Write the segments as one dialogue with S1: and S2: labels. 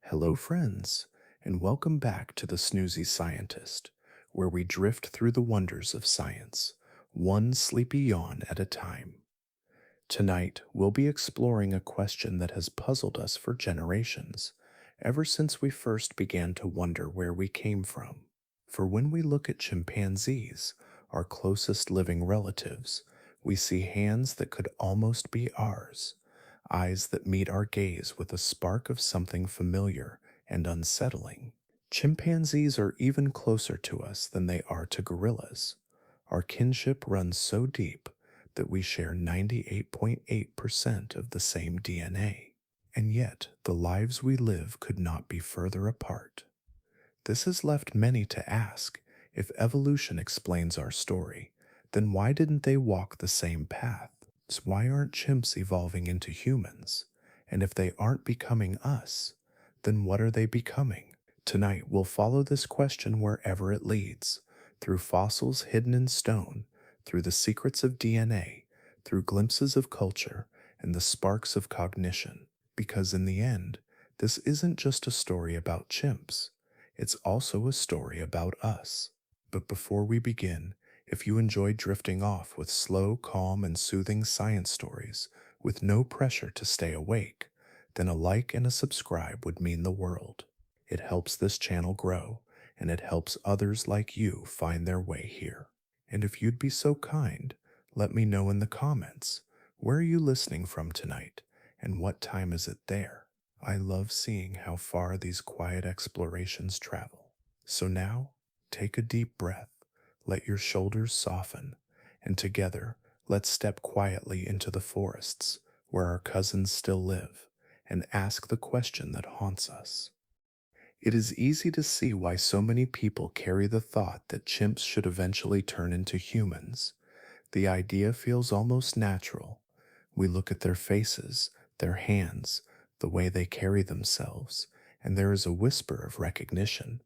S1: Hello, friends, and welcome back to the Snoozy Scientist, where we drift through the wonders of science, one sleepy yawn at a time. Tonight, we'll be exploring a question that has puzzled us for generations, ever since we first began to wonder where we came from. For when we look at chimpanzees, our closest living relatives, we see hands that could almost be ours, eyes that meet our gaze with a spark of something familiar and unsettling. Chimpanzees are even closer to us than they are to gorillas. Our kinship runs so deep that we share 98.8% of the same DNA. And yet, the lives we live could not be further apart. This has left many to ask, if evolution explains our story, then why didn't they walk the same path? Why aren't chimps evolving into humans? And if they aren't becoming us, then what are they becoming? Tonight, we'll follow this question wherever it leads, through fossils hidden in stone, through the secrets of DNA, through glimpses of culture, and the sparks of cognition. Because in the end, this isn't just a story about chimps, it's also a story about us. But before we begin, if you enjoy drifting off with slow, calm, and soothing science stories with no pressure to stay awake, then a like and a subscribe would mean the world. It helps this channel grow, and it helps others like you find their way here. And if you'd be so kind, let me know in the comments, where are you listening from tonight, and what time is it there? I love seeing how far these quiet explorations travel. So now, take a deep breath, let your shoulders soften, and together, let's step quietly into the forests where our cousins still live and ask the question that haunts us. It is easy to see why so many people carry the thought that chimps should eventually turn into humans. The idea feels almost natural. We look at their faces, their hands, the way they carry themselves, and there is a whisper of recognition.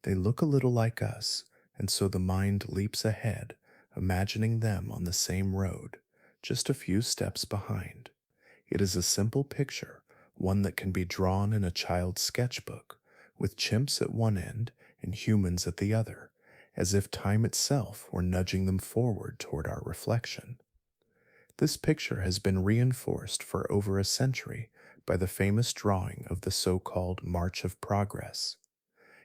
S1: They look a little like us, and so the mind leaps ahead, imagining them on the same road, just a few steps behind. It is a simple picture, one that can be drawn in a child's sketchbook, with chimps at one end and humans at the other, as if time itself were nudging them forward toward our reflection. This picture has been reinforced for over a century by the famous drawing of the so-called March of Progress.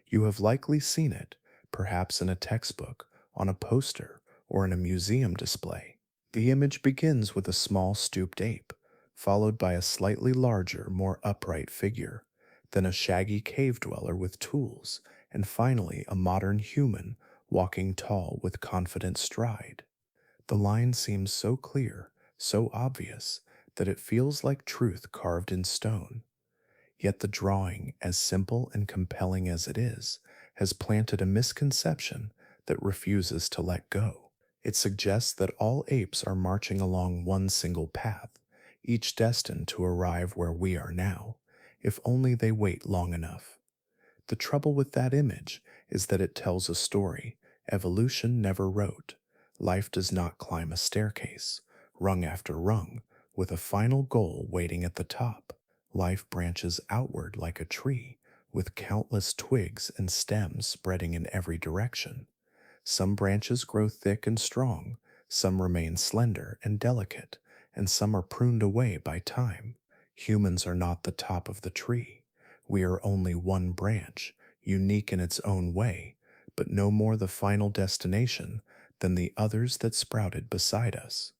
S1: You have likely seen it, perhaps in a textbook, on a poster, or in a museum display. The image begins with a small stooped ape, followed by a slightly larger, more upright figure, then a shaggy cave dweller with tools, and finally a modern human walking tall with confident stride. The line seems so clear, so obvious, that it feels like truth carved in stone. Yet the drawing, as simple and compelling as it is, has planted a misconception that refuses to let go. It suggests that all apes are marching along one single path, each destined to arrive where we are now, if only they wait long enough. The trouble with that image is that it tells a story evolution never wrote. Life does not climb a staircase, rung after rung, with a final goal waiting at the top. Life branches outward like a tree, with countless twigs and stems spreading in every direction. Some branches grow thick and strong, some remain slender and delicate, and some are pruned away by time. Humans are not the top of the tree. We are only one branch, unique in its own way, but no more the final destination than the others that sprouted beside us.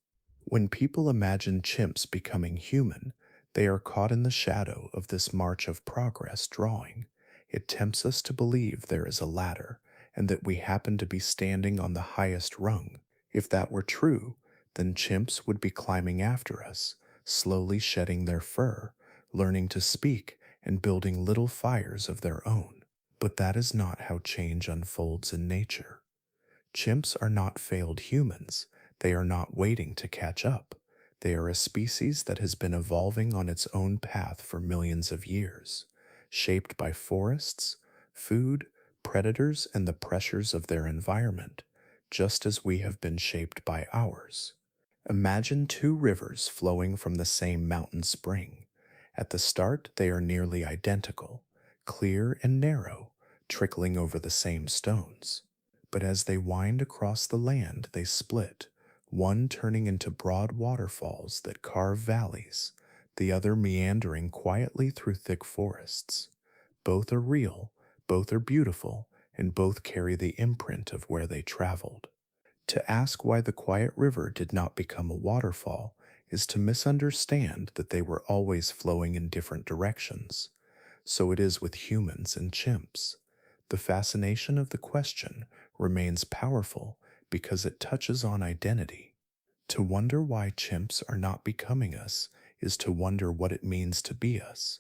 S1: When people imagine chimps becoming human, they are caught in the shadow of this march of progress drawing. It tempts us to believe there is a ladder, and that we happen to be standing on the highest rung. If that were true, then chimps would be climbing after us, slowly shedding their fur, learning to speak, and building little fires of their own. But that is not how change unfolds in nature. Chimps are not failed humans. They are not waiting to catch up. They are a species that has been evolving on its own path for millions of years, shaped by forests, food, predators, and the pressures of their environment, just as we have been shaped by ours. Imagine two rivers flowing from the same mountain spring. At the start, they are nearly identical. clear and narrow, trickling over the same stones. But as they wind across the land, they split, one turning into broad waterfalls that carve valleys, the other meandering quietly through thick forests. Both are real, both are beautiful, and both carry the imprint of where they traveled. To ask why the quiet river did not become a waterfall is to misunderstand that they were always flowing in different directions. So it is with humans and chimps. The fascination of the question remains powerful because it touches on identity. To wonder why chimps are not becoming us is to wonder what it means to be us.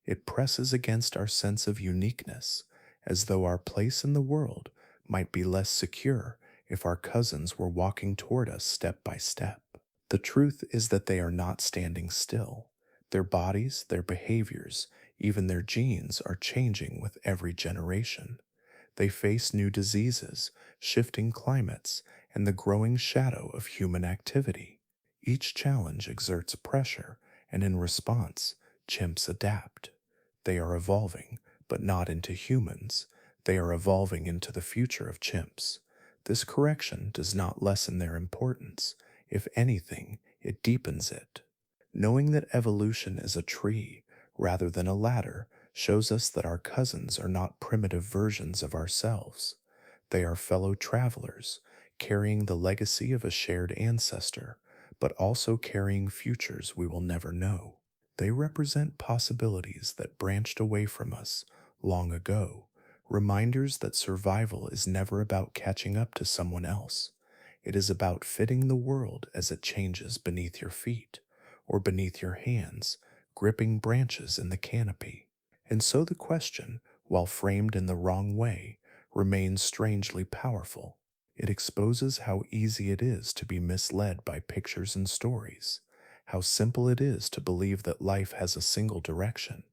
S1: It presses against our sense of uniqueness, as though our place in the world might be less secure if our cousins were walking toward us step by step. The truth is that they are not standing still. Their bodies, their behaviors, even their genes are changing with every generation. They face new diseases, shifting climates, and the growing shadow of human activity. Each challenge exerts pressure, and in response, chimps adapt. They are evolving, but not into humans. They are evolving into the future of chimps. This correction does not lessen their importance. If anything, it deepens it. Knowing that evolution is a tree rather than a ladder shows us that our cousins are not primitive versions of ourselves. They are fellow travelers, carrying the legacy of a shared ancestor, but also carrying futures we will never know. They represent possibilities that branched away from us long ago, reminders that survival is never about catching up to someone else. It is about fitting the world as it changes beneath your feet, or beneath your hands, gripping branches in the canopy. And so the question, while framed in the wrong way, remains strangely powerful. It exposes how easy it is to be misled by pictures and stories, how simple it is to believe that life has a single direction.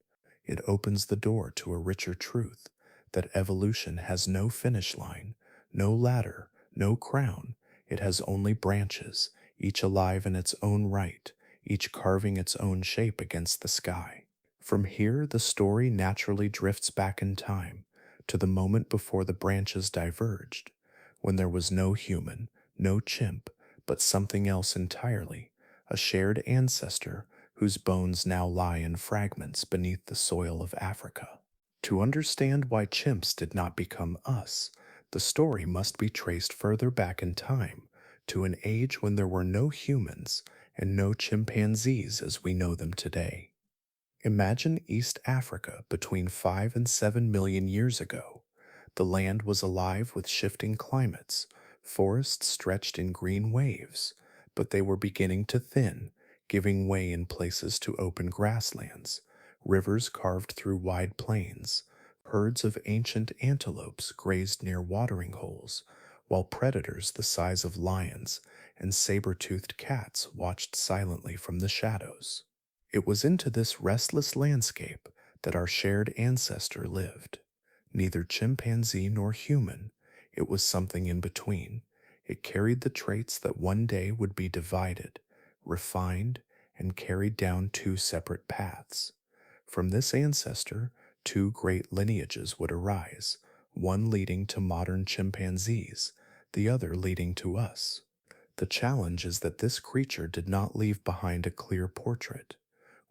S1: It opens the door to a richer truth that evolution has no finish line, no ladder, no crown. It has only branches, each alive in its own right, each carving its own shape against the sky. From here, the story naturally drifts back in time to the moment before the branches diverged, when there was no human, no chimp, but something else entirely, a shared ancestor whose bones now lie in fragments beneath the soil of Africa. To understand why chimps did not become us, the story must be traced further back in time to an age when there were no humans and no chimpanzees as we know them today. Imagine East Africa between 5 and 7 million years ago. The land was alive with shifting climates, forests stretched in green waves, but they were beginning to thin, giving way in places to open grasslands, rivers carved through wide plains, herds of ancient antelopes grazed near watering holes, while predators the size of lions and saber-toothed cats watched silently from the shadows. It was into this restless landscape that our shared ancestor lived. Neither chimpanzee nor human, it was something in between. It carried the traits that one day would be divided, refined, and carried down two separate paths. From this ancestor, two great lineages would arise, one leading to modern chimpanzees, the other leading to us. The challenge is that this creature did not leave behind a clear portrait.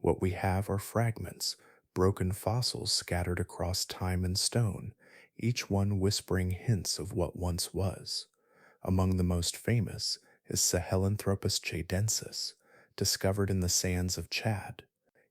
S1: What we have are fragments, broken fossils scattered across time and stone, each one whispering hints of what once was. Among the most famous is Sahelanthropus chadensis, discovered in the sands of Chad.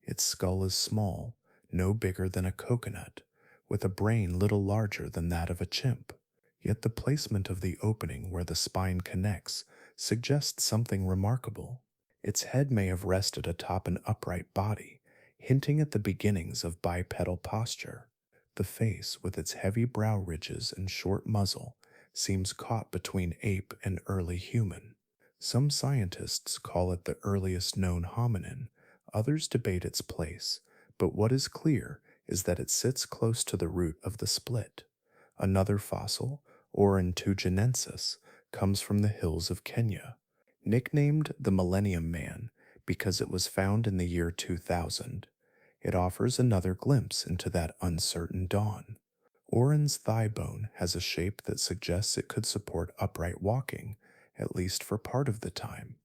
S1: Its skull is small, no bigger than a coconut, with a brain little larger than that of a chimp. Yet the placement of the opening where the spine connects suggests something remarkable. Its head may have rested atop an upright body, hinting at the beginnings of bipedal posture. The face, with its heavy brow ridges and short muzzle, seems caught between ape and early human. Some scientists call it the earliest known hominin, others debate its place, but what is clear is that it sits close to the root of the split. Another fossil, Orantugenensis, comes from the hills of Kenya, nicknamed the Millennium Man because it was found in the year 2000. It offers another glimpse into that uncertain dawn. Oren's thigh bone has a shape that suggests it could support upright walking, at least for part of the time.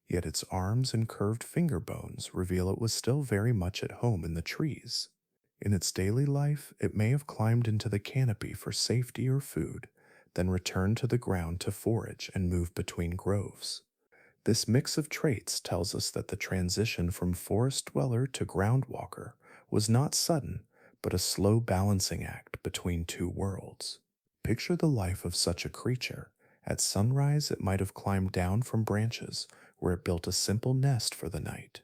S1: Yet its arms and curved finger bones reveal it was still very much at home in the trees. In its daily life, it may have climbed into the canopy for safety or food, then returned to the ground to forage and move between groves. This mix of traits tells us that the transition from forest dweller to ground walker was not sudden, but a slow balancing act between two worlds. Picture the life of such a creature. At sunrise, it might have climbed down from branches where it built a simple nest for the night.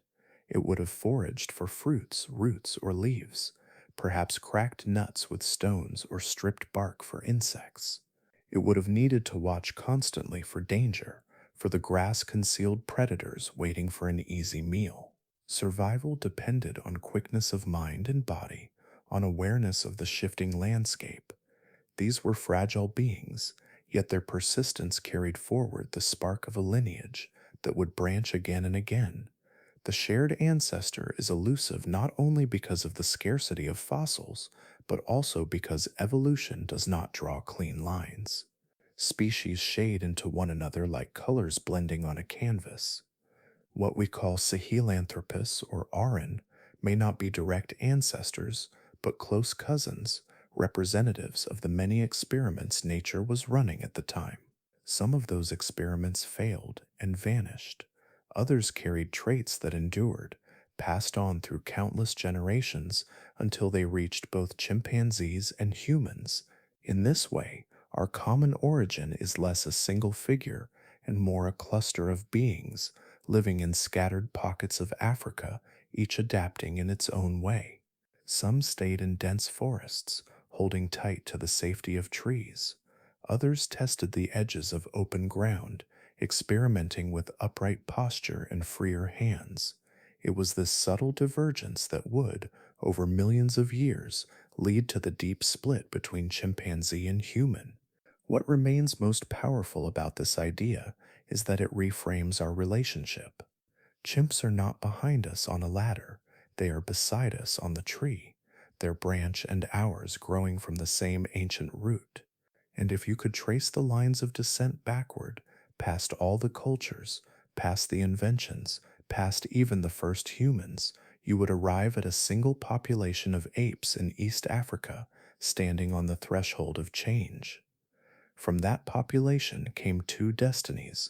S1: It would have foraged for fruits, roots, or leaves, perhaps cracked nuts with stones or stripped bark for insects. It would have needed to watch constantly for danger, for the grass concealed predators waiting for an easy meal. Survival depended on quickness of mind and body, on awareness of the shifting landscape. These were fragile beings, yet their persistence carried forward the spark of a lineage that would branch again and again. The shared ancestor is elusive not only because of the scarcity of fossils, but also because evolution does not draw clean lines. Species shade into one another like colors blending on a canvas. What we call Sahelanthropus or Aran may not be direct ancestors, but close cousins, representatives of the many experiments nature was running at the time. Some of those experiments failed and vanished. Others carried traits that endured, passed on through countless generations until they reached both chimpanzees and humans. In this way, our common origin is less a single figure and more a cluster of beings living in scattered pockets of Africa, each adapting in its own way. Some stayed in dense forests, holding tight to the safety of trees. Others tested the edges of open ground, experimenting with upright posture and freer hands. It was this subtle divergence that would, over millions of years, lead to the deep split between chimpanzee and human. What remains most powerful about this idea is that it reframes our relationship. Chimps are not behind us on a ladder, they are beside us on the tree, their branch and ours growing from the same ancient root. And if you could trace the lines of descent backward, past all the cultures, past the inventions, past even the first humans, you would arrive at a single population of apes in East Africa standing on the threshold of change. From that population came two destinies.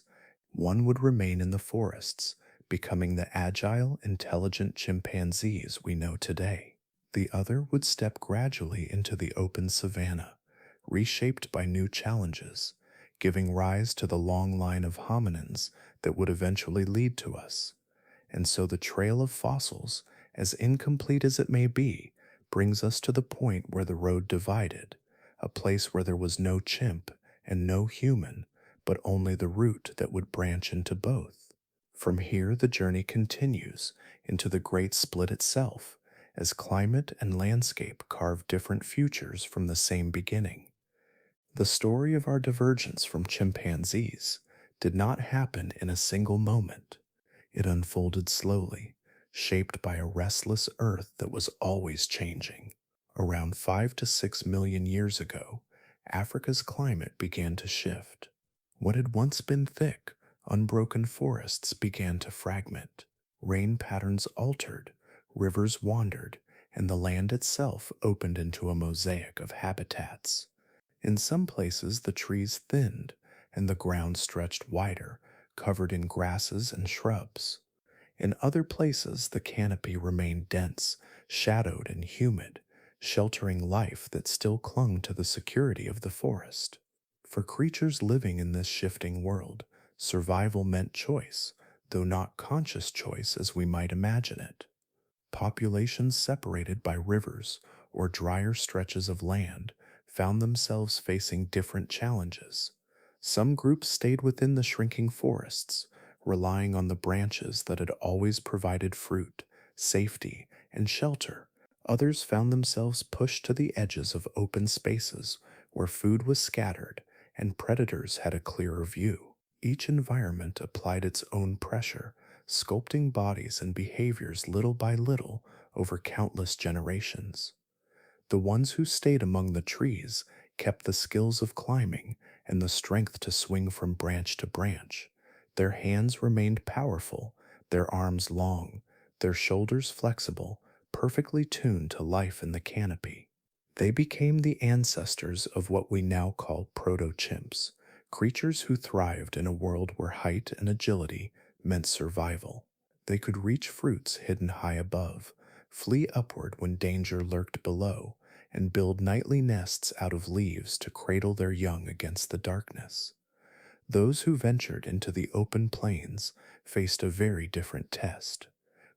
S1: One would remain in the forests, becoming the agile, intelligent chimpanzees we know today. The other would step gradually into the open savanna, reshaped by new challenges, giving rise to the long line of hominins that would eventually lead to us. And so the trail of fossils, as incomplete as it may be, brings us to the point where the road divided, a place where there was no chimp and no human, but only the root that would branch into both. From here, the journey continues into the great split itself, as climate and landscape carve different futures from the same beginning. The story of our divergence from chimpanzees did not happen in a single moment. It unfolded slowly, shaped by a restless earth that was always changing. Around 5 to 6 million years ago, Africa's climate began to shift. What had once been thick, unbroken forests began to fragment. Rain patterns altered, rivers wandered, and the land itself opened into a mosaic of habitats. In some places, the trees thinned, and the ground stretched wider, covered in grasses and shrubs. In other places, the canopy remained dense, shadowed, and humid, sheltering life that still clung to the security of the forest. For creatures living in this shifting world, survival meant choice, though not conscious choice as we might imagine it. Populations separated by rivers or drier stretches of land found themselves facing different challenges. Some groups stayed within the shrinking forests, relying on the branches that had always provided fruit, safety, and shelter. Others found themselves pushed to the edges of open spaces where food was scattered and predators had a clearer view. Each environment applied its own pressure, sculpting bodies and behaviors little by little over countless generations. The ones who stayed among the trees kept the skills of climbing and the strength to swing from branch to branch. Their hands remained powerful, their arms long, their shoulders flexible, perfectly tuned to life in the canopy. They became the ancestors of what we now call proto-chimps, creatures who thrived in a world where height and agility meant survival. They could reach fruits hidden high above, flee upward when danger lurked below, and build nightly nests out of leaves to cradle their young against the darkness. Those who ventured into the open plains faced a very different test.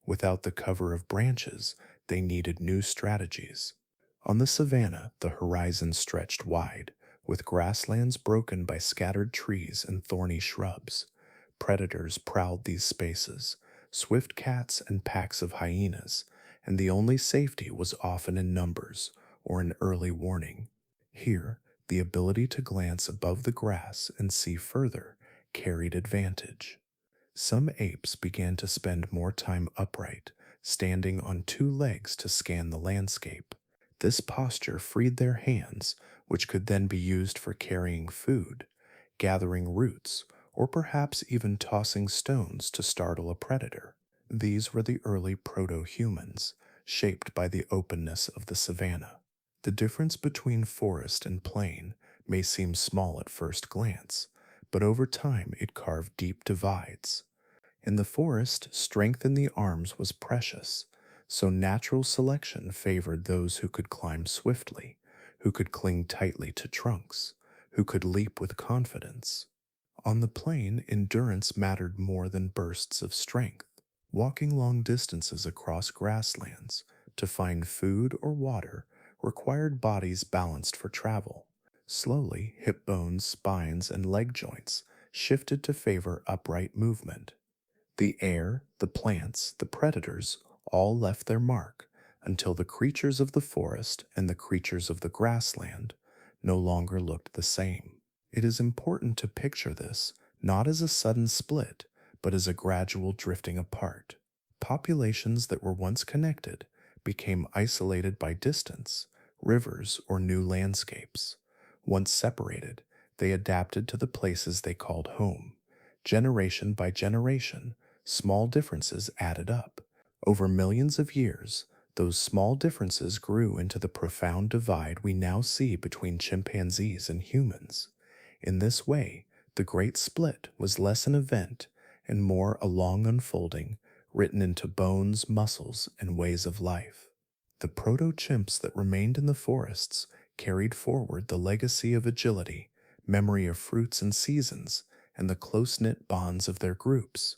S1: Without the cover of branches, they needed new strategies. On the savannah, the horizon stretched wide, with grasslands broken by scattered trees and thorny shrubs. Predators prowled these spaces, swift cats and packs of hyenas, and the only safety was often in numbers or an early warning. Here, the ability to glance above the grass and see further carried advantage. Some apes began to spend more time upright, standing on two legs to scan the landscape. This posture freed their hands, which could then be used for carrying food, gathering roots, or perhaps even tossing stones to startle a predator. These were the early proto-humans, shaped by the openness of the savanna. The difference between forest and plain may seem small at first glance, but over time it carved deep divides. In the forest, strength in the arms was precious, so natural selection favored those who could climb swiftly, who could cling tightly to trunks, who could leap with confidence. On the plain, endurance mattered more than bursts of strength. Walking long distances across grasslands to find food or water required bodies balanced for travel. Slowly, hip bones, spines, and leg joints shifted to favor upright movement. The air, the plants, the predators all left their mark until the creatures of the forest and the creatures of the grassland no longer looked the same. It is important to picture this not as a sudden split, but as a gradual drifting apart. Populations that were once connected became isolated by distance, rivers, or new landscapes. Once separated, they adapted to the places they called home. Generation by generation, small differences added up. Over millions of years, those small differences grew into the profound divide we now see between chimpanzees and humans. In this way, the Great Split was less an event and more a long unfolding written into bones, muscles, and ways of life. The proto-chimps that remained in the forests carried forward the legacy of agility, memory of fruits and seasons, and the close-knit bonds of their groups.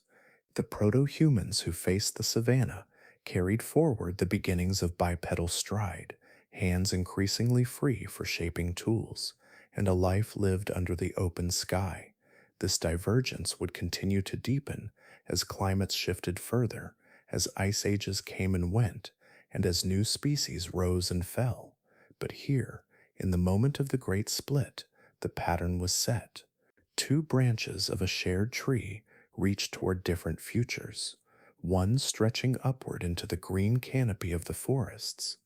S1: The proto-humans who faced the savanna carried forward the beginnings of bipedal stride, hands increasingly free for shaping tools, and a life lived under the open sky. This divergence would continue to deepen as climates shifted further, as ice ages came and went, and as new species rose and fell. But here, in the moment of the Great Split, the pattern was set. Two branches of a shared tree reached toward different futures, one stretching upward into the green canopy of the forests,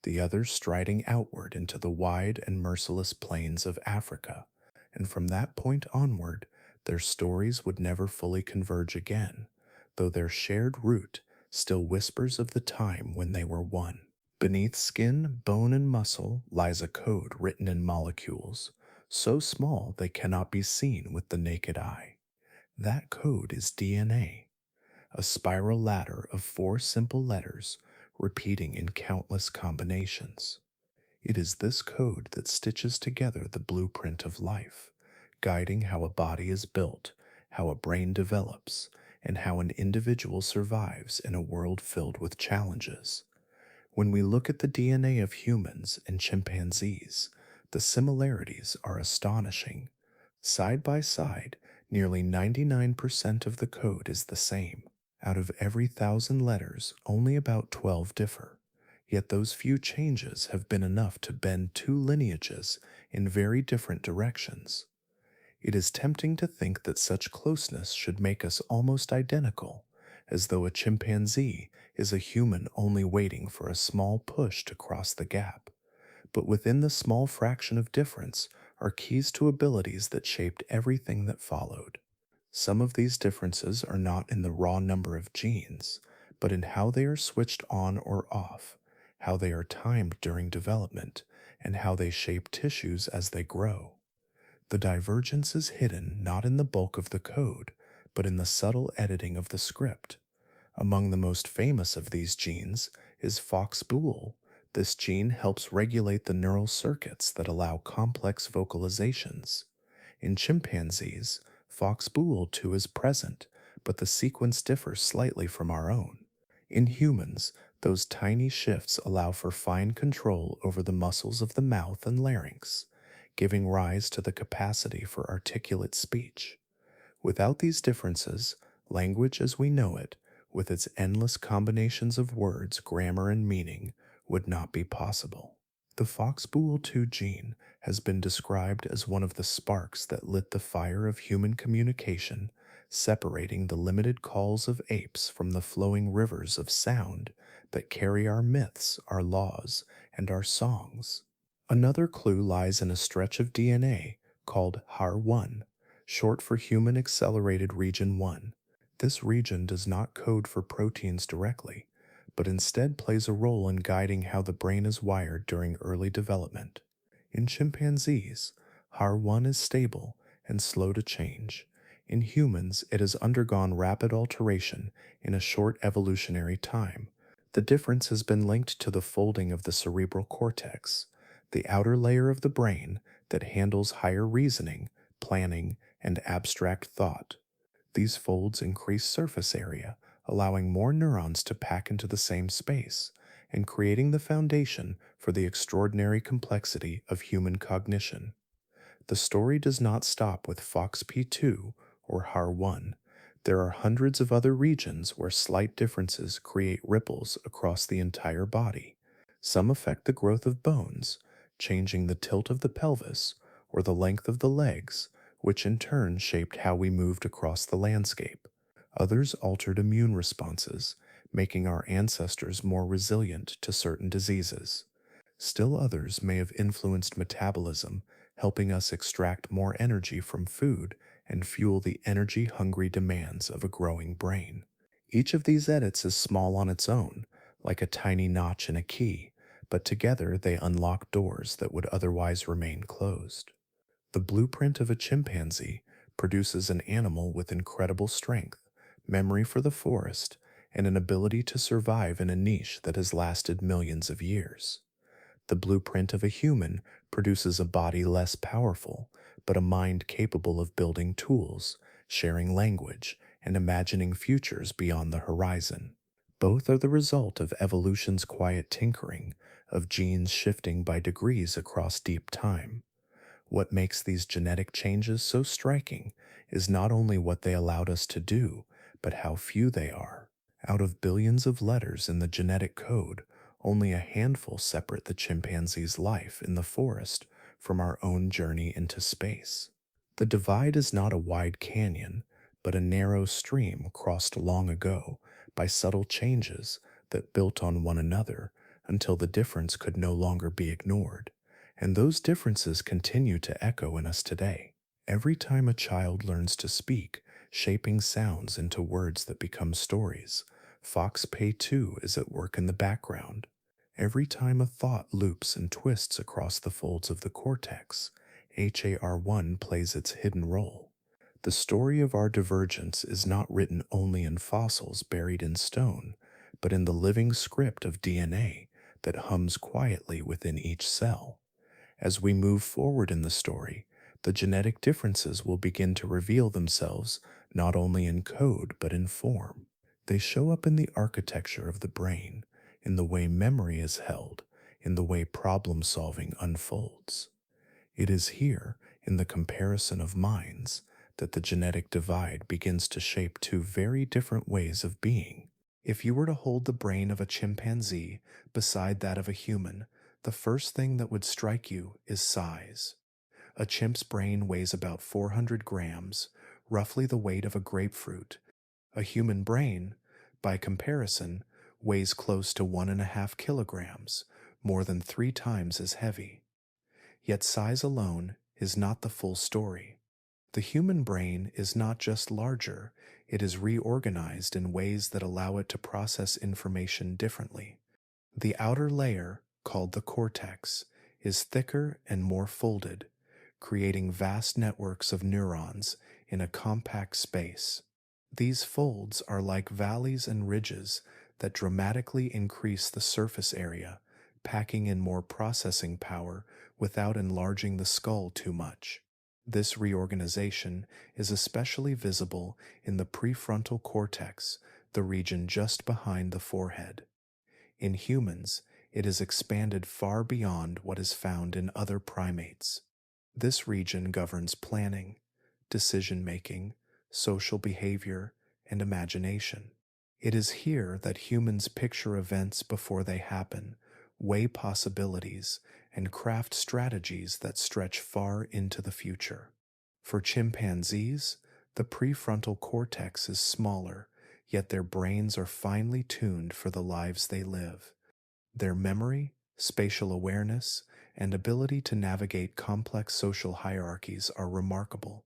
S1: the other striding outward into the wide and merciless plains of Africa. And from that point onward, their stories would never fully converge again, though their shared root still whispers of the time when they were one. Beneath skin, bone, and muscle lies a code written in molecules, so small they cannot be seen with the naked eye. That code is DNA, a spiral ladder of four simple letters repeating in countless combinations. It is this code that stitches together the blueprint of life, guiding how a body is built, how a brain develops, and how an individual survives in a world filled with challenges. When we look at the DNA of humans and chimpanzees, the similarities are astonishing. Side by side, nearly 99% of the code is the same. Out of every 1,000 letters, only about 12 differ. Yet those few changes have been enough to bend two lineages in very different directions. It is tempting to think that such closeness should make us almost identical, as though a chimpanzee is a human only waiting for a small push to cross the gap. But within the small fraction of difference are keys to abilities that shaped everything that followed. Some of these differences are not in the raw number of genes, but in how they are switched on or off, how they are timed during development, and how they shape tissues as they grow. The divergence is hidden not in the bulk of the code, but in the subtle editing of the script. Among the most famous of these genes is FOXP. This gene helps regulate the neural circuits that allow complex vocalizations. In chimpanzees, FOXP2 is present, but the sequence differs slightly from our own. In humans, those tiny shifts allow for fine control over the muscles of the mouth and larynx, giving rise to the capacity for articulate speech. Without these differences, language as we know it, with its endless combinations of words, grammar, and meaning, would not be possible. The FOXP2 gene has been described as one of the sparks that lit the fire of human communication, separating the limited calls of apes from the flowing rivers of sound that carry our myths, our laws, and our songs. Another clue lies in a stretch of DNA called HAR1, short for Human Accelerated Region 1. This region does not code for proteins directly, but instead plays a role in guiding how the brain is wired during early development. In chimpanzees, HAR1 is stable and slow to change. In humans, it has undergone rapid alteration in a short evolutionary time. The difference has been linked to the folding of the cerebral cortex, the outer layer of the brain that handles higher reasoning, planning, and abstract thought. These folds increase surface area, allowing more neurons to pack into the same space, and creating the foundation for the extraordinary complexity of human cognition. The story does not stop with FOXP2 or HAR1. There are hundreds of other regions where slight differences create ripples across the entire body. Some affect the growth of bones, changing the tilt of the pelvis or the length of the legs, which in turn shaped how we moved across the landscape. Others altered immune responses, making our ancestors more resilient to certain diseases. Still others may have influenced metabolism, helping us extract more energy from food and fuel the energy-hungry demands of a growing brain. Each of these edits is small on its own, like a tiny notch in a key, but together they unlock doors that would otherwise remain closed. The blueprint of a chimpanzee produces an animal with incredible strength, memory for the forest, and an ability to survive in a niche that has lasted millions of years. The blueprint of a human produces a body less powerful, but a mind capable of building tools, sharing language, and imagining futures beyond the horizon. Both are the result of evolution's quiet tinkering, of genes shifting by degrees across deep time. What makes these genetic changes so striking is not only what they allowed us to do, but how few they are. Out of billions of letters in the genetic code, only a handful separate the chimpanzee's life in the forest from our own journey into space. The divide is not a wide canyon, but a narrow stream crossed long ago by subtle changes that built on one another until the difference could no longer be ignored. And those differences continue to echo in us today. Every time a child learns to speak, shaping sounds into words that become stories, FOXP2 is at work in the background. Every time a thought loops and twists across the folds of the cortex, HAR1 plays its hidden role. The story of our divergence is not written only in fossils buried in stone, but in the living script of DNA that hums quietly within each cell. As we move forward in the story, the genetic differences will begin to reveal themselves not only in code but in form. They show up in the architecture of the brain, in the way memory is held, in the way problem solving unfolds. It is here, in the comparison of minds, that the genetic divide begins to shape two very different ways of being. If you were to hold the brain of a chimpanzee beside that of a human, the first thing that would strike you is size. A chimp's brain weighs about 400 grams, roughly the weight of a grapefruit. A human brain, by comparison, weighs close to 1.5 kilograms, more than 3 times as heavy. Yet size alone is not the full story. The human brain is not just larger, it is reorganized in ways that allow it to process information differently. The outer layer, called the cortex, is thicker and more folded, creating vast networks of neurons in a compact space. These folds are like valleys and ridges that dramatically increase the surface area, packing in more processing power without enlarging the skull too much. This reorganization is especially visible in the prefrontal cortex, the region just behind the forehead. In humans, it is expanded far beyond what is found in other primates. This region governs planning, decision-making, social behavior, and imagination. It is here that humans picture events before they happen, weigh possibilities, and craft strategies that stretch far into the future. For chimpanzees, the prefrontal cortex is smaller, yet their brains are finely tuned for the lives they live. Their memory, spatial awareness, and ability to navigate complex social hierarchies are remarkable.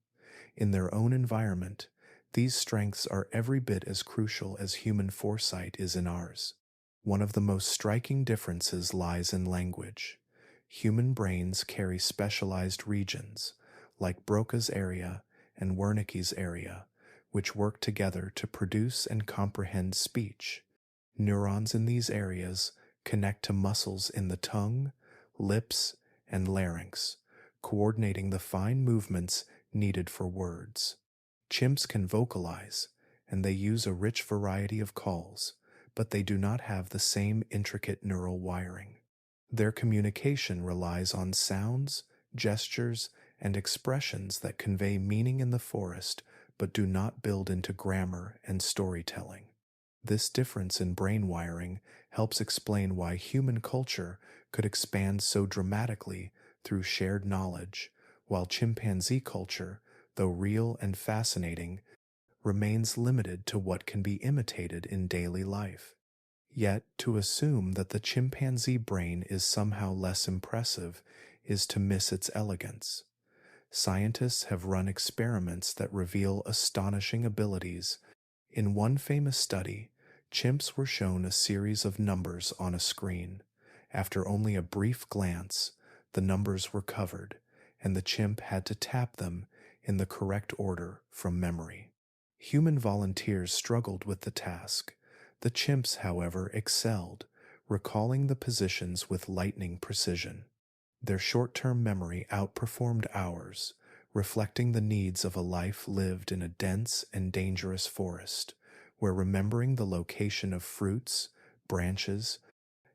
S1: In their own environment, these strengths are every bit as crucial as human foresight is in ours. One of the most striking differences lies in language. Human brains carry specialized regions, like Broca's area and Wernicke's area, which work together to produce and comprehend speech. Neurons in these areas connect to muscles in the tongue, lips, and larynx, coordinating the fine movements needed for words. Chimps can vocalize, and they use a rich variety of calls, but they do not have the same intricate neural wiring. Their communication relies on sounds, gestures, and expressions that convey meaning in the forest but do not build into grammar and storytelling. This difference in brain wiring helps explain why human culture could expand so dramatically through shared knowledge, while chimpanzee culture, though real and fascinating, remains limited to what can be imitated in daily life. Yet, to assume that the chimpanzee brain is somehow less impressive is to miss its elegance. Scientists have run experiments that reveal astonishing abilities. In one famous study, chimps were shown a series of numbers on a screen. After only a brief glance, the numbers were covered, and the chimp had to tap them in the correct order from memory. Human volunteers struggled with the task. The chimps, however, excelled, recalling the positions with lightning precision. Their short-term memory outperformed ours, reflecting the needs of a life lived in a dense and dangerous forest, where remembering the location of fruits, branches,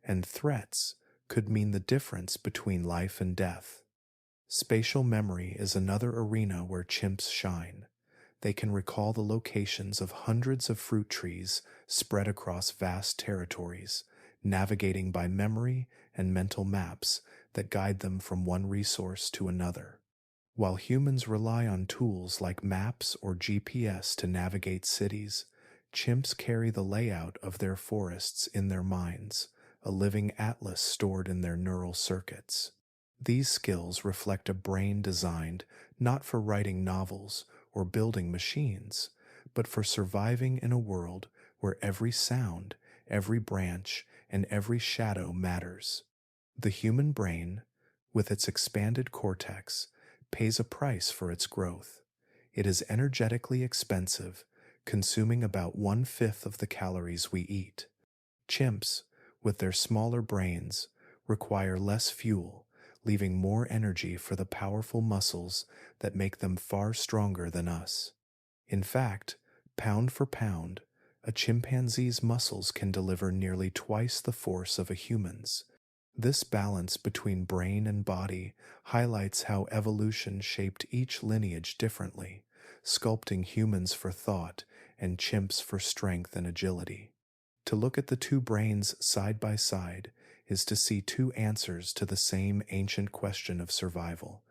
S1: and threats could mean the difference between life and death. Spatial memory is another arena where chimps shine. They can recall the locations of hundreds of fruit trees spread across vast territories, navigating by memory and mental maps that guide them from one resource to another. While humans rely on tools like maps or GPS to navigate cities, chimps carry the layout of their forests in their minds, a living atlas stored in their neural circuits. These skills reflect a brain designed not for writing novels or building machines, but for surviving in a world where every sound, every branch, and every shadow matters. The human brain, with its expanded cortex, pays a price for its growth. It is energetically expensive, consuming about 1/5 of the calories we eat. Chimps, with their smaller brains, require less fuel, leaving more energy for the powerful muscles that make them far stronger than us. In fact, pound for pound, a chimpanzee's muscles can deliver nearly twice the force of a human's. This balance between brain and body highlights how evolution shaped each lineage differently, sculpting humans for thought and chimps for strength and agility. To look at the two brains side by side is to see two answers to the same ancient question of survival.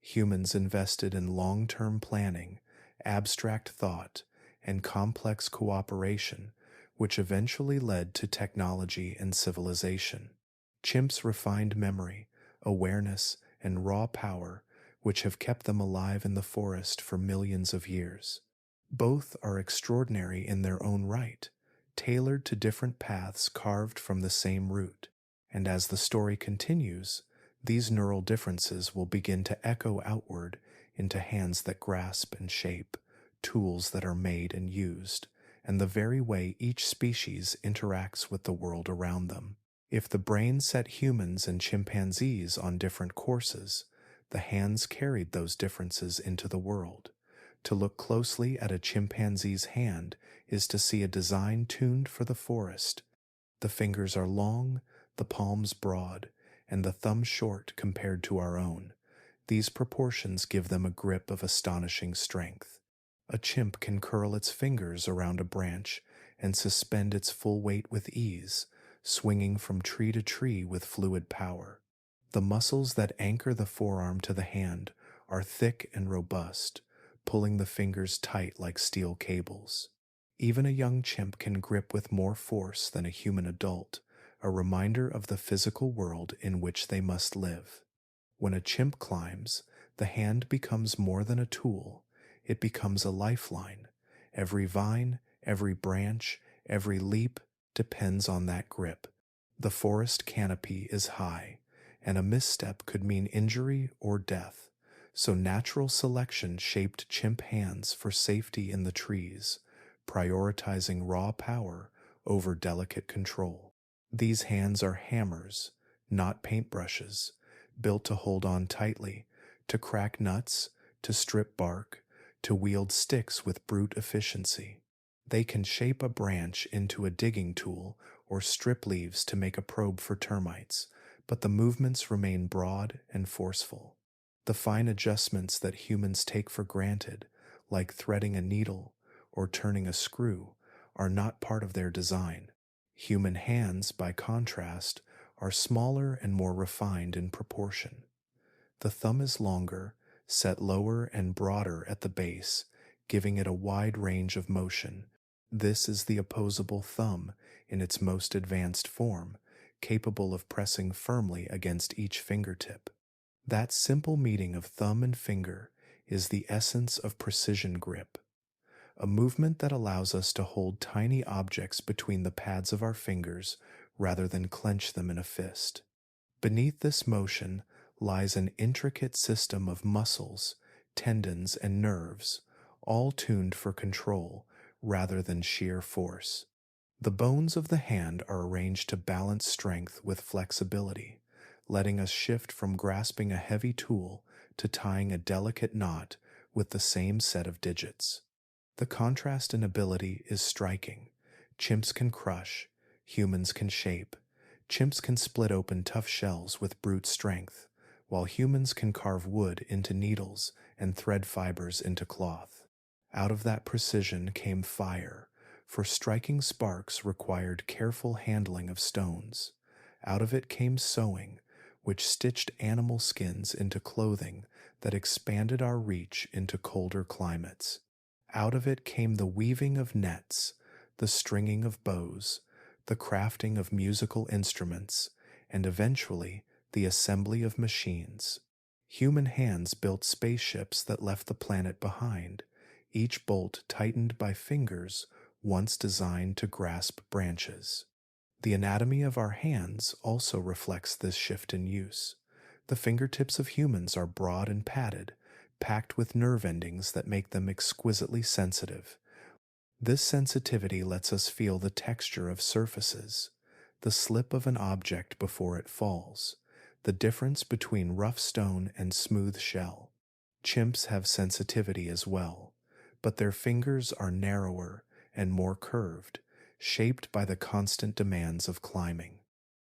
S1: Humans invested in long-term planning, abstract thought, and complex cooperation, which eventually led to technology and civilization. Chimps' refined memory, awareness, and raw power, which have kept them alive in the forest for millions of years. Both are extraordinary in their own right, tailored to different paths carved from the same root. And as the story continues, these neural differences will begin to echo outward into hands that grasp and shape, tools that are made and used, and the very way each species interacts with the world around them. If the brain set humans and chimpanzees on different courses, the hands carried those differences into the world. To look closely at a chimpanzee's hand is to see a design tuned for the forest. The fingers are long, the palms broad, and the thumb short compared to our own. These proportions give them a grip of astonishing strength. A chimp can curl its fingers around a branch and suspend its full weight with ease, swinging from tree to tree with fluid power. The muscles that anchor the forearm to the hand are thick and robust, pulling the fingers tight like steel cables. Even a young chimp can grip with more force than a human adult, a reminder of the physical world in which they must live. When a chimp climbs, the hand becomes more than a tool, it becomes a lifeline. Every vine, every branch, every leap depends on that grip. The forest canopy is high, and a misstep could mean injury or death. So natural selection shaped chimp hands for safety in the trees, prioritizing raw power over delicate control. These hands are hammers, not paintbrushes, built to hold on tightly, to crack nuts, to strip bark, to wield sticks with brute efficiency. They can shape a branch into a digging tool or strip leaves to make a probe for termites, but the movements remain broad and forceful. The fine adjustments that humans take for granted, like threading a needle or turning a screw, are not part of their design. Human hands, by contrast, are smaller and more refined in proportion. The thumb is longer, set lower and broader at the base, giving it a wide range of motion. This is the opposable thumb in its most advanced form, capable of pressing firmly against each fingertip. That simple meeting of thumb and finger is the essence of precision grip, a movement that allows us to hold tiny objects between the pads of our fingers rather than clench them in a fist. Beneath this motion lies an intricate system of muscles, tendons, and nerves, all tuned for control rather than sheer force. The bones of the hand are arranged to balance strength with flexibility, letting us shift from grasping a heavy tool to tying a delicate knot with the same set of digits. The contrast in ability is striking. Chimps can crush, humans can shape. Chimps can split open tough shells with brute strength, while humans can carve wood into needles and thread fibers into cloth. Out of that precision came fire, for striking sparks required careful handling of stones. Out of it came sewing, which stitched animal skins into clothing that expanded our reach into colder climates. Out of it came the weaving of nets, the stringing of bows, the crafting of musical instruments, and eventually the assembly of machines. Human hands built spaceships that left the planet behind, each bolt tightened by fingers once designed to grasp branches. The anatomy of our hands also reflects this shift in use. The fingertips of humans are broad and padded, packed with nerve endings that make them exquisitely sensitive. This sensitivity lets us feel the texture of surfaces, the slip of an object before it falls, the difference between rough stone and smooth shell. Chimps have sensitivity as well, but their fingers are narrower and more curved, shaped by the constant demands of climbing.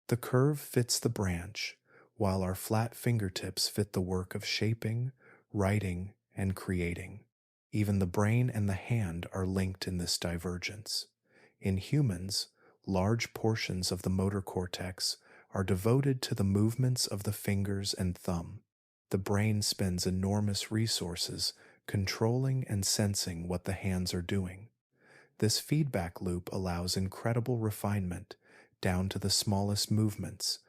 S1: The curve fits the branch, while our flat fingertips fit the work of shaping, writing, and creating. Even the brain and the hand are linked in this divergence. In humans, large portions of the motor cortex are devoted to the movements of the fingers and thumb. The brain spends enormous resources controlling and sensing what the hands are doing. This feedback loop allows incredible refinement down to the smallest movements.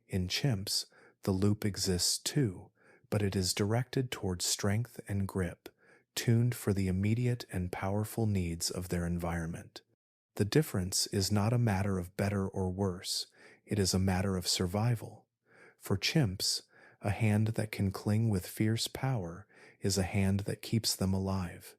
S1: In chimps, the loop exists too, but it is directed towards strength and grip, tuned for the immediate and powerful needs of their environment. The difference is not a matter of better or worse, it is a matter of survival. For chimps, a hand that can cling with fierce power is a hand that keeps them alive.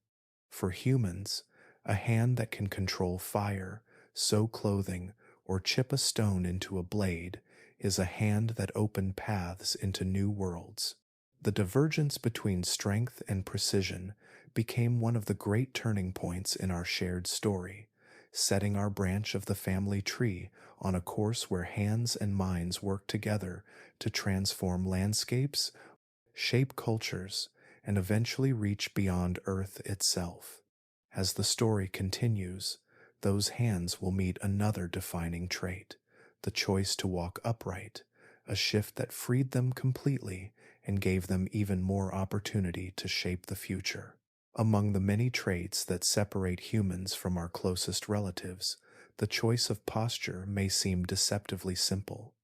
S1: For humans, a hand that can control fire, sew clothing, or chip a stone into a blade is a hand that opened paths into new worlds. The divergence between strength and precision became one of the great turning points in our shared story, setting our branch of the family tree on a course where hands and minds work together to transform landscapes, shape cultures, and eventually reach beyond Earth itself. As the story continues, those hands will meet another defining trait, the choice to walk upright, a shift that freed them completely and gave them even more opportunity to shape the future. Among the many traits that separate humans from our closest relatives, the choice of posture may seem deceptively simple.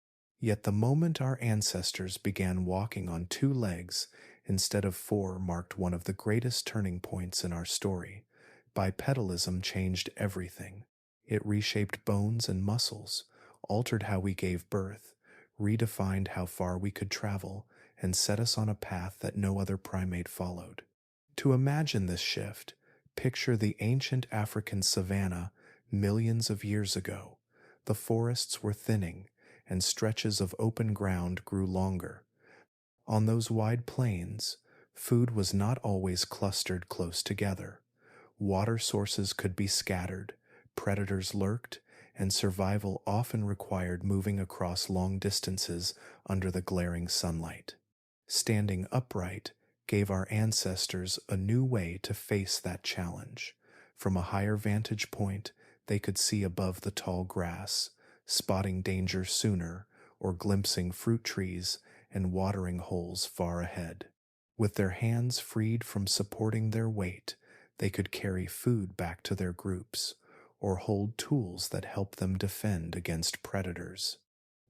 S1: Yet the moment our ancestors began walking on two legs instead of four marked one of the greatest turning points in our story. Bipedalism changed everything. It reshaped bones and muscles, altered how we gave birth, redefined how far we could travel, and set us on a path that no other primate followed. To imagine this shift, picture the ancient African savanna millions of years ago. The forests were thinning, and stretches of open ground grew longer. On those wide plains, food was not always clustered close together. Water sources could be scattered, predators lurked, and survival often required moving across long distances under the glaring sunlight. Standing upright gave our ancestors a new way to face that challenge. From a higher vantage point, they could see above the tall grass, spotting danger sooner or glimpsing fruit trees and watering holes far ahead. With their hands freed from supporting their weight, they could carry food back to their groups or hold tools that helped them defend against predators.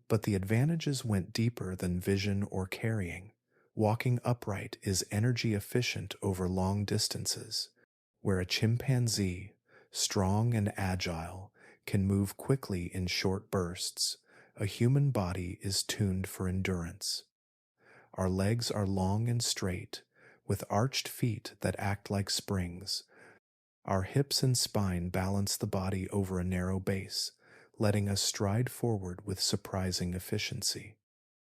S1: But the advantages went deeper than vision or carrying. Walking upright is energy efficient over long distances, where a chimpanzee, strong and agile, can move quickly in short bursts. A human body is tuned for endurance. Our legs are long and straight, with arched feet that act like springs. Our hips and spine balance the body over a narrow base, letting us stride forward with surprising efficiency.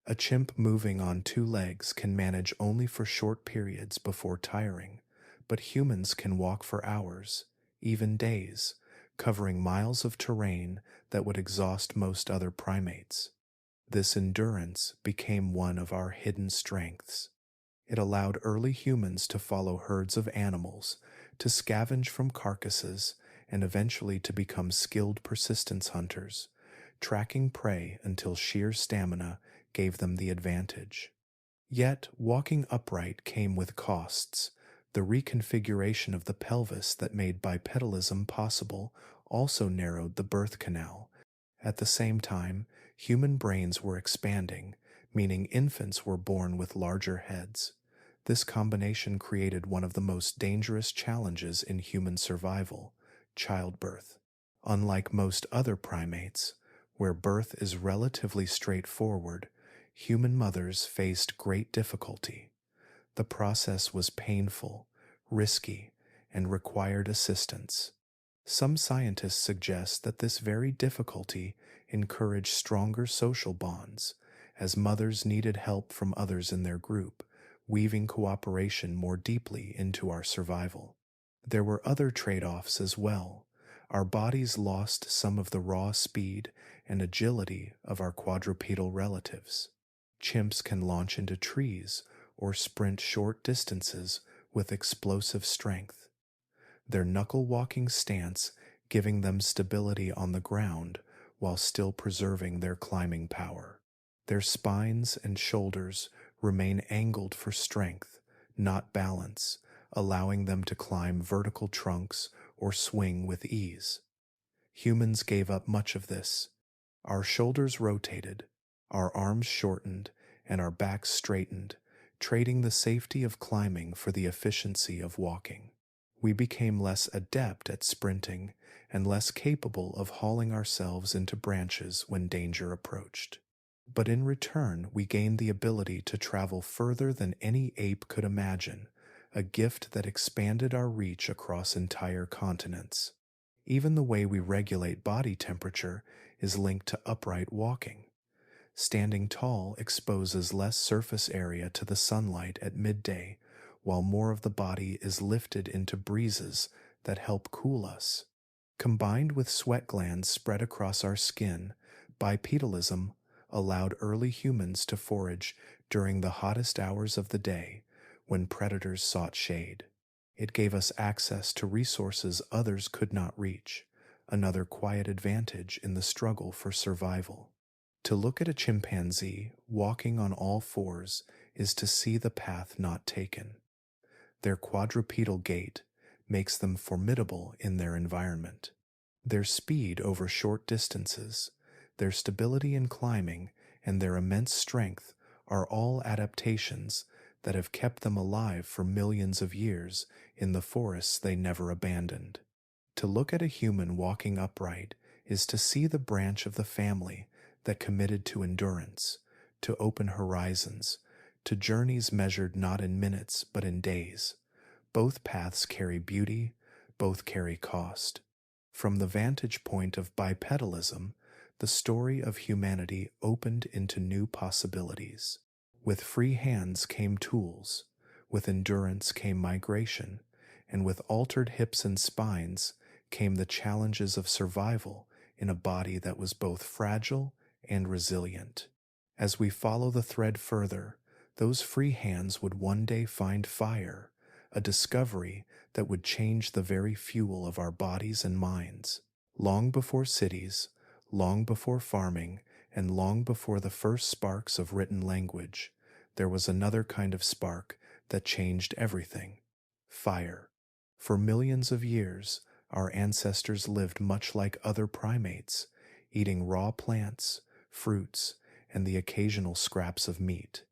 S1: A chimp moving on two legs can manage only for short periods before tiring, but humans can walk for hours, even days, covering miles of terrain that would exhaust most other primates. This endurance became one of our hidden strengths. It allowed early humans to follow herds of animals, to scavenge from carcasses, and eventually to become skilled persistence hunters, tracking prey until sheer stamina gave them the advantage. Yet, walking upright came with costs. The reconfiguration of the pelvis that made bipedalism possible also narrowed the birth canal. At the same time, human brains were expanding, meaning infants were born with larger heads. This combination created one of the most dangerous challenges in human survival: childbirth. Unlike most other primates, where birth is relatively straightforward, human mothers faced great difficulty. The process was painful, risky, and required assistance. Some scientists suggest that this very difficulty encouraged stronger social bonds, as mothers needed help from others in their group, weaving cooperation more deeply into our survival. There were other trade-offs as well. Our bodies lost some of the raw speed and agility of our quadrupedal relatives. Chimps can launch into trees or sprint short distances with explosive strength, their knuckle-walking stance giving them stability on the ground while still preserving their climbing power. Their spines and shoulders remain angled for strength, not balance, allowing them to climb vertical trunks or swing with ease. Humans gave up much of this. Our shoulders rotated, our arms shortened, and our backs straightened, trading the safety of climbing for the efficiency of walking. We became less adept at sprinting and less capable of hauling ourselves into branches when danger approached. But in return, we gained the ability to travel further than any ape could imagine, a gift that expanded our reach across entire continents. Even the way we regulate body temperature is linked to upright walking. Standing tall exposes less surface area to the sunlight at midday, while more of the body is lifted into breezes that help cool us. Combined with sweat glands spread across our skin, bipedalism allowed early humans to forage during the hottest hours of the day when predators sought shade. It gave us access to resources others could not reach, another quiet advantage in the struggle for survival. To look at a chimpanzee walking on all fours is to see the path not taken. Their quadrupedal gait makes them formidable in their environment. Their speed over short distances, their stability in climbing, and their immense strength are all adaptations that have kept them alive for millions of years in the forests they never abandoned. To look at a human walking upright is to see the branch of the family that committed to endurance, to open horizons, to journeys measured not in minutes but in days. Both paths carry beauty, both carry cost. From the vantage point of bipedalism, the story of humanity opened into new possibilities. With free hands came tools, with endurance came migration, and with altered hips and spines came the challenges of survival in a body that was both fragile and resilient. As we follow the thread further, those free hands would one day find fire, a discovery that would change the very fuel of our bodies and minds. Long before cities, long before farming, and long before the first sparks of written language, there was another kind of spark that changed everything: fire. For millions of years, our ancestors lived much like other primates, eating raw plants, fruits, and the occasional scraps of meat.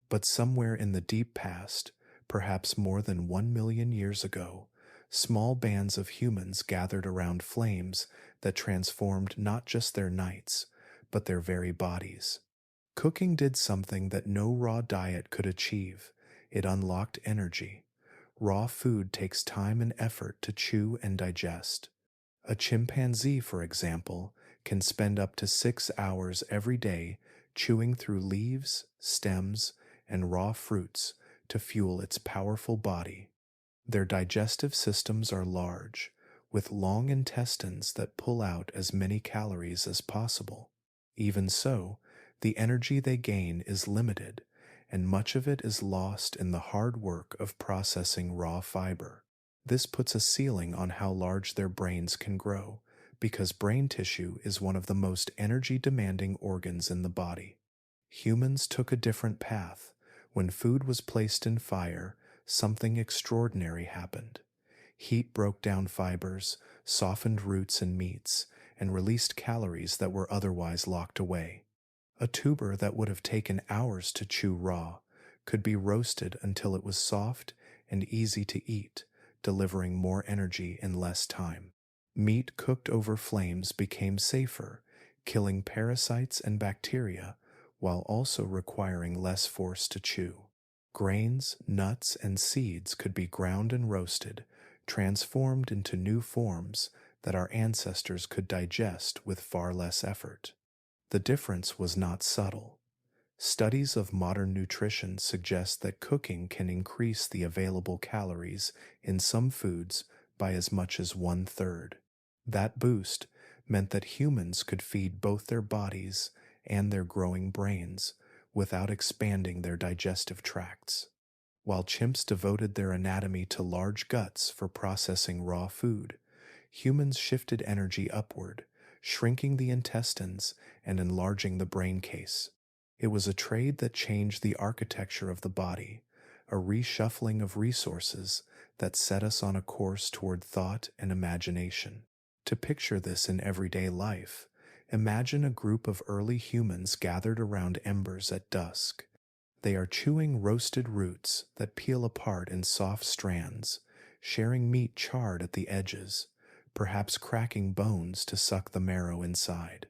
S1: But somewhere in the deep past, perhaps more than 1 million years ago, small bands of humans gathered around flames that transformed not just their nights, but their very bodies. Cooking did something that no raw diet could achieve. It unlocked energy. Raw food takes time and effort to chew and digest. A chimpanzee, for example, can spend up to 6 hours every day chewing through leaves, stems, and raw fruits to fuel its powerful body. Their digestive systems are large, with long intestines that pull out as many calories as possible. Even so, the energy they gain is limited, and much of it is lost in the hard work of processing raw fiber. This puts a ceiling on how large their brains can grow, because brain tissue is one of the most energy-demanding organs in the body. Humans took a different path. When food was placed in fire, something extraordinary happened. Heat broke down fibers, softened roots and meats, and released calories that were otherwise locked away. A tuber that would have taken hours to chew raw could be roasted until it was soft and easy to eat, delivering more energy in less time. Meat cooked over flames became safer, killing parasites and bacteria, while also requiring less force to chew. Grains, nuts, and seeds could be ground and roasted, transformed into new forms that our ancestors could digest with far less effort. The difference was not subtle. Studies of modern nutrition suggest that cooking can increase the available calories in some foods by as much as 1/3. That boost meant that humans could feed both their bodies and their growing brains without expanding their digestive tracts. While chimps devoted their anatomy to large guts for processing raw food, humans shifted energy upward, shrinking the intestines and enlarging the brain case. It was a trade that changed the architecture of the body, a reshuffling of resources that set us on a course toward thought and imagination. To picture this in everyday life, imagine a group of early humans gathered around embers at dusk. They are chewing roasted roots that peel apart in soft strands, sharing meat charred at the edges, perhaps cracking bones to suck the marrow inside.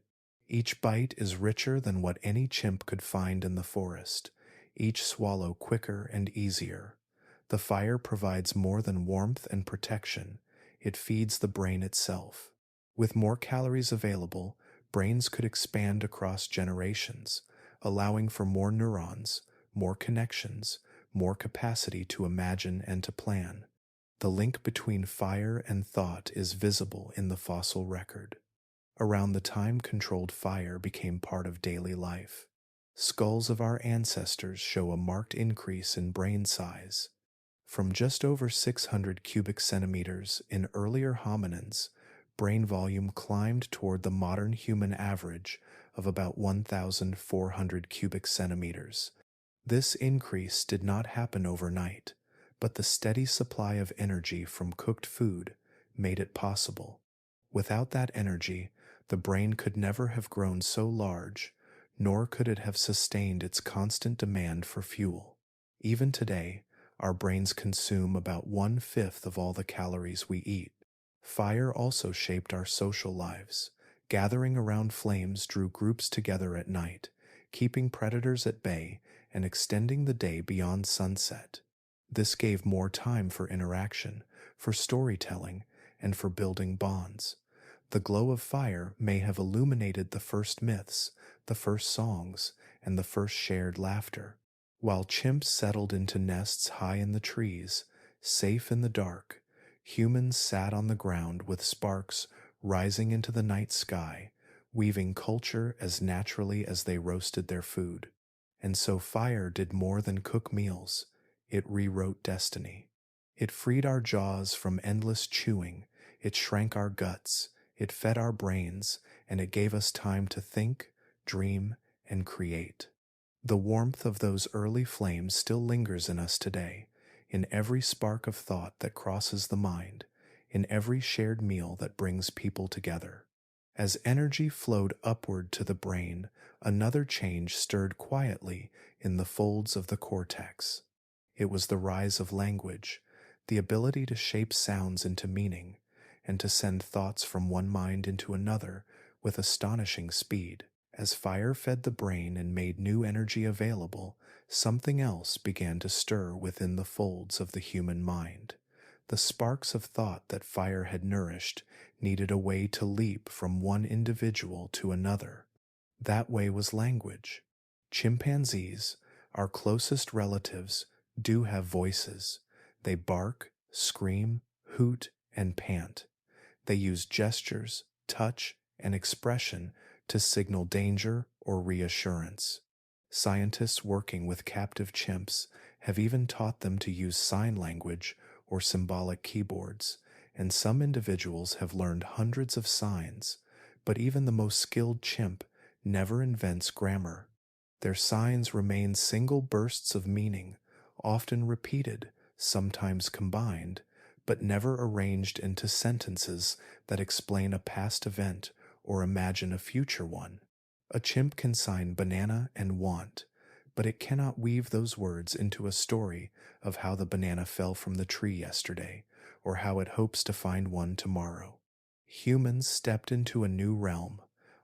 S1: Each bite is richer than what any chimp could find in the forest, each swallow quicker and easier. The fire provides more than warmth and protection, it feeds the brain itself. With more calories available, brains could expand across generations, allowing for more neurons, more connections, more capacity to imagine and to plan. The link between fire and thought is visible in the fossil record. Around the time controlled fire became part of daily life, skulls of our ancestors show a marked increase in brain size. From just over 600 cubic centimeters in earlier hominins, brain volume climbed toward the modern human average of about 1,400 cubic centimeters. This increase did not happen overnight, but the steady supply of energy from cooked food made it possible. Without that energy, the brain could never have grown so large, nor could it have sustained its constant demand for fuel. Even today, our brains consume about 1/5 of all the calories we eat. Fire also shaped our social lives. Gathering around flames drew groups together at night, keeping predators at bay and extending the day beyond sunset. This gave more time for interaction, for storytelling, and for building bonds. The glow of fire may have illuminated the first myths, the first songs, and the first shared laughter. While chimps settled into nests high in the trees, safe in the dark, humans sat on the ground with sparks rising into the night sky, weaving culture as naturally as they roasted their food. And so fire did more than cook meals, it rewrote destiny. It freed our jaws from endless chewing, it shrank our guts, it fed our brains, and it gave us time to think, dream, and create. The warmth of those early flames still lingers in us today, in every spark of thought that crosses the mind, in every shared meal that brings people together. As energy flowed upward to the brain, another change stirred quietly in the folds of the cortex. It was the rise of language, the ability to shape sounds into meaning, and to send thoughts from one mind into another with astonishing speed. As fire fed the brain and made new energy available, something else began to stir within the folds of the human mind. The sparks of thought that fire had nourished needed a way to leap from one individual to another. That way was language. Chimpanzees, our closest relatives, do have voices. They bark, scream, hoot, and pant. They use gestures, touch, and expression to signal danger or reassurance. Scientists working with captive chimps have even taught them to use sign language or symbolic keyboards, and some individuals have learned hundreds of signs, but even the most skilled chimp never invents grammar. Their signs remain single bursts of meaning, often repeated, sometimes combined, but never arranged into sentences that explain a past event or imagine a future one. A chimp can sign banana and want, but it cannot weave those words into a story of how the banana fell from the tree yesterday, or how it hopes to find one tomorrow. Humans stepped into a new realm.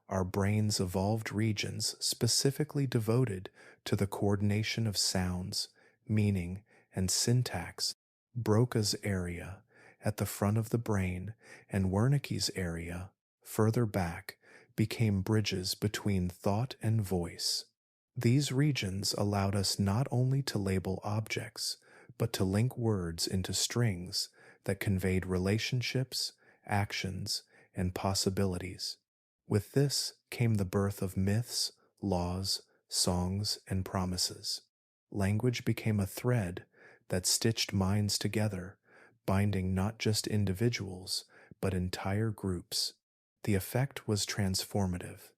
S1: Our brains evolved regions specifically devoted to the coordination of sounds, meaning, and syntax. Broca's area, at the front of the brain, and Wernicke's area, further back, became bridges between thought and voice. These regions allowed us not only to label objects, but to link words into strings that conveyed relationships, actions, and possibilities. With this came the birth of myths, laws, songs, and promises. Language became a thread that stitched minds together, binding not just individuals, but entire groups. The effect was transformative.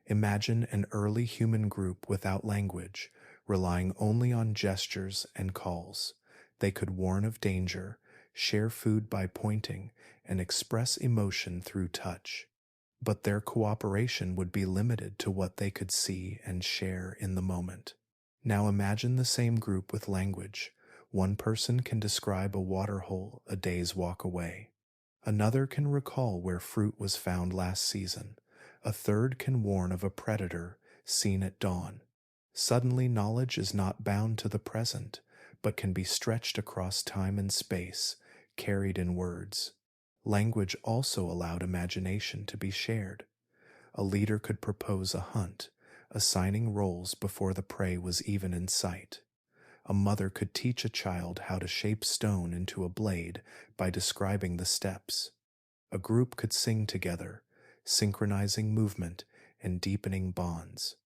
S1: Imagine an early human group without language, relying only on gestures and calls. They could warn of danger, share food by pointing, and express emotion through touch. But their cooperation would be limited to what they could see and share in the moment. Now imagine the same group with language. One person can describe a water hole a day's walk away. Another can recall where fruit was found last season. A third can warn of a predator seen at dawn. Suddenly, knowledge is not bound to the present, but can be stretched across time and space, carried in words. Language also allowed imagination to be shared. A leader could propose a hunt, assigning roles before the prey was even in sight. A mother could teach a child how to shape stone into a blade by describing the steps. A group could sing together, synchronizing movement and deepening bonds.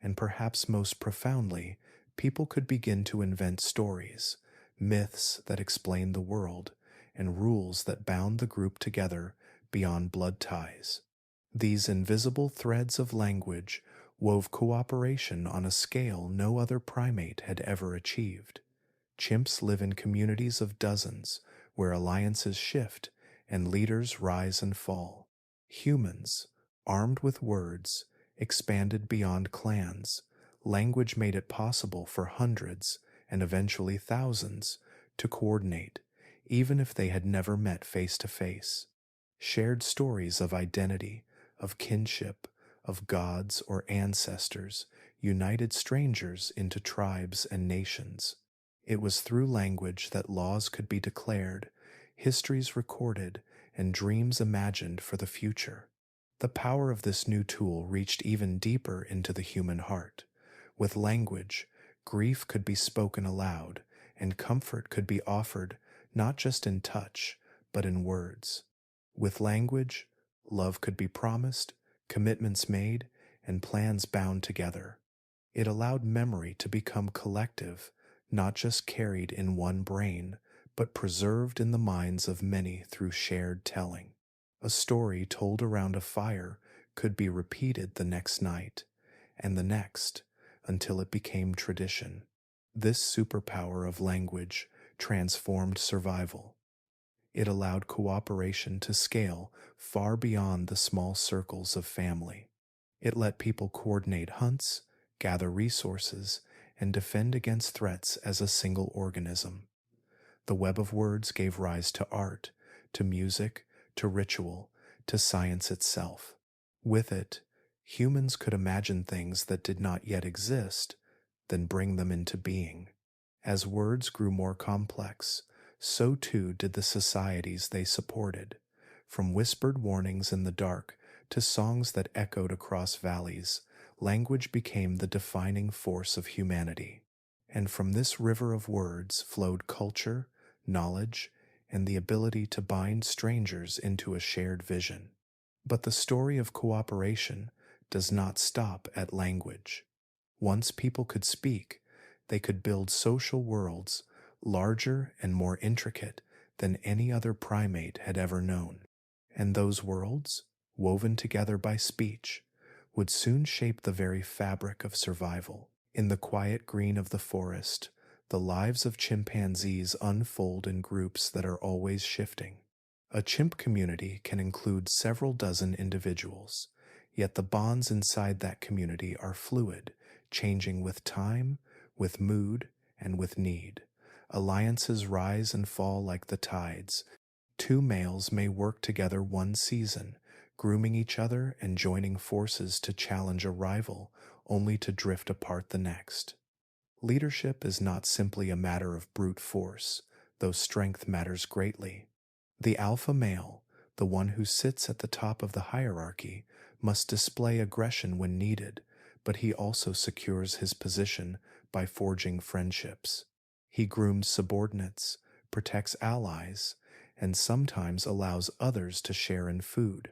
S1: And perhaps most profoundly, people could begin to invent stories, myths that explained the world, and rules that bound the group together beyond blood ties. These invisible threads of language wove cooperation on a scale no other primate had ever achieved. Chimps live in communities of dozens, where alliances shift and leaders rise and fall. Humans, armed with words, expanded beyond clans. Language made it possible for hundreds, and eventually thousands, to coordinate, even if they had never met face to face. Shared stories of identity, of kinship, of gods or ancestors united strangers into tribes and nations. It was through language that laws could be declared, histories recorded, and dreams imagined for the future. The power of this new tool reached even deeper into the human heart. With language, grief could be spoken aloud, and comfort could be offered not just in touch, but in words. With language, love could be promised, commitments made, and plans bound together. It allowed memory to become collective, not just carried in one brain, but preserved in the minds of many through shared telling. A story told around a fire could be repeated the next night, and the next, until it became tradition. This superpower of language transformed survival. It allowed cooperation to scale far beyond the small circles of family. It let people coordinate hunts, gather resources, and defend against threats as a single organism. The web of words gave rise to art, to music, to ritual, to science itself. With it, humans could imagine things that did not yet exist, then bring them into being. As words grew more complex, so too did the societies they supported. From whispered warnings in the dark to songs that echoed across valleys, language became the defining force of humanity. And from this river of words flowed culture, knowledge, and the ability to bind strangers into a shared vision. But the story of cooperation does not stop at language. Once people could speak, they could build social worlds larger and more intricate than any other primate had ever known. And those worlds, woven together by speech, would soon shape the very fabric of survival. In the quiet green of the forest, the lives of chimpanzees unfold in groups that are always shifting. A chimp community can include several dozen individuals, yet the bonds inside that community are fluid, changing with time, with mood, and with need. Alliances rise and fall like the tides. Two males may work together one season, grooming each other and joining forces to challenge a rival, only to drift apart the next. Leadership is not simply a matter of brute force, though strength matters greatly. The alpha male, the one who sits at the top of the hierarchy, must display aggression when needed, but he also secures his position by forging friendships. He grooms subordinates, protects allies, and sometimes allows others to share in food.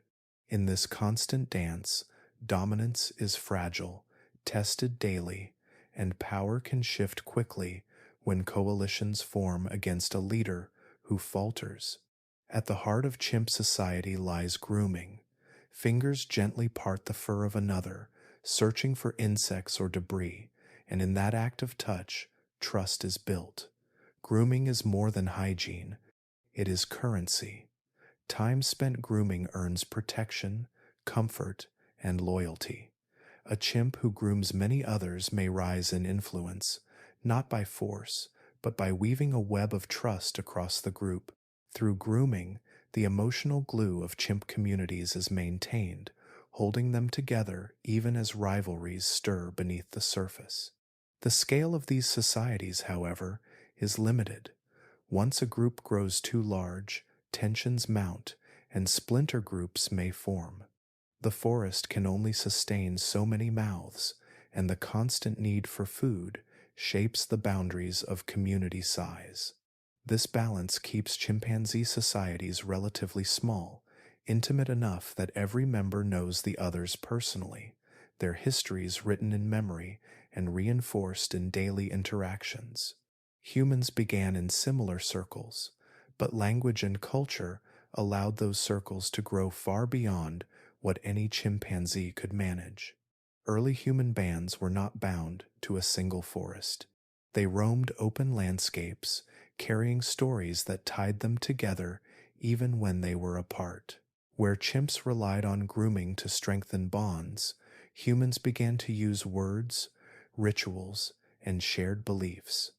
S1: In this constant dance, dominance is fragile, tested daily, and power can shift quickly when coalitions form against a leader who falters. At the heart of chimp society lies grooming. Fingers gently part the fur of another, searching for insects or debris, and in that act of touch, trust is built. Grooming is more than hygiene, it is currency. Time spent grooming earns protection, comfort, and loyalty. A chimp who grooms many others may rise in influence, not by force, but by weaving a web of trust across the group. Through grooming, the emotional glue of chimp communities is maintained, holding them together even as rivalries stir beneath the surface. The scale of these societies, however, is limited. Once a group grows too large, tensions mount, and splinter groups may form. The forest can only sustain so many mouths, and the constant need for food shapes the boundaries of community size. This balance keeps chimpanzee societies relatively small, intimate enough that every member knows the others personally, their histories written in memory and reinforced in daily interactions. Humans began in similar circles, but language and culture allowed those circles to grow far beyond what any chimpanzee could manage. Early human bands were not bound to a single forest. They roamed open landscapes, carrying stories that tied them together even when they were apart. Where chimps relied on grooming to strengthen bonds, humans began to use words, rituals, and shared beliefs.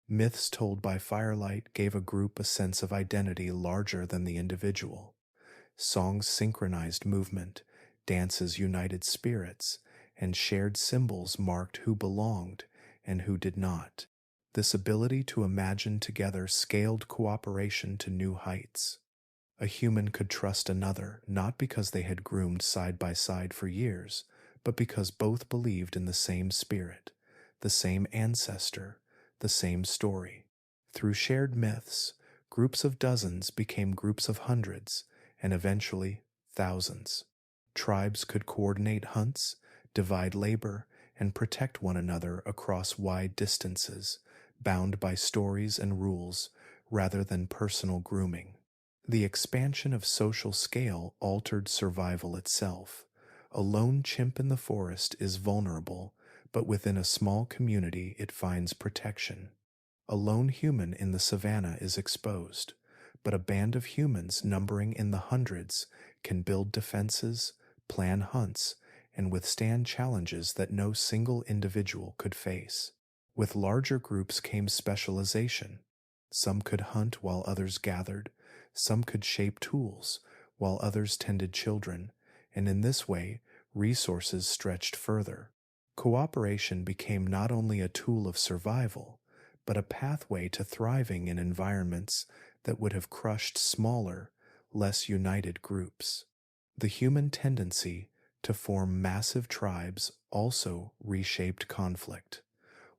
S1: Myths told by firelight gave a group a sense of identity larger than the individual. Songs synchronized movement, dances united spirits, and shared symbols marked who belonged and who did not. This ability to imagine together scaled cooperation to new heights. A human could trust another not because they had groomed side by side for years, but because both believed in the same spirit, the same ancestor, the same story. Through shared myths, groups of dozens became groups of hundreds, and eventually thousands. Tribes could coordinate hunts, divide labor, and protect one another across wide distances, bound by stories and rules rather than personal grooming. The expansion of social scale altered survival itself. A lone chimp in the forest is vulnerable, but within a small community it finds protection. A lone human in the savannah is exposed, but a band of humans numbering in the hundreds can build defenses, plan hunts, and withstand challenges that no single individual could face. With larger groups came specialization. Some could hunt while others gathered, some could shape tools while others tended children, and in this way, resources stretched further. Cooperation became not only a tool of survival, but a pathway to thriving in environments that would have crushed smaller, less united groups. The human tendency to form massive tribes also reshaped conflict.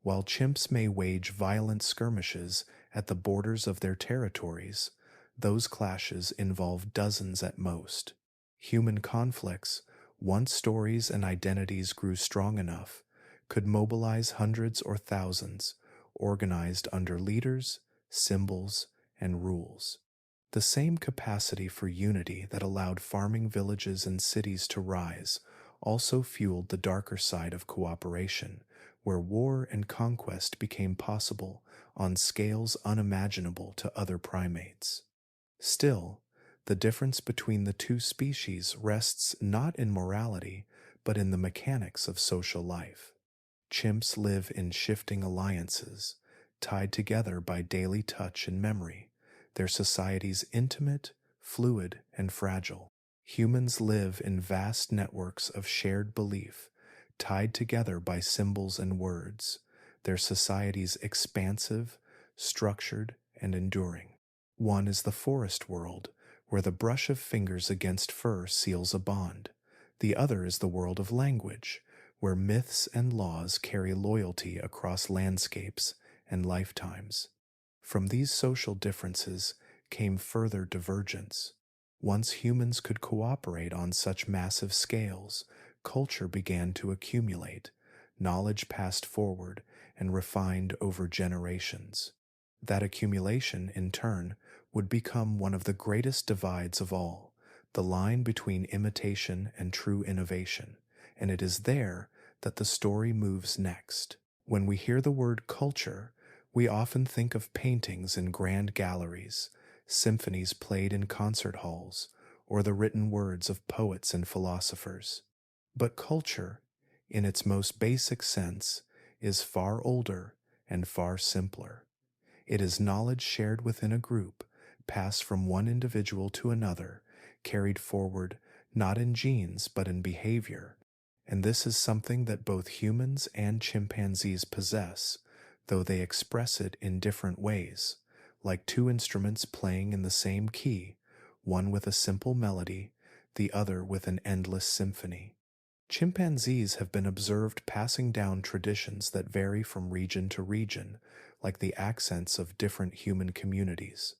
S1: While chimps may wage violent skirmishes at the borders of their territories, those clashes involve dozens at most. Human conflicts, once stories and identities grew strong enough, could mobilize hundreds or thousands, organized under leaders, symbols, and rules. The same capacity for unity that allowed farming villages and cities to rise also fueled the darker side of cooperation, where war and conquest became possible on scales unimaginable to other primates. Still, the difference between the two species rests not in morality, but in the mechanics of social life. Chimps live in shifting alliances, tied together by daily touch and memory, their societies intimate, fluid, and fragile. Humans live in vast networks of shared belief, tied together by symbols and words, their societies expansive, structured, and enduring. One is the forest world, where the brush of fingers against fur seals a bond. The other is the world of language, where myths and laws carry loyalty across landscapes and lifetimes. From these social differences came further divergence. Once humans could cooperate on such massive scales, culture began to accumulate, knowledge passed forward and refined over generations. That accumulation, in turn, would become one of the greatest divides of all, the line between imitation and true innovation, and it is there that the story moves next. When we hear the word culture, we often think of paintings in grand galleries, symphonies played in concert halls, or the written words of poets and philosophers. But culture, in its most basic sense, is far older and far simpler. It is knowledge shared within a group, passed from one individual to another, carried forward not in genes but in behavior. And this is something that both humans and chimpanzees possess, though they express it in different ways, like two instruments playing in the same key, one with a simple melody, the other with an endless symphony. Chimpanzees have been observed passing down traditions that vary from region to region, like the accents of different human communities.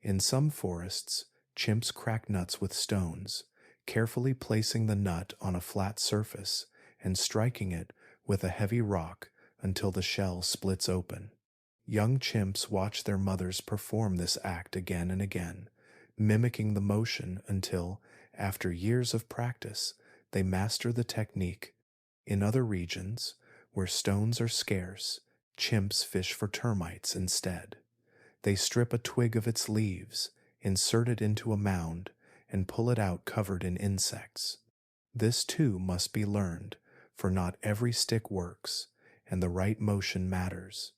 S1: In some forests, chimps crack nuts with stones, carefully placing the nut on a flat surface and striking it with a heavy rock until the shell splits open. Young chimps watch their mothers perform this act again and again, mimicking the motion until, after years of practice, they master the technique. In other regions, where stones are scarce, chimps fish for termites instead. They strip a twig of its leaves, insert it into a mound, and pull it out covered in insects. This too must be learned, for not every stick works, and the right motion matters.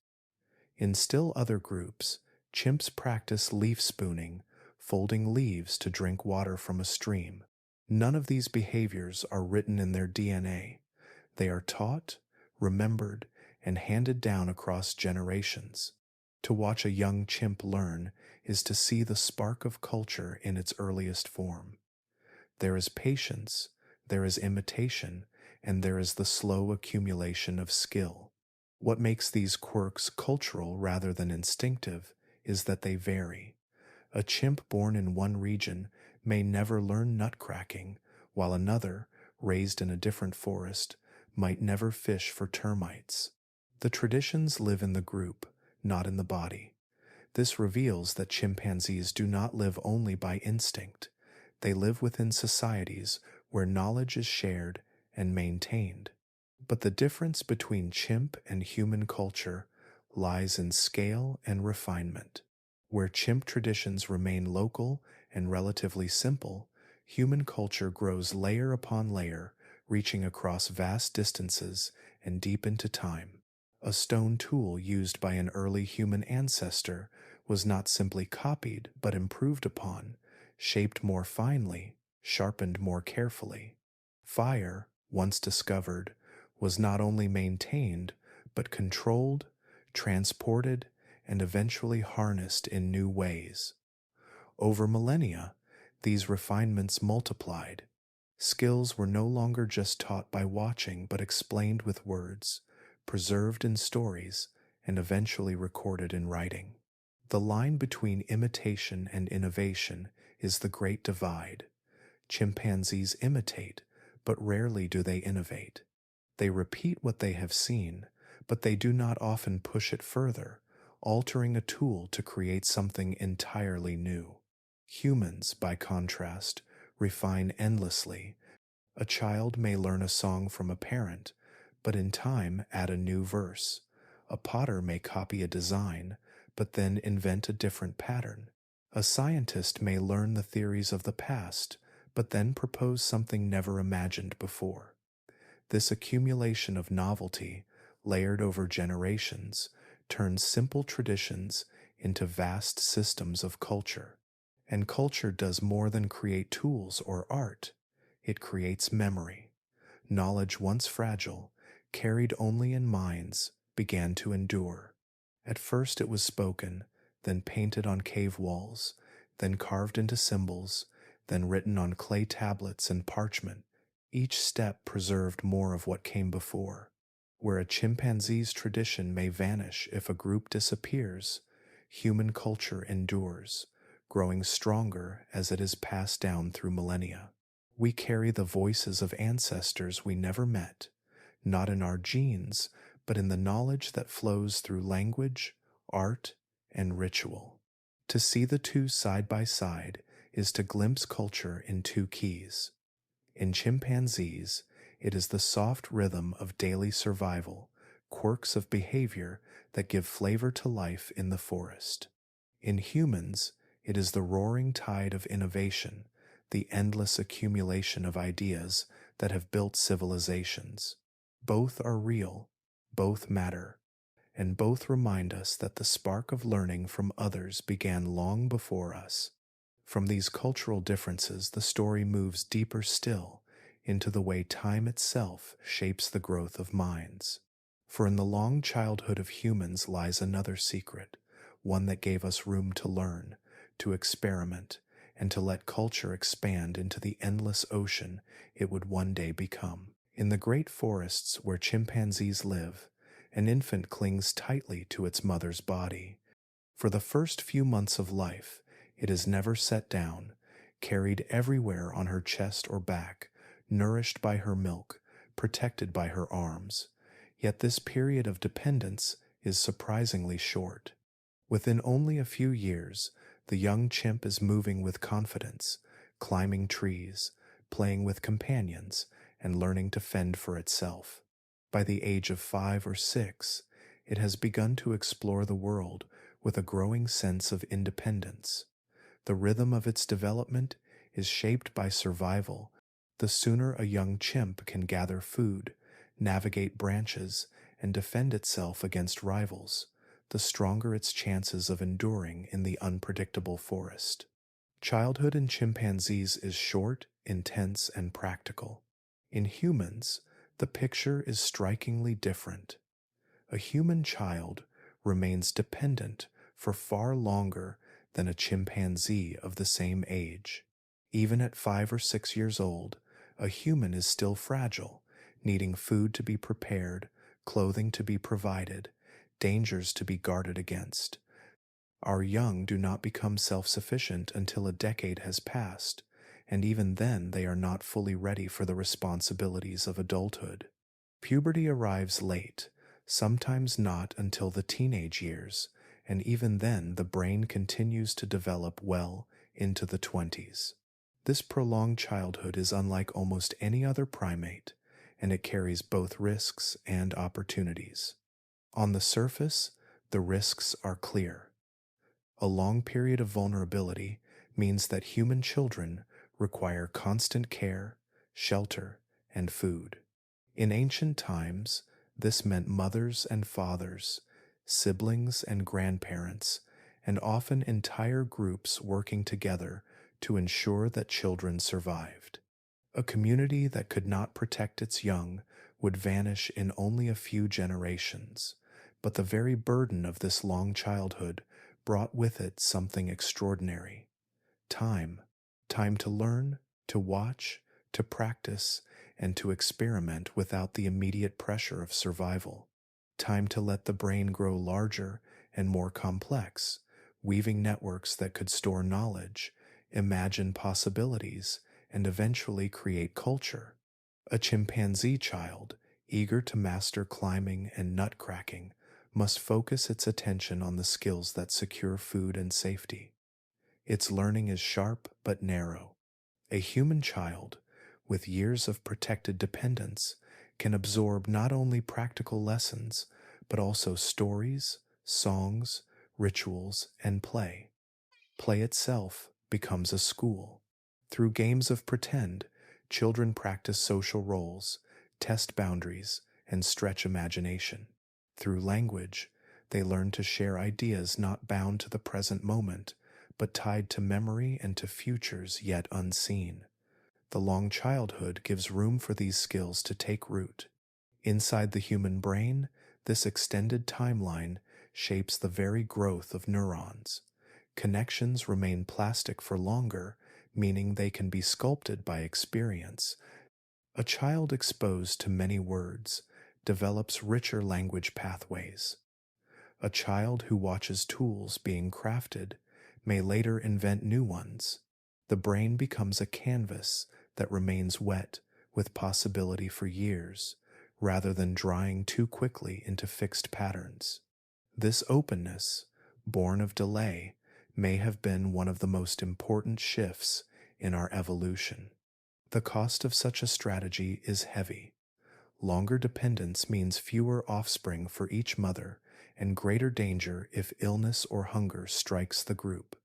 S1: In still other groups, chimps practice leaf spooning, folding leaves to drink water from a stream. None of these behaviors are written in their DNA. They are taught, remembered, and handed down across generations. To watch a young chimp learn is to see the spark of culture in its earliest form. There is patience, there is imitation, and there is the slow accumulation of skill. What makes these quirks cultural rather than instinctive is that they vary. A chimp born in one region may never learn nutcracking, while another, raised in a different forest, might never fish for termites. The traditions live in the group, not in the body. This reveals that chimpanzees do not live only by instinct. They live within societies where knowledge is shared and maintained. But the difference between chimp and human culture lies in scale and refinement. Where chimp traditions remain local and relatively simple, human culture grows layer upon layer, reaching across vast distances and deep into time. A stone tool used by an early human ancestor was not simply copied but improved upon, shaped more finely, sharpened more carefully. Fire, once discovered, was not only maintained but controlled, transported, and eventually harnessed in new ways. Over millennia, these refinements multiplied. Skills were no longer just taught by watching but explained with words, preserved in stories, and eventually recorded in writing. The line between imitation and innovation is the great divide. Chimpanzees imitate, but rarely do they innovate. They repeat what they have seen, but they do not often push it further, altering a tool to create something entirely new. Humans, by contrast, refine endlessly. A child may learn a song from a parent, but in time add a new verse. A potter may copy a design, but then invent a different pattern. A scientist may learn the theories of the past, but then propose something never imagined before. This accumulation of novelty, layered over generations, turns simple traditions into vast systems of culture. And culture does more than create tools or art. It creates memory. Knowledge once fragile, carried only in minds, began to endure. At first it was spoken, then painted on cave walls, then carved into symbols, then written on clay tablets and parchment. Each step preserved more of what came before. Where a chimpanzee's tradition may vanish if a group disappears, human culture endures, growing stronger as it is passed down through millennia. We carry the voices of ancestors we never met, not in our genes, but in the knowledge that flows through language, art, and ritual. To see the two side by side is to glimpse culture in two keys. In chimpanzees, it is the soft rhythm of daily survival, quirks of behavior that give flavor to life in the forest. In humans, it is the roaring tide of innovation, the endless accumulation of ideas that have built civilizations. Both are real, both matter, and both remind us that the spark of learning from others began long before us. From these cultural differences, the story moves deeper still into the way time itself shapes the growth of minds. For in the long childhood of humans lies another secret, one that gave us room to learn, to experiment, and to let culture expand into the endless ocean it would one day become. In the great forests where chimpanzees live, an infant clings tightly to its mother's body. For the first few months of life, it is never set down, carried everywhere on her chest or back, nourished by her milk, protected by her arms. Yet this period of dependence is surprisingly short. Within only a few years, the young chimp is moving with confidence, climbing trees, playing with companions, and learning to fend for itself. By the age of 5 or 6, it has begun to explore the world with a growing sense of independence. The rhythm of its development is shaped by survival. The sooner a young chimp can gather food, navigate branches, and defend itself against rivals, the stronger its chances of enduring in the unpredictable forest. Childhood in chimpanzees is short, intense, and practical. In humans, the picture is strikingly different. A human child remains dependent for far longer than a chimpanzee of the same age. Even at 5 or 6 years old, a human is still fragile, needing food to be prepared, clothing to be provided, dangers to be guarded against. Our young do not become self-sufficient until a decade has passed, and even then they are not fully ready for the responsibilities of adulthood. Puberty arrives late, sometimes not until the teenage years, and even then the brain continues to develop well into the 20s. This prolonged childhood is unlike almost any other primate, and it carries both risks and opportunities. On the surface, the risks are clear. A long period of vulnerability means that human children require constant care, shelter, and food. In ancient times, this meant mothers and fathers, siblings and grandparents, and often entire groups working together to ensure that children survived. A community that could not protect its young would vanish in only a few generations, but the very burden of this long childhood brought with it something extraordinary. Time. Time to learn, to watch, to practice, and to experiment without the immediate pressure of survival. Time to let the brain grow larger and more complex, weaving networks that could store knowledge, imagine possibilities, and eventually create culture. A chimpanzee child, eager to master climbing and nut cracking, must focus its attention on the skills that secure food and safety. Its learning is sharp but narrow. A human child, with years of protected dependence, can absorb not only practical lessons, but also stories, songs, rituals, and play. Play itself becomes a school. Through games of pretend, children practice social roles, test boundaries, and stretch imagination. Through language, they learn to share ideas not bound to the present moment, but tied to memory and to futures yet unseen. The long childhood gives room for these skills to take root. Inside the human brain, this extended timeline shapes the very growth of neurons. Connections remain plastic for longer, meaning they can be sculpted by experience. A child exposed to many words develops richer language pathways. A child who watches tools being crafted may later invent new ones. The brain becomes a canvas that remains wet with possibility for years, rather than drying too quickly into fixed patterns. This openness, born of delay, may have been one of the most important shifts in our evolution. The cost of such a strategy is heavy. Longer dependence means fewer offspring for each mother and greater danger if illness or hunger strikes the group.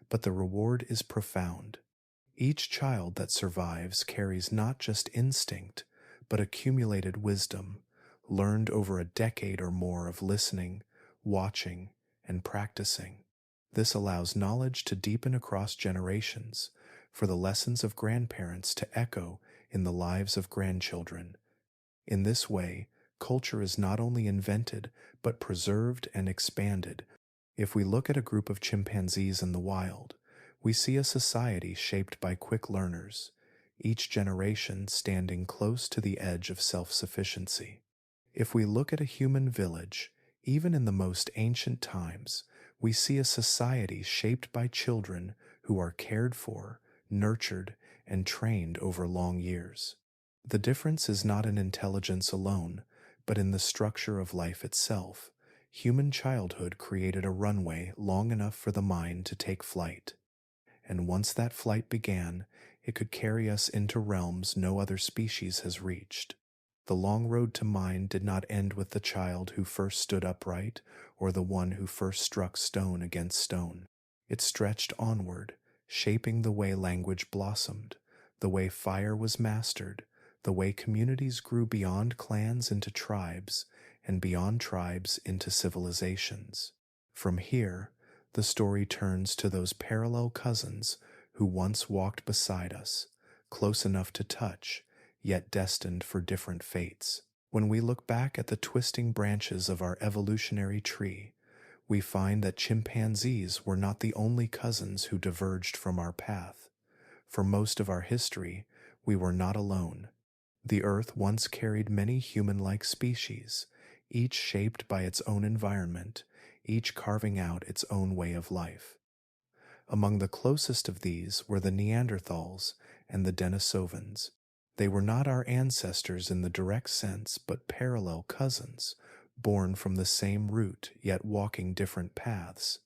S1: But the reward is profound. Each child that survives carries not just instinct, but accumulated wisdom, learned over a decade or more of listening, watching, and practicing. This allows knowledge to deepen across generations, for the lessons of grandparents to echo in the lives of grandchildren. In this way, culture is not only invented, but preserved and expanded. If we look at a group of chimpanzees in the wild, we see a society shaped by quick learners, each generation standing close to the edge of self-sufficiency. If we look at a human village, even in the most ancient times, we see a society shaped by children who are cared for, nurtured, and trained over long years. The difference is not in intelligence alone, but in the structure of life itself. Human childhood created a runway long enough for the mind to take flight. And once that flight began, it could carry us into realms no other species has reached. The long road to mind did not end with the child who first stood upright or the one who first struck stone against stone. It stretched onward, shaping the way language blossomed, the way fire was mastered, the way communities grew beyond clans into tribes, and beyond tribes into civilizations. From here, the story turns to those parallel cousins who once walked beside us, close enough to touch, yet destined for different fates. When we look back at the twisting branches of our evolutionary tree, we find that chimpanzees were not the only cousins who diverged from our path. For most of our history, we were not alone. The Earth once carried many human-like species, each shaped by its own environment, each carving out its own way of life. Among the closest of these were the Neanderthals and the Denisovans. They were not our ancestors in the direct sense, but parallel cousins, born from the same root yet walking different paths.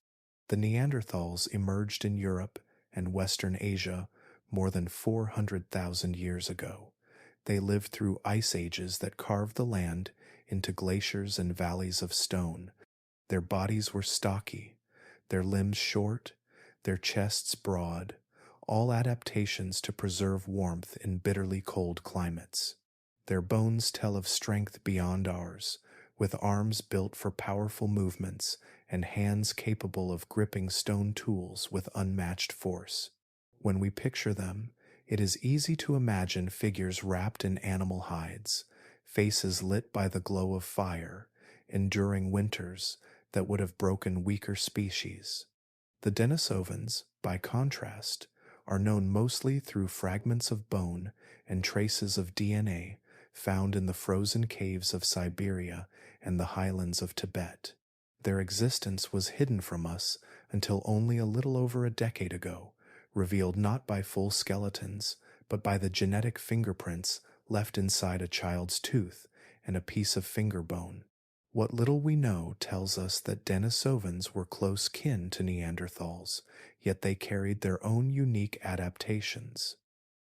S1: The Neanderthals emerged in Europe and Western Asia more than 400,000 years ago. They lived through ice ages that carved the land into glaciers and valleys of stone. Their bodies were stocky, their limbs short, their chests broad, all adaptations to preserve warmth in bitterly cold climates. Their bones tell of strength beyond ours, with arms built for powerful movements and hands capable of gripping stone tools with unmatched force. When we picture them, it is easy to imagine figures wrapped in animal hides, faces lit by the glow of fire, enduring winters that would have broken weaker species. The Denisovans, by contrast, are known mostly through fragments of bone and traces of DNA found in the frozen caves of Siberia and the highlands of Tibet. Their existence was hidden from us until only a little over a decade ago, revealed not by full skeletons, but by the genetic fingerprints left inside a child's tooth and a piece of finger bone. What little we know tells us that Denisovans were close kin to Neanderthals, yet they carried their own unique adaptations.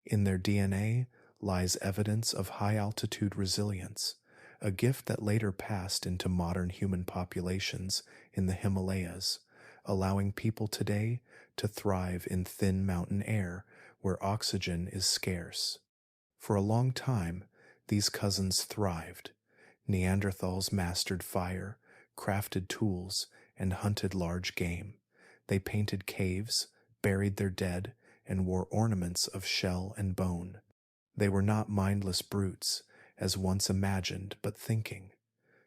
S1: In their DNA lies evidence of high-altitude resilience, a gift that later passed into modern human populations in the Himalayas, allowing people today to thrive in thin mountain air where oxygen is scarce. For a long time, these cousins thrived. Neanderthals mastered fire, crafted tools, and hunted large game. They painted caves, buried their dead, and wore ornaments of shell and bone. They were not mindless brutes, as once imagined, but thinking,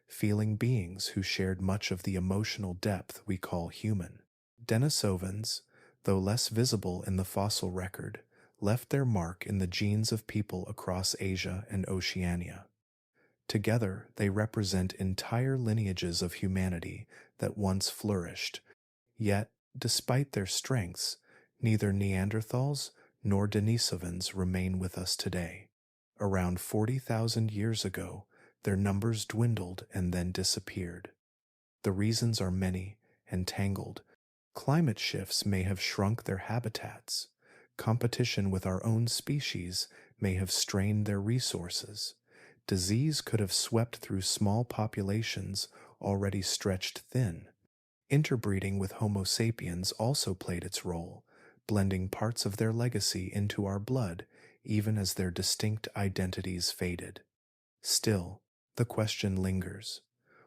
S1: feeling beings who shared much of the emotional depth we call human. Denisovans, though less visible in the fossil record, left their mark in the genes of people across Asia and Oceania. Together, they represent entire lineages of humanity that once flourished. Yet, despite their strengths, neither Neanderthals nor Denisovans remain with us today. Around 40,000 years ago, their numbers dwindled and then disappeared. The reasons are many and tangled. Climate shifts may have shrunk their habitats. Competition with our own species may have strained their resources. Disease could have swept through small populations already stretched thin. Interbreeding with Homo sapiens also played its role, blending parts of their legacy into our blood even as their distinct identities faded. Still, the question lingers.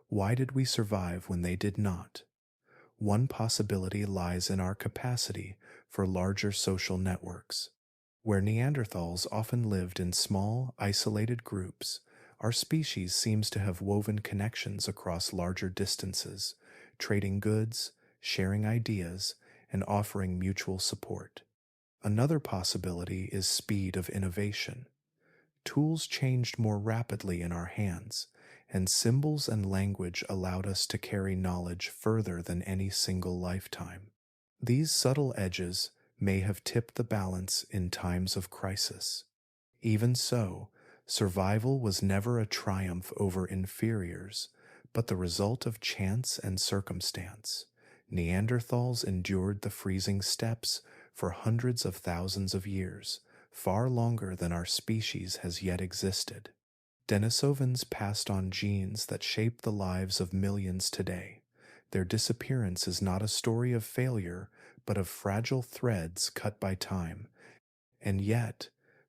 S1: Why did we survive when they did not? One possibility lies in our capacity for larger social networks. Where Neanderthals often lived in small, isolated groups, our species seems to have woven connections across larger distances, trading goods, sharing ideas, and offering mutual support. Another possibility is speed of innovation. Tools changed more rapidly in our hands, and symbols and language allowed us to carry knowledge further than any single lifetime. These subtle edges may have tipped the balance in times of crisis. Even so, survival was never a triumph over inferiors, but the result of chance and circumstance. Neanderthals endured the freezing steppes for hundreds of thousands of years, far longer than our species has yet existed. Denisovans passed on genes that shape the lives of millions today. Their disappearance is not a story of failure, but of fragile threads cut by time, and yet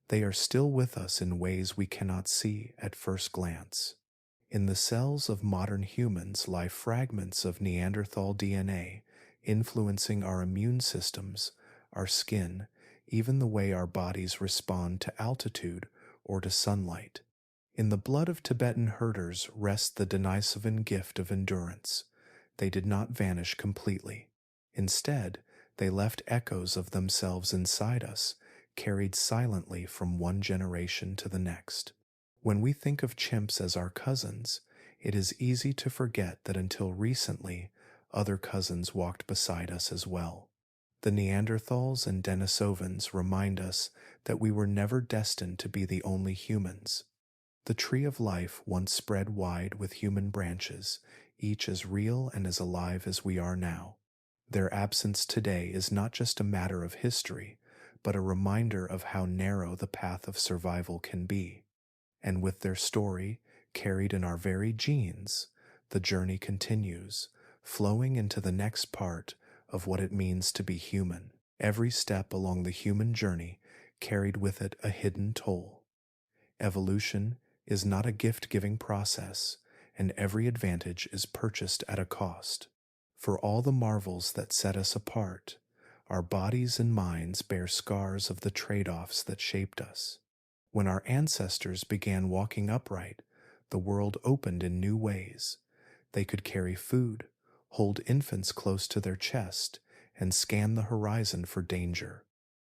S1: they are still with us in ways we cannot see at first glance. In the cells of modern humans lie fragments of Neanderthal DNA, influencing our immune systems, our skin, even the way our bodies respond to altitude or to sunlight. In the blood of Tibetan herders rests the Denisovan gift of endurance. They did not vanish completely. Instead, they left echoes of themselves inside us, carried silently from one generation to the next. When we think of chimps as our cousins, it is easy to forget that until recently, other cousins walked beside us as well. The Neanderthals and Denisovans remind us that we were never destined to be the only humans. The tree of life once spread wide with human branches, each as real and as alive as we are now. Their absence today is not just a matter of history, but a reminder of how narrow the path of survival can be. And with their story carried in our very genes, the journey continues, flowing into the next part of what it means to be human. Every step along the human journey carried with it a hidden toll. Evolution is not a gift-giving process, and every advantage is purchased at a cost. For all the marvels that set us apart, our bodies and minds bear scars of the trade-offs that shaped us. When our ancestors began walking upright, the world opened in new ways. They could carry food, hold infants close to their chest, and scan the horizon for danger.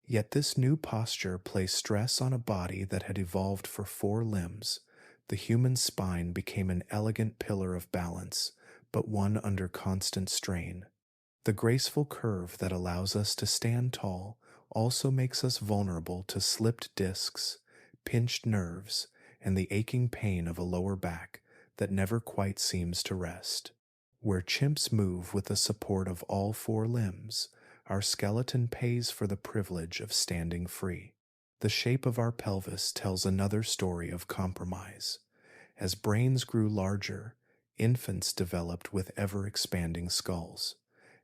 S1: Yet this new posture placed stress on a body that had evolved for 4 limbs. The human spine became an elegant pillar of balance, but one under constant strain. The graceful curve that allows us to stand tall also makes us vulnerable to slipped discs, pinched nerves, and the aching pain of a lower back that never quite seems to rest. Where chimps move with the support of all 4 limbs, our skeleton pays for the privilege of standing free. The shape of our pelvis tells another story of compromise. As brains grew larger, infants developed with ever-expanding skulls.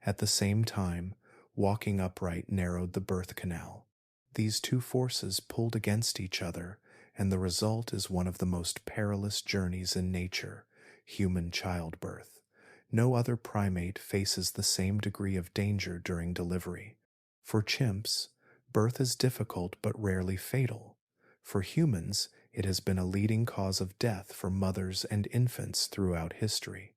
S1: At the same time, walking upright narrowed the birth canal. These two forces pulled against each other, and the result is one of the most perilous journeys in nature, human childbirth. No other primate faces the same degree of danger during delivery. For chimps, birth is difficult but rarely fatal. For humans, it has been a leading cause of death for mothers and infants throughout history.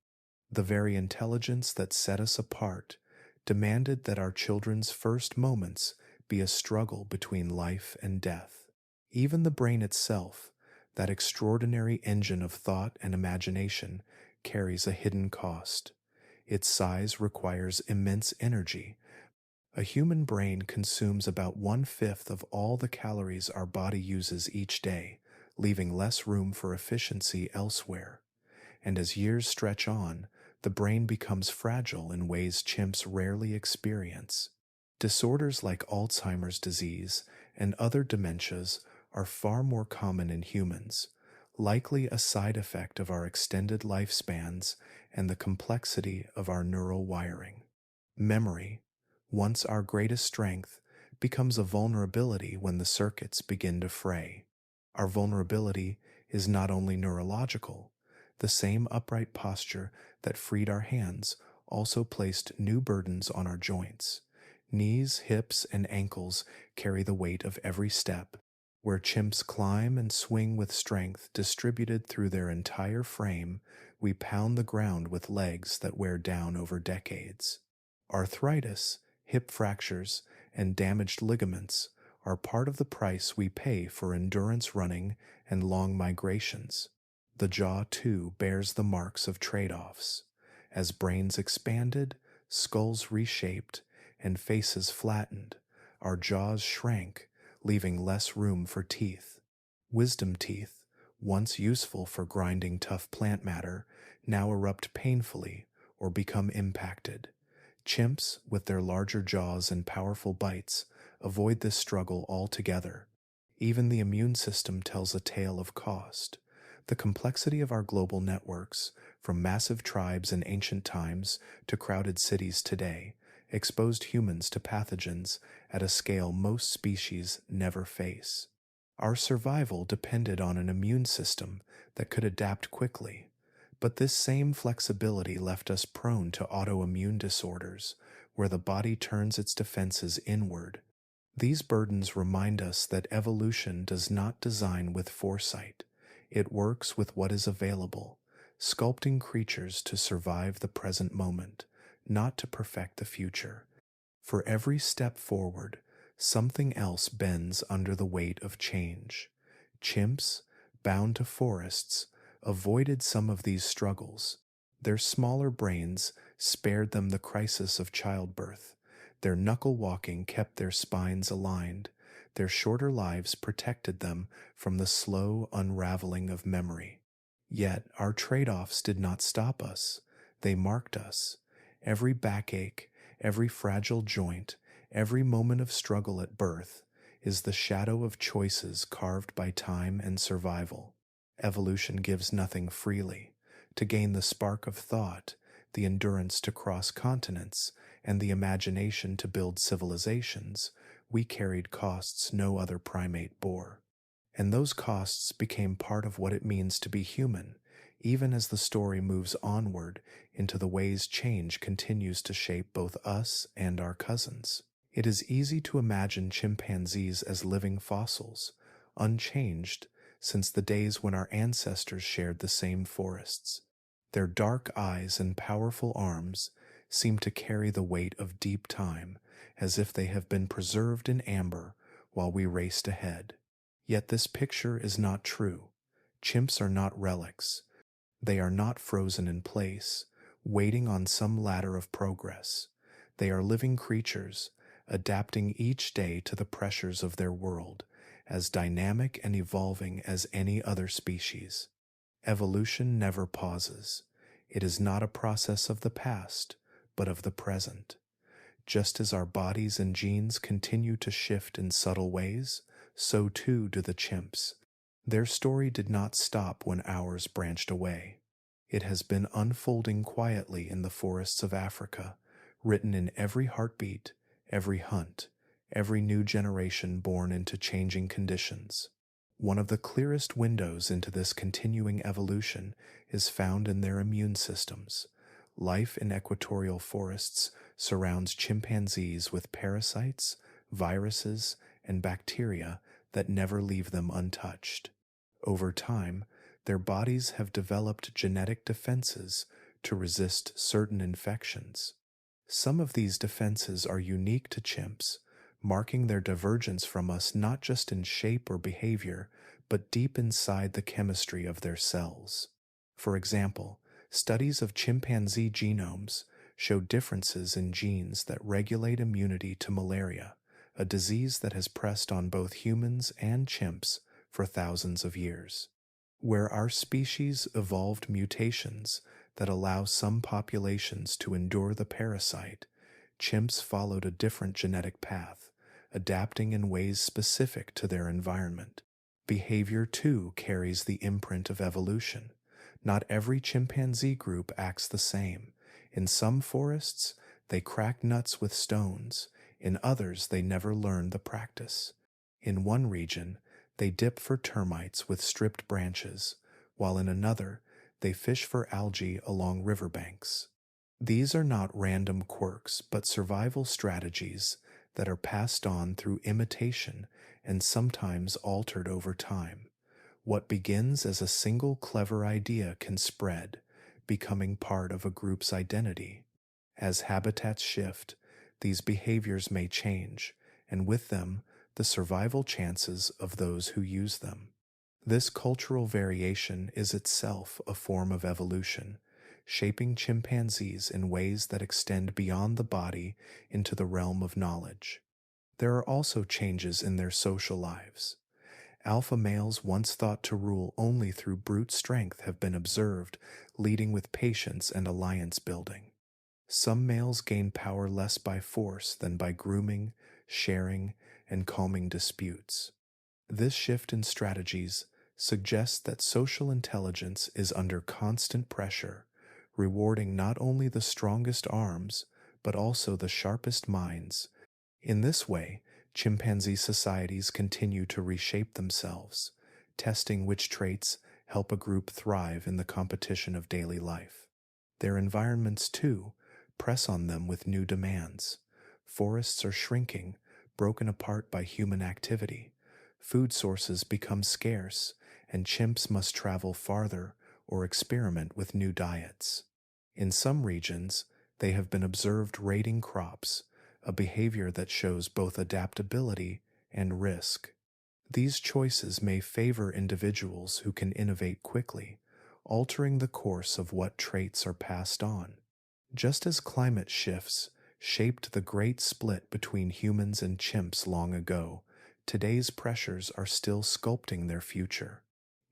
S1: The very intelligence that set us apart demanded that our children's first moments be a struggle between life and death. Even the brain itself, that extraordinary engine of thought and imagination, carries a hidden cost. Its size requires immense energy. A human brain consumes about 1/5 of all the calories our body uses each day, leaving less room for efficiency elsewhere. And as years stretch on, the brain becomes fragile in ways chimps rarely experience. Disorders like Alzheimer's disease and other dementias are far more common in humans. likely a side effect of our extended lifespans and the complexity of our neural wiring. Memory, once our greatest strength, becomes a vulnerability when the circuits begin to fray. Our vulnerability is not only neurological, the same upright posture that freed our hands also placed new burdens on our joints. Knees, hips, and ankles carry the weight of every step. Where chimps climb and swing with strength distributed through their entire frame, we pound the ground with legs that wear down over decades. Arthritis, hip fractures, and damaged ligaments are part of the price we pay for endurance running and long migrations. The jaw, too, bears the marks of trade-offs. As brains expanded, skulls reshaped, and faces flattened, our jaws shrank, leaving less room for teeth. Wisdom teeth, once useful for grinding tough plant matter, now erupt painfully or become impacted. Chimps, with their larger jaws and powerful bites, avoid this struggle altogether. Even the immune system tells a tale of cost. The complexity of our global networks, from massive tribes in ancient times to crowded cities today, exposed humans to pathogens at a scale most species never face. Our survival depended on an immune system that could adapt quickly, but this same flexibility left us prone to autoimmune disorders, where the body turns its defenses inward. These burdens remind us that evolution does not design with foresight. It works with what is available, sculpting creatures to survive the present moment, not to perfect the future. For every step forward, something else bends under the weight of change. Chimps, bound to forests, avoided some of these struggles. Their smaller brains spared them the crisis of childbirth. Their knuckle walking kept their spines aligned. Their shorter lives protected them from the slow unraveling of memory. Yet our trade-offs did not stop us. They marked us. Every backache, every fragile joint, every moment of struggle at birth is the shadow of choices carved by time and survival. Evolution gives nothing freely. To gain the spark of thought, the endurance to cross continents, and the imagination to build civilizations, we carried costs no other primate bore. And those costs became part of what it means to be human, even as the story moves onward into the ways change continues to shape both us and our cousins. It is easy to imagine chimpanzees as living fossils, unchanged since the days when our ancestors shared the same forests. Their dark eyes and powerful arms seem to carry the weight of deep time, as if they have been preserved in amber while we raced ahead. Yet this picture is not true. Chimps are not relics. They are not frozen in place, waiting on some ladder of progress. They are living creatures, adapting each day to the pressures of their world, as dynamic and evolving as any other species. Evolution never pauses. It is not a process of the past, but of the present. Just as our bodies and genes continue to shift in subtle ways, so too do the chimps. Their story did not stop when ours branched away. It has been unfolding quietly in the forests of Africa, written in every heartbeat, every hunt, every new generation born into changing conditions. One of the clearest windows into this continuing evolution is found in their immune systems. Life in equatorial forests surrounds chimpanzees with parasites, viruses, and bacteria that never leave them untouched. Over time, their bodies have developed genetic defenses to resist certain infections. Some of these defenses are unique to chimps, marking their divergence from us not just in shape or behavior, but deep inside the chemistry of their cells. For example, studies of chimpanzee genomes show differences in genes that regulate immunity to malaria, a disease that has pressed on both humans and chimps for thousands of years. Where our species evolved mutations that allow some populations to endure the parasite, chimps followed a different genetic path, adapting in ways specific to their environment. Behavior too carries the imprint of evolution. Not every chimpanzee group acts the same. In some forests, they crack nuts with stones. In others, they never learn the practice. In one region, they dip for termites with stripped branches, while in another, they fish for algae along riverbanks. These are not random quirks, but survival strategies that are passed on through imitation and sometimes altered over time. What begins as a single clever idea can spread, becoming part of a group's identity. As habitats shift, these behaviors may change, and with them, the survival chances of those who use them. This cultural variation is itself a form of evolution, shaping chimpanzees in ways that extend beyond the body into the realm of knowledge. There are also changes in their social lives. Alpha males once thought to rule only through brute strength have been observed, leading with patience and alliance building. Some males gain power less by force than by grooming, sharing, and calming disputes. This shift in strategies suggests that social intelligence is under constant pressure, rewarding not only the strongest arms, but also the sharpest minds. In this way, chimpanzee societies continue to reshape themselves, testing which traits help a group thrive in the competition of daily life. Their environments, too, press on them with new demands. Forests are shrinking, broken apart by human activity. Food sources become scarce, and chimps must travel farther or experiment with new diets. In some regions, they have been observed raiding crops, a behavior that shows both adaptability and risk. These choices may favor individuals who can innovate quickly, altering the course of what traits are passed on. Just as climate shifts shaped the great split between humans and chimps long ago, today's pressures are still sculpting their future.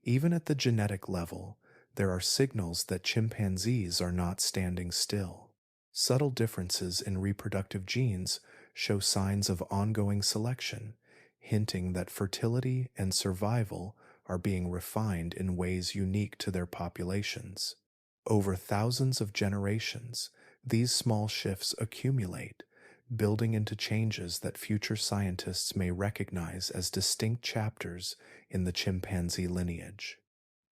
S1: Even at the genetic level, there are signals that chimpanzees are not standing still. Subtle differences in reproductive genes show signs of ongoing selection, hinting that fertility and survival are being refined in ways unique to their populations. Over thousands of generations, these small shifts accumulate, building into changes that future scientists may recognize as distinct chapters in the chimpanzee lineage.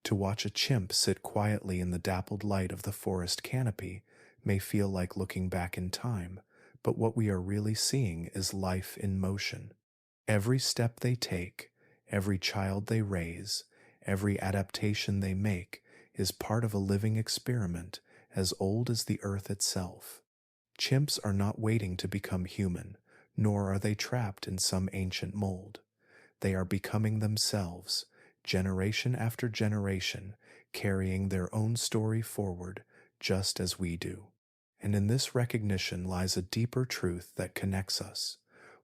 S1: To watch a chimp sit quietly in the dappled light of the forest canopy may feel like looking back in time, but what we are really seeing is life in motion. Every step they take, every child they raise, every adaptation they make is part of a living experiment as old as the earth itself. Chimps are not waiting to become human, nor are they trapped in some ancient mold. They are becoming themselves, generation after generation, carrying their own story forward, just as we do. And in this recognition lies a deeper truth that connects us,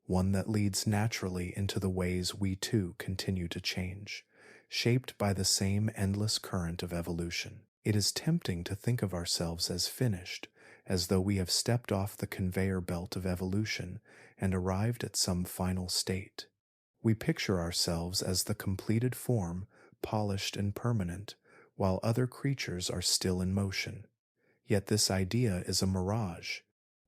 S1: one that leads naturally into the ways we too continue to change, shaped by the same endless current of evolution. It is tempting to think of ourselves as finished, as though we have stepped off the conveyor belt of evolution and arrived at some final state. We picture ourselves as the completed form, polished and permanent, while other creatures are still in motion. Yet this idea is a mirage.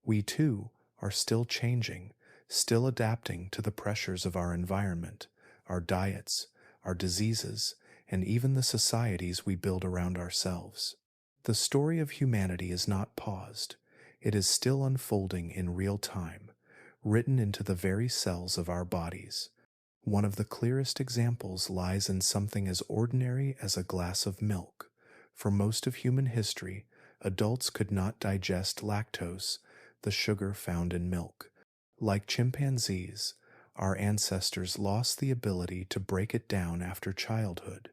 S1: We too are still changing, still adapting to the pressures of our environment, our diets, our diseases, and even the societies we build around ourselves. The story of humanity is not paused. It is still unfolding in real time, written into the very cells of our bodies. One of the clearest examples lies in something as ordinary as a glass of milk. For most of human history, adults could not digest lactose, the sugar found in milk. Like chimpanzees, our ancestors lost the ability to break it down after childhood.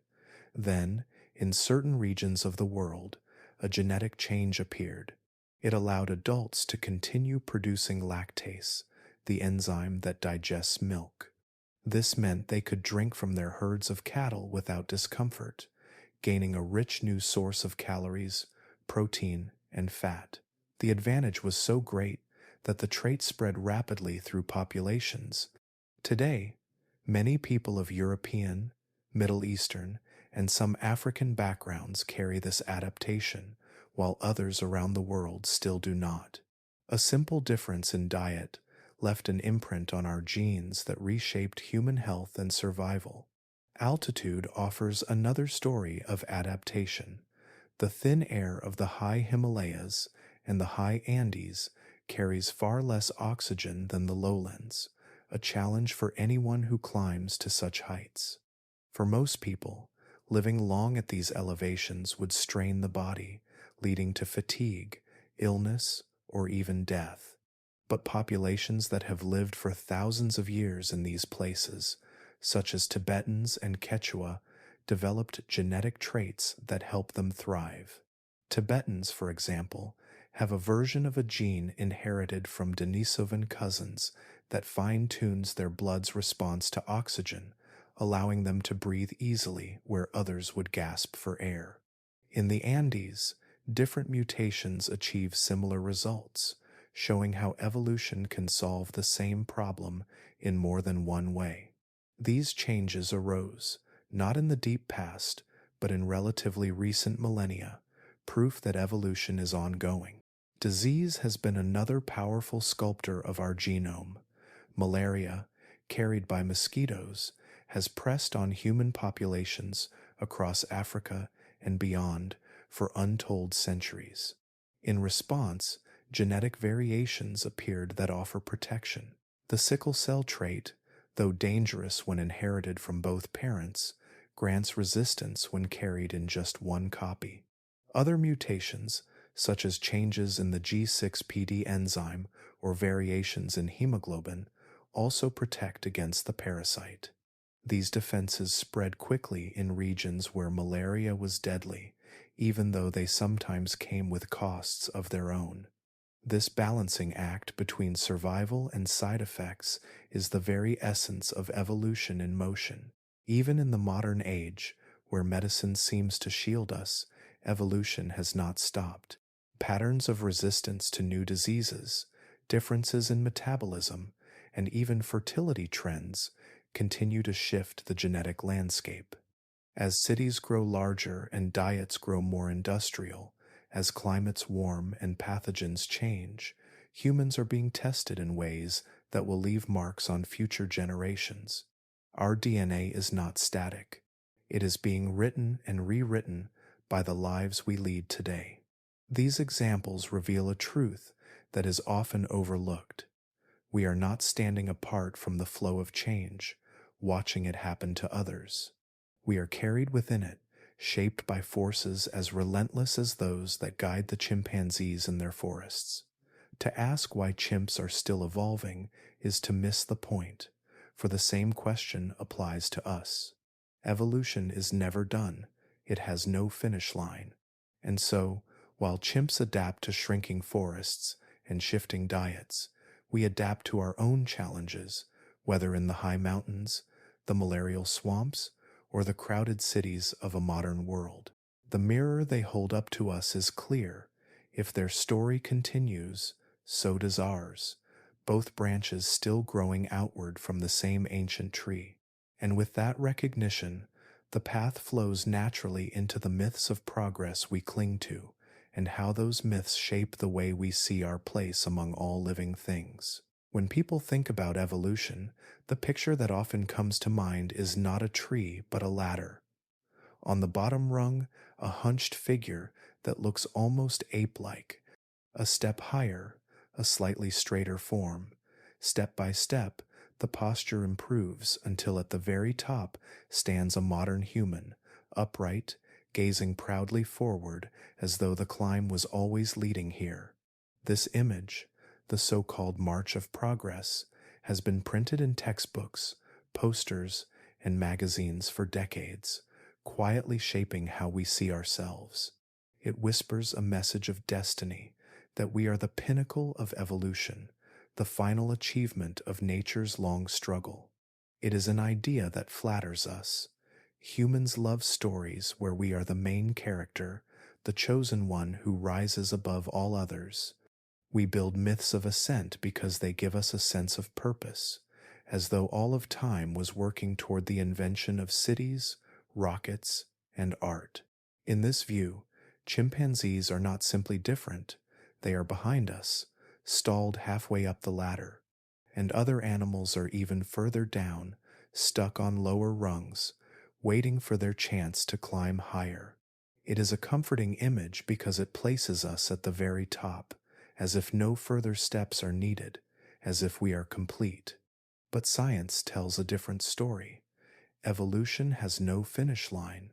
S1: Then, in certain regions of the world, a genetic change appeared. It allowed adults to continue producing lactase, the enzyme that digests milk. This meant they could drink from their herds of cattle without discomfort, gaining a rich new source of calories, protein, and fat. The advantage was so great that the trait spread rapidly through populations. Today, many people of European, Middle Eastern, and some African backgrounds carry this adaptation, while others around the world still do not. A simple difference in diet left an imprint on our genes that reshaped human health and survival. Altitude offers another story of adaptation. The thin air of the high Himalayas and the high Andes carries far less oxygen than the lowlands, a challenge for anyone who climbs to such heights. For most people, living long at these elevations would strain the body, leading to fatigue, illness, or even death. But populations that have lived for thousands of years in these places, such as Tibetans and Quechua, developed genetic traits that help them thrive. Tibetans, for example, have a version of a gene inherited from Denisovan cousins that fine-tunes their blood's response to oxygen, allowing them to breathe easily where others would gasp for air. In the Andes, different mutations achieve similar results, showing how evolution can solve the same problem in more than one way. These changes arose, not in the deep past, but in relatively recent millennia, proof that evolution is ongoing. Disease has been another powerful sculptor of our genome. Malaria, carried by mosquitoes, has pressed on human populations across Africa and beyond for untold centuries. In response, genetic variations appeared that offer protection. The sickle cell trait, though dangerous when inherited from both parents, grants resistance when carried in just one copy. Other mutations, such as changes in the G6PD enzyme or variations in hemoglobin, also protect against the parasite. These defenses spread quickly in regions where malaria was deadly, even though they sometimes came with costs of their own. This balancing act between survival and side effects is the very essence of evolution in motion. Even in the modern age, where medicine seems to shield us, evolution has not stopped. Patterns of resistance to new diseases, differences in metabolism, and even fertility trends continue to shift the genetic landscape. As cities grow larger and diets grow more industrial, as climates warm and pathogens change, humans are being tested in ways that will leave marks on future generations. Our DNA is not static. It is being written and rewritten by the lives we lead today. These examples reveal a truth that is often overlooked. We are not standing apart from the flow of change, watching it happen to others. We are carried within it, shaped by forces as relentless as those that guide the chimpanzees in their forests. To ask why chimps are still evolving is to miss the point, for the same question applies to us. Evolution is never done. It has no finish line. And so, while chimps adapt to shrinking forests and shifting diets, we adapt to our own challenges, whether in the high mountains, the malarial swamps, or the crowded cities of a modern world. The mirror they hold up to us is clear. If their story continues, so does ours, both branches still growing outward from the same ancient tree. And with that recognition, the path flows naturally into the myths of progress we cling to, and how those myths shape the way we see our place among all living things. When people think about evolution, the picture that often comes to mind is not a tree but a ladder. On the bottom rung, a hunched figure that looks almost ape-like. A step higher, a slightly straighter form. Step by step, the posture improves until at the very top stands a modern human, upright, gazing proudly forward as though the climb was always leading here. This image, the so-called March of Progress, has been printed in textbooks, posters, and magazines for decades, quietly shaping how we see ourselves. It whispers a message of destiny, that we are the pinnacle of evolution, the final achievement of nature's long struggle. It is an idea that flatters us. Humans love stories where we are the main character, the chosen one who rises above all others. We build myths of ascent because they give us a sense of purpose, as though all of time was working toward the invention of cities rockets, and art. In this view, chimpanzees are not simply different, they are behind us, stalled halfway up the ladder, and other animals are even further down, stuck on lower rungs, waiting for their chance to climb higher. It is a comforting image because it places us at the very top, as if no further steps are needed, as if we are complete. But science tells a different story. Evolution has no finish line.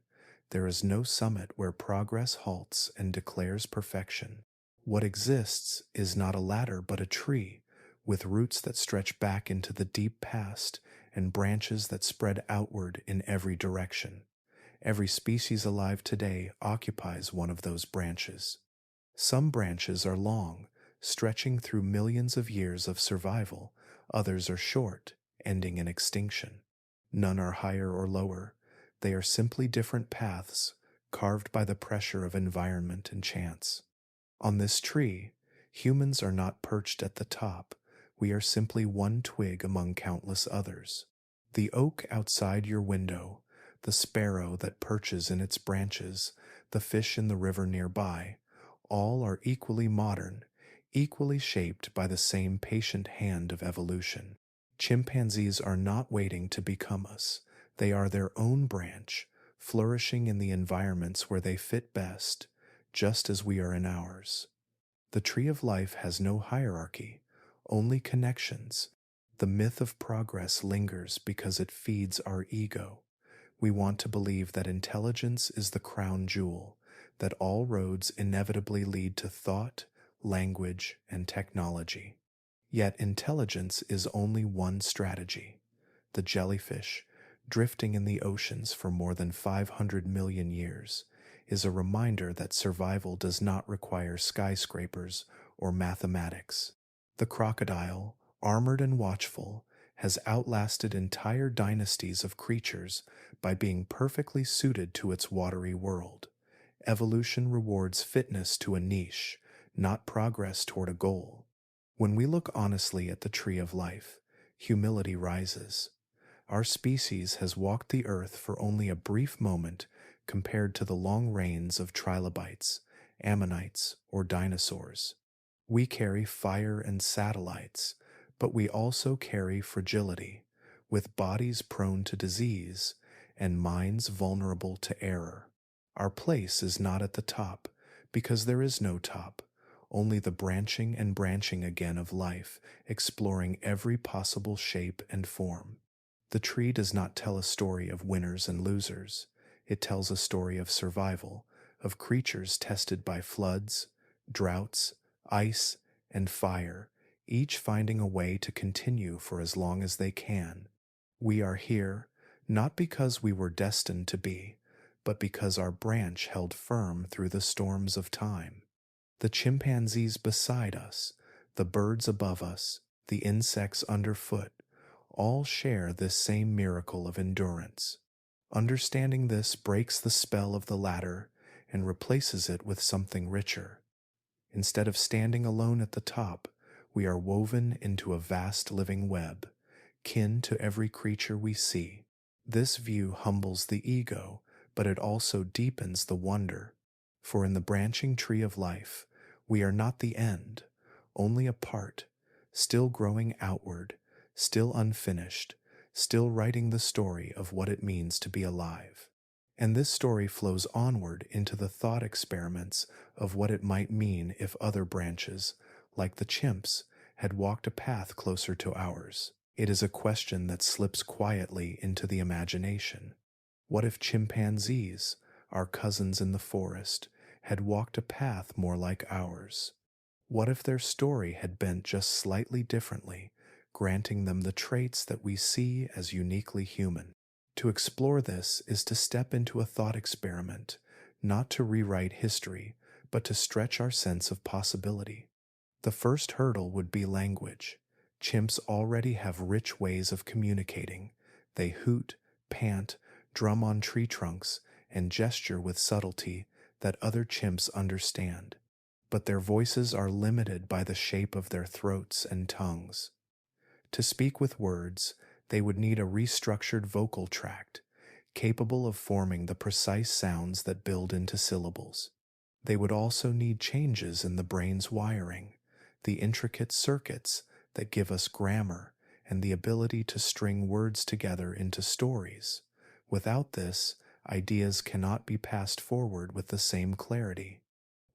S1: There is no summit where progress halts and declares perfection. What exists is not a ladder but a tree, with roots that stretch back into the deep past and branches that spread outward in every direction. Every species alive today occupies one of those branches. Some branches are long, stretching through millions of years of survival. Others are short, ending in extinction. None are higher or lower. They are simply different paths, carved by the pressure of environment and chance. On this tree, humans are not perched at the top. We are simply one twig among countless others. The oak outside your window, the sparrow that perches in its branches, the fish in the river nearby, all are equally modern, equally shaped by the same patient hand of evolution. Chimpanzees are not waiting to become us. They are their own branch, flourishing in the environments where they fit best, just as we are in ours. The tree of life has no hierarchy, only connections. The myth of progress lingers because it feeds our ego. We want to believe that intelligence is the crown jewel, that all roads inevitably lead to thought, language, and technology. Yet intelligence is only one strategy. The jellyfish, drifting in the oceans for more than 500 million years, is a reminder that survival does not require skyscrapers or mathematics. The crocodile, armored and watchful, has outlasted entire dynasties of creatures by being perfectly suited to its watery world. Evolution rewards fitness to a niche, not progress toward a goal. When we look honestly at the tree of life, humility rises. Our species has walked the earth for only a brief moment compared to the long reigns of trilobites, ammonites, or dinosaurs. We carry fire and satellites, but we also carry fragility, with bodies prone to disease and minds vulnerable to error. Our place is not at the top, because there is no top, only the branching and branching again of life, exploring every possible shape and form. The tree does not tell a story of winners and losers. It tells a story of survival, of creatures tested by floods, droughts, ice, and fire, each finding a way to continue for as long as they can. We are here, not because we were destined to be, but because our branch held firm through the storms of time. The chimpanzees beside us, the birds above us, the insects underfoot, all share this same miracle of endurance. Understanding this breaks the spell of the ladder and replaces it with something richer. Instead of standing alone at the top, we are woven into a vast living web, kin to every creature we see. This view humbles the ego, but it also deepens the wonder. For in the branching tree of life, we are not the end, only a part, still growing outward, still unfinished, still writing the story of what it means to be alive. And this story flows onward into the thought experiments of what it might mean if other branches, like the chimps, had walked a path closer to ours. It is a question that slips quietly into the imagination. What if chimpanzees, our cousins in the forest, had walked a path more like ours? What if their story had bent just slightly differently, granting them the traits that we see as uniquely human? To explore this is to step into a thought experiment, not to rewrite history, but to stretch our sense of possibility. The first hurdle would be language. Chimps already have rich ways of communicating. They hoot, pant, drum on tree trunks, and gesture with subtlety that other chimps understand. But their voices are limited by the shape of their throats and tongues. To speak with words, they would need a restructured vocal tract, capable of forming the precise sounds that build into syllables. They would also need changes in the brain's wiring, the intricate circuits that give us grammar and the ability to string words together into stories. Without this, ideas cannot be passed forward with the same clarity.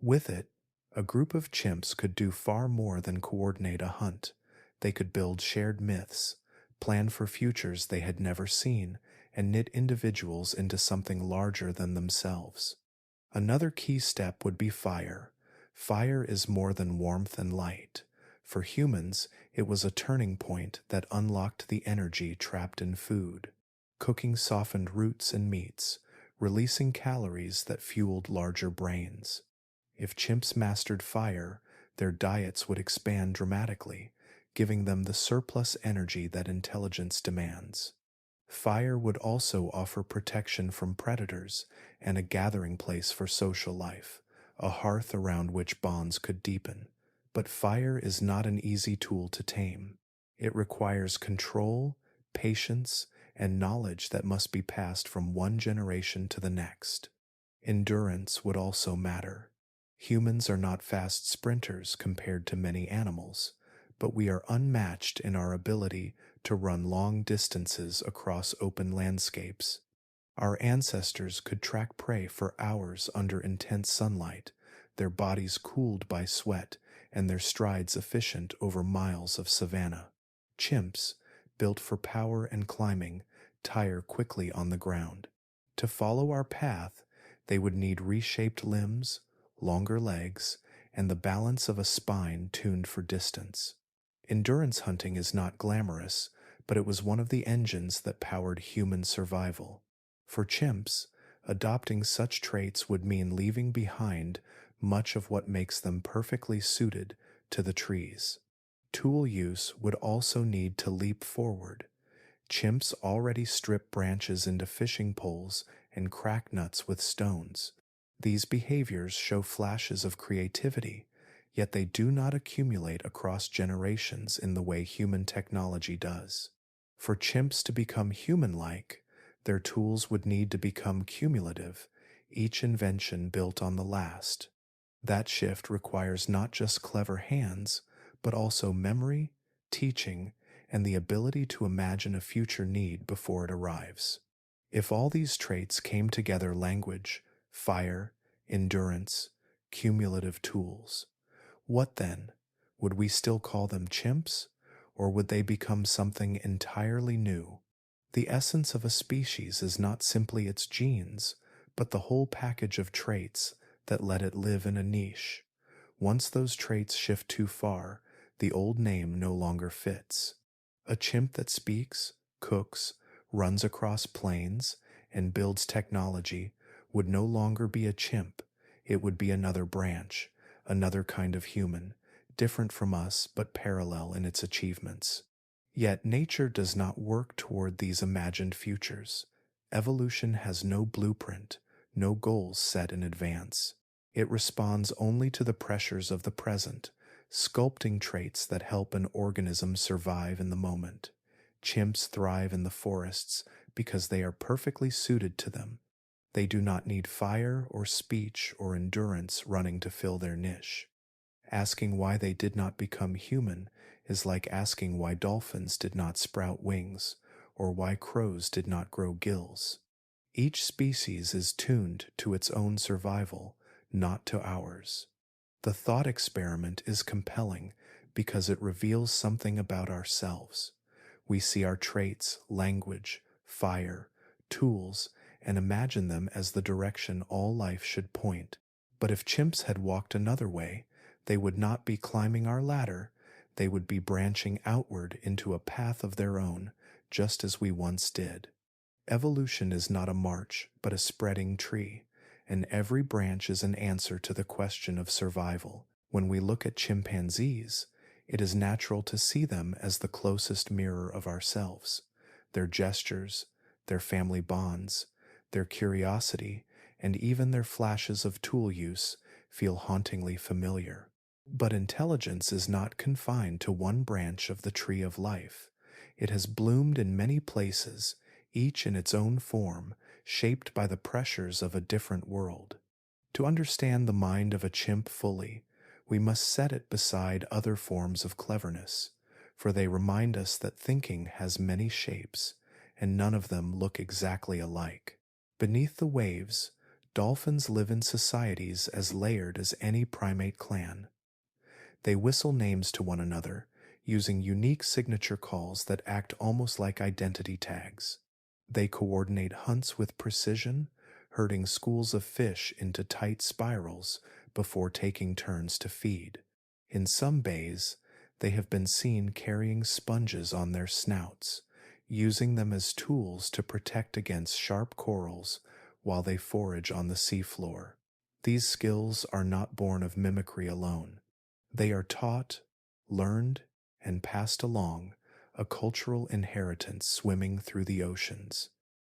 S1: With it, a group of chimps could do far more than coordinate a hunt. They could build shared myths, plan for futures they had never seen, and knit individuals into something larger than themselves. Another key step would be fire. Fire is more than warmth and light. For humans, it was a turning point that unlocked the energy trapped in food. Cooking softened roots and meats, releasing calories that fueled larger brains. If chimps mastered fire, their diets would expand dramatically, giving them the surplus energy that intelligence demands. Fire would also offer protection from predators and a gathering place for social life, a hearth around which bonds could deepen. But fire is not an easy tool to tame. It requires control, patience, and knowledge that must be passed from one generation to the next. Endurance would also matter. Humans are not fast sprinters compared to many animals, but we are unmatched in our ability to run long distances across open landscapes. Our ancestors could track prey for hours under intense sunlight, their bodies cooled by sweat and their strides efficient over miles of savanna. Chimps, built for power and climbing, tire quickly on the ground. To follow our path, they would need reshaped limbs, longer legs, and the balance of a spine tuned for distance. Endurance hunting is not glamorous, but it was one of the engines that powered human survival. For chimps, adopting such traits would mean leaving behind much of what makes them perfectly suited to the trees. Tool use would also need to leap forward. Chimps already strip branches into fishing poles and crack nuts with stones. These behaviors show flashes of creativity, yet they do not accumulate across generations in the way human technology does. For chimps to become human-like, their tools would need to become cumulative, each invention built on the last. That shift requires not just clever hands, but also memory, teaching, and the ability to imagine a future need before it arrives. If all these traits came together: language, fire, endurance, cumulative tools, what then? Would we still call them chimps, or would they become something entirely new? The essence of a species is not simply its genes, but the whole package of traits that let it live in a niche. Once those traits shift too far, the old name no longer fits. A chimp that speaks, cooks, runs across plains, and builds technology would no longer be a chimp. It would be another branch, another kind of human, different from us but parallel in its achievements. Yet nature does not work toward these imagined futures. Evolution has no blueprint, no goals set in advance. It responds only to the pressures of the present, sculpting traits that help an organism survive in the moment. Chimps thrive in the forests because they are perfectly suited to them. They do not need fire or speech or endurance running to fill their niche. Asking why they did not become human is like asking why dolphins did not sprout wings or why crows did not grow gills. Each species is tuned to its own survival, not to ours. The thought experiment is compelling because it reveals something about ourselves. We see our traits, language, fire, tools, and imagine them as the direction all life should point. But if chimps had walked another way, they would not be climbing our ladder, they would be branching outward into a path of their own, just as we once did. Evolution is not a march, but a spreading tree, and every branch is an answer to the question of survival. When we look at chimpanzees, it is natural to see them as the closest mirror of ourselves. Their gestures, their family bonds, their curiosity, and even their flashes of tool use feel hauntingly familiar. But intelligence is not confined to one branch of the tree of life. It has bloomed in many places, each in its own form, shaped by the pressures of a different world. To understand the mind of a chimp fully, we must set it beside other forms of cleverness, for they remind us that thinking has many shapes, and none of them look exactly alike. Beneath the waves, dolphins live in societies as layered as any primate clan. They whistle names to one another, using unique signature calls that act almost like identity tags. They coordinate hunts with precision, herding schools of fish into tight spirals before taking turns to feed. In some bays, they have been seen carrying sponges on their snouts, using them as tools to protect against sharp corals while they forage on the seafloor. These skills are not born of mimicry alone. They are taught, learned, and passed along, a cultural inheritance swimming through the oceans.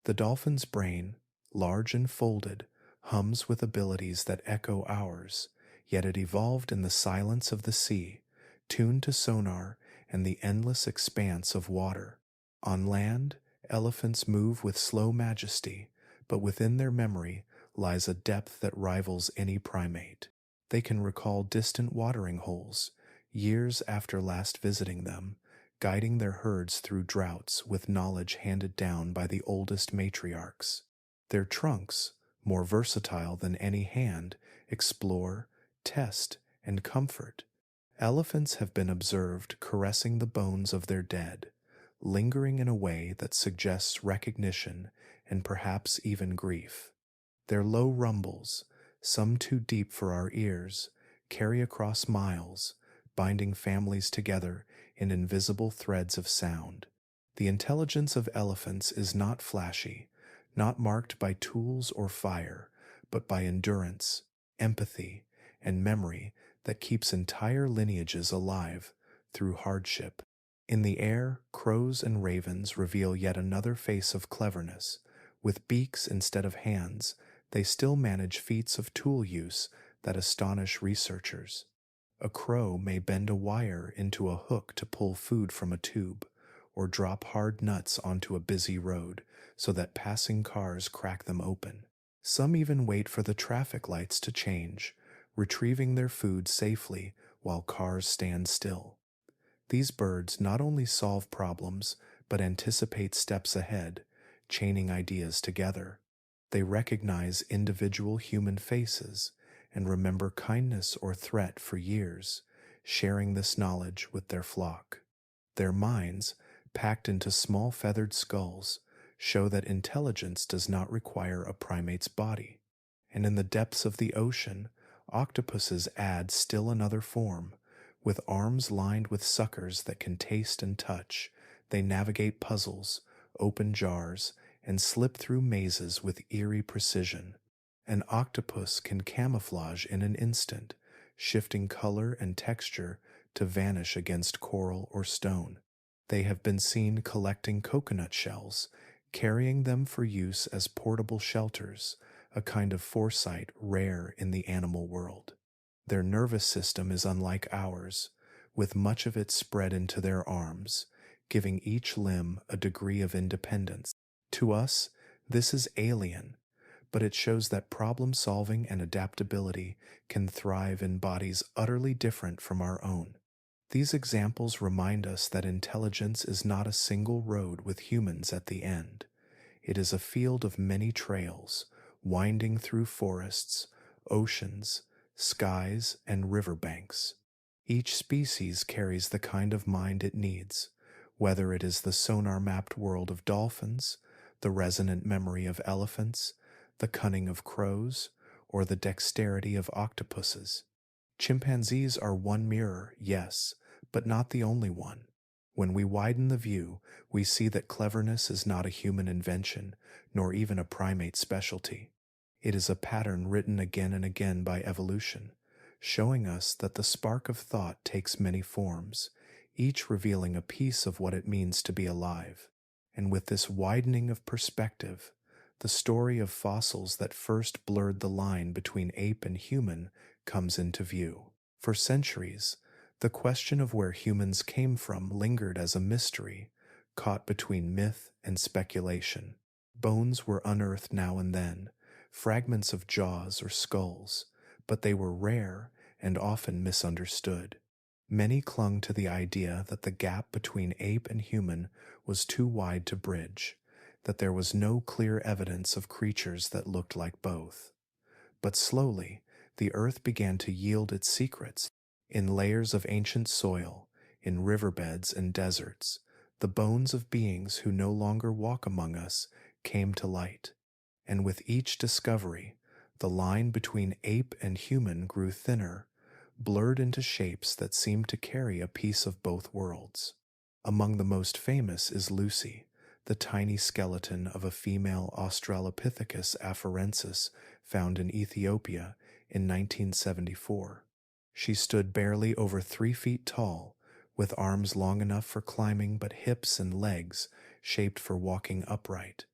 S1: The dolphin's brain, large and folded, hums with abilities that echo ours, yet it evolved in the silence of the sea, tuned to sonar and the endless expanse of water. On land, elephants move with slow majesty, but within their memory lies a depth that rivals any primate. They can recall distant watering holes, years after last visiting them, guiding their herds through droughts with knowledge handed down by the oldest matriarchs. Their trunks, more versatile than any hand, explore, test, and comfort. Elephants have been observed caressing the bones of their dead, lingering in a way that suggests recognition and perhaps even grief. Their low rumbles, some too deep for our ears, carry across miles, binding families together in invisible threads of sound. The intelligence of elephants is not flashy, not marked by tools or fire, but by endurance, empathy, and memory that keeps entire lineages alive through hardship. In the air, crows and ravens reveal yet another face of cleverness. With beaks instead of hands, they still manage feats of tool use that astonish researchers. A crow may bend a wire into a hook to pull food from a tube, or drop hard nuts onto a busy road so that passing cars crack them open. Some even wait for the traffic lights to change, retrieving their food safely while cars stand still. These birds not only solve problems, but anticipate steps ahead, chaining ideas together. They recognize individual human faces and remember kindness or threat for years, sharing this knowledge with their flock. Their minds, packed into small feathered skulls, show that intelligence does not require a primate's body. And in the depths of the ocean, octopuses add still another form. With arms lined with suckers that can taste and touch, they navigate puzzles, open jars, and slip through mazes with eerie precision. An octopus can camouflage in an instant, shifting color and texture to vanish against coral or stone. They have been seen collecting coconut shells, carrying them for use as portable shelters, a kind of foresight rare in the animal world. Their nervous system is unlike ours, with much of it spread into their arms, giving each limb a degree of independence. To us, this is alien, but it shows that problem-solving and adaptability can thrive in bodies utterly different from our own. These examples remind us that intelligence is not a single road with humans at the end. It is a field of many trails, winding through forests, oceans, skies, and riverbanks. Each species carries the kind of mind it needs, whether it is the sonar-mapped world of dolphins, the resonant memory of elephants, the cunning of crows, or the dexterity of octopuses. Chimpanzees are one mirror, yes, but not the only one. When we widen the view, we see that cleverness is not a human invention, nor even a primate specialty. It is a pattern written again and again by evolution, showing us that the spark of thought takes many forms, each revealing a piece of what it means to be alive. And with this widening of perspective, the story of fossils that first blurred the line between ape and human comes into view. For centuries, the question of where humans came from lingered as a mystery, caught between myth and speculation. Bones were unearthed now and then, fragments of jaws or skulls, but they were rare and often misunderstood. Many clung to the idea that the gap between ape and human was too wide to bridge, that there was no clear evidence of creatures that looked like both. But slowly, the earth began to yield its secrets. In layers of ancient soil, in riverbeds and deserts, the bones of beings who no longer walk among us came to light. And with each discovery, the line between ape and human grew thinner, blurred into shapes that seemed to carry a piece of both worlds. Among the most famous is Lucy, the tiny skeleton of a female Australopithecus afarensis found in Ethiopia in 1974. She stood barely over 3 feet tall, with arms long enough for climbing but hips and legs shaped for walking upright.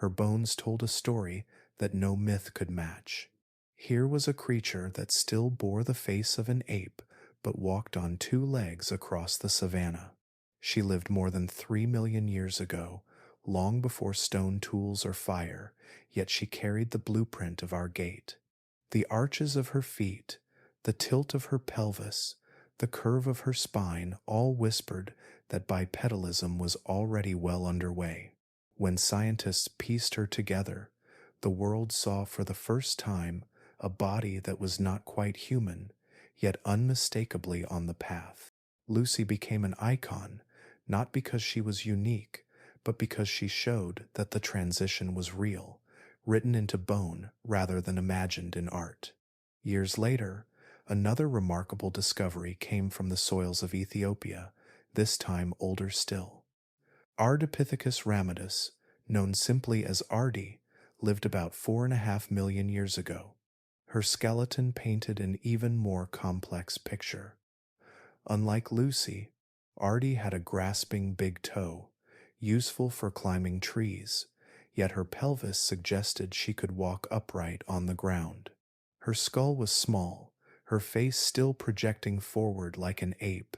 S1: Her bones told a story that no myth could match. Here was a creature that still bore the face of an ape but walked on 2 legs across the savannah. She lived more than 3 million years ago, long before stone tools or fire, yet she carried the blueprint of our gait. The arches of her feet, the tilt of her pelvis, the curve of her spine all whispered that bipedalism was already well underway. When scientists pieced her together, the world saw for the first time a body that was not quite human, yet unmistakably on the path. Lucy became an icon, not because she was unique, but because she showed that the transition was real, written into bone rather than imagined in art. Years later, another remarkable discovery came from the soils of Ethiopia, this time older still. Ardipithecus ramidus, known simply as Ardi, lived about 4.5 million years ago. Her skeleton painted an even more complex picture. Unlike Lucy, Ardi had a grasping big toe, useful for climbing trees, yet her pelvis suggested she could walk upright on the ground. Her skull was small, her face still projecting forward like an ape,